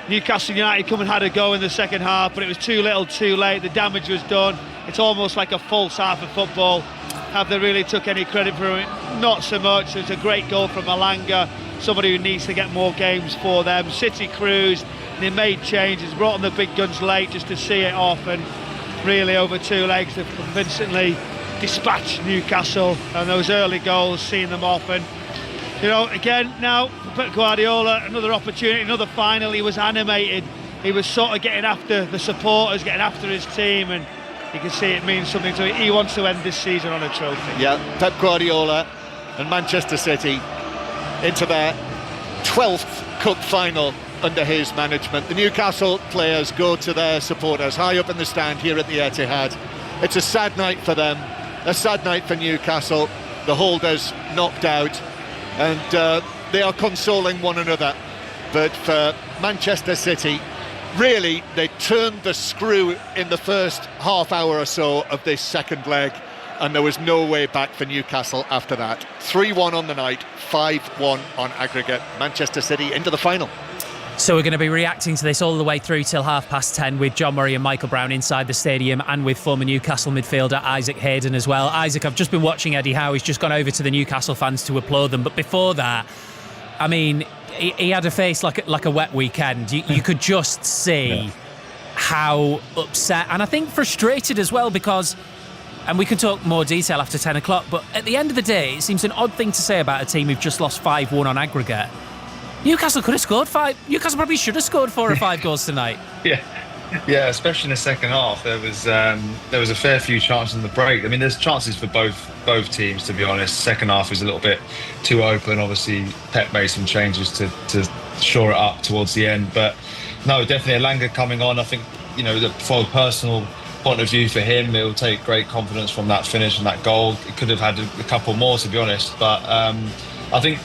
Newcastle United come and had a go in the second half, but it was too little too late. The damage was done. It's almost like a false half of football. Have they really took any credit for it? Not so much. It's a great goal from Malanga, somebody who needs to get more games for them. City cruised, they made changes, brought on the big guns late just to see it off, and really over 2 legs they've convincingly dispatched Newcastle, and those early goals, seeing them off. And you know, again now for Pep Guardiola, another opportunity, another final. He was animated, he was sort of getting after the supporters, getting after his team, and you can see it means something to him. He wants to end this season on a trophy. Yeah, Pep Guardiola and Manchester City into their 12th cup final under his management. The Newcastle players go to their supporters high up in the stand here at the Etihad. It's a sad night for them, a sad night for Newcastle. The holders knocked out, and they are consoling one another. But for Manchester City, really, they turned the screw in the first half hour or so of this second leg, and there was no way back for Newcastle after that. 3-1 on the night, 5-1 on aggregate. Manchester City into the final. So we're going to be reacting to this all the way through till 10:30 with John Murray and Michael Brown inside the stadium, and with former Newcastle midfielder Isaac Hayden as well. Isaac, I've just been watching Eddie Howe. He's just gone over to the Newcastle fans to applaud them. But before that, I mean, he had a face like a wet weekend. You could just see how upset, and I think frustrated as well, because, and we can talk more detail after 10 o'clock, but at the end of the day, it seems an odd thing to say about a team who've just lost 5-1 on aggregate. Newcastle could have scored 5. Newcastle probably should have scored 4 or 5 goals tonight. Yeah, especially in the second half. There was a fair few chances in the break. I mean, there's chances for both teams, to be honest. Second half was a little bit too open. Obviously, Pep made some changes to shore it up towards the end. But no, definitely Elanga coming on. I think, you know, from a personal point of view for him, it will take great confidence from that finish and that goal. It could have had a couple more, to be honest. But I think,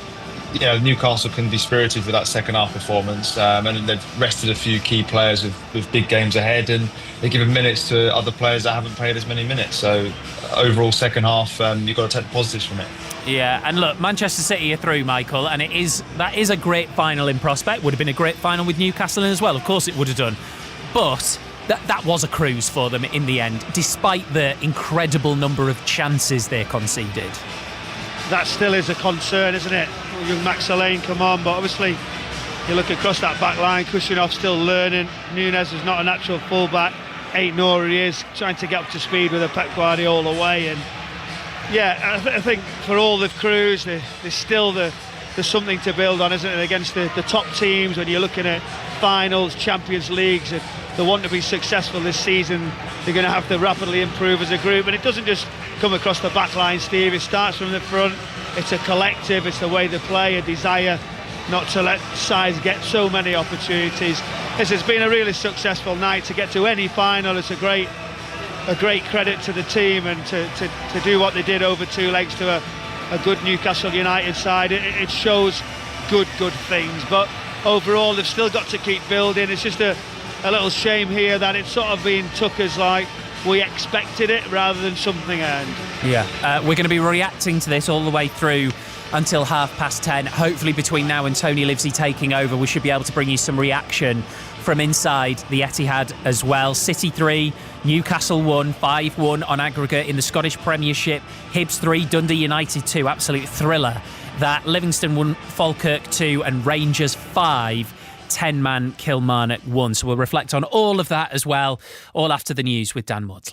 you know, Newcastle can be spirited with that second half performance, and they've rested a few key players with big games ahead, and they're giving minutes to other players that haven't played as many minutes. So overall second half, you've got to take the positives from it. Yeah, and look, Manchester City are through, Michael, and that is a great final in prospect. Would have been a great final with Newcastle in as well. Of course it would have done. But that was a cruise for them in the end, despite the incredible number of chances they conceded. That still is a concern, isn't it? Young Max Lane come on, but obviously you look across that back line, Kushinov still learning. Nunes is not a natural fullback. Ain't nor he is trying to get up to speed with a Pep Guardiola way. And yeah, I think for all the crews, there's still there's something to build on, isn't it? Against the top teams, when you're looking at finals, Champions Leagues, if they want to be successful this season, they're going to have to rapidly improve as a group. And it doesn't just come across the back line, Steve. It starts from the front. It's a collective, it's the way they play, a desire not to let sides get so many opportunities. This has been a really successful night to get to any final. It's a great credit to the team, and to do what they did over 2 legs to a good Newcastle United side. It shows good things, but overall they've still got to keep building. It's just a little shame here that it's sort of been took as like we expected it rather than something earned. Yeah, we're going to be reacting to this all the way through until 10:30. Hopefully between now and Tony Livesey taking over, we should be able to bring you some reaction from inside the Etihad as well. City 3, Newcastle 1, 5-1 on aggregate in the Scottish Premiership. Hibs 3, Dundee United 2, absolute thriller. That Livingston 1, Falkirk 2 and Rangers 5. 10-man Kilmarnock 1. So we'll reflect on all of that as well, all after the news with Dan Maudsley.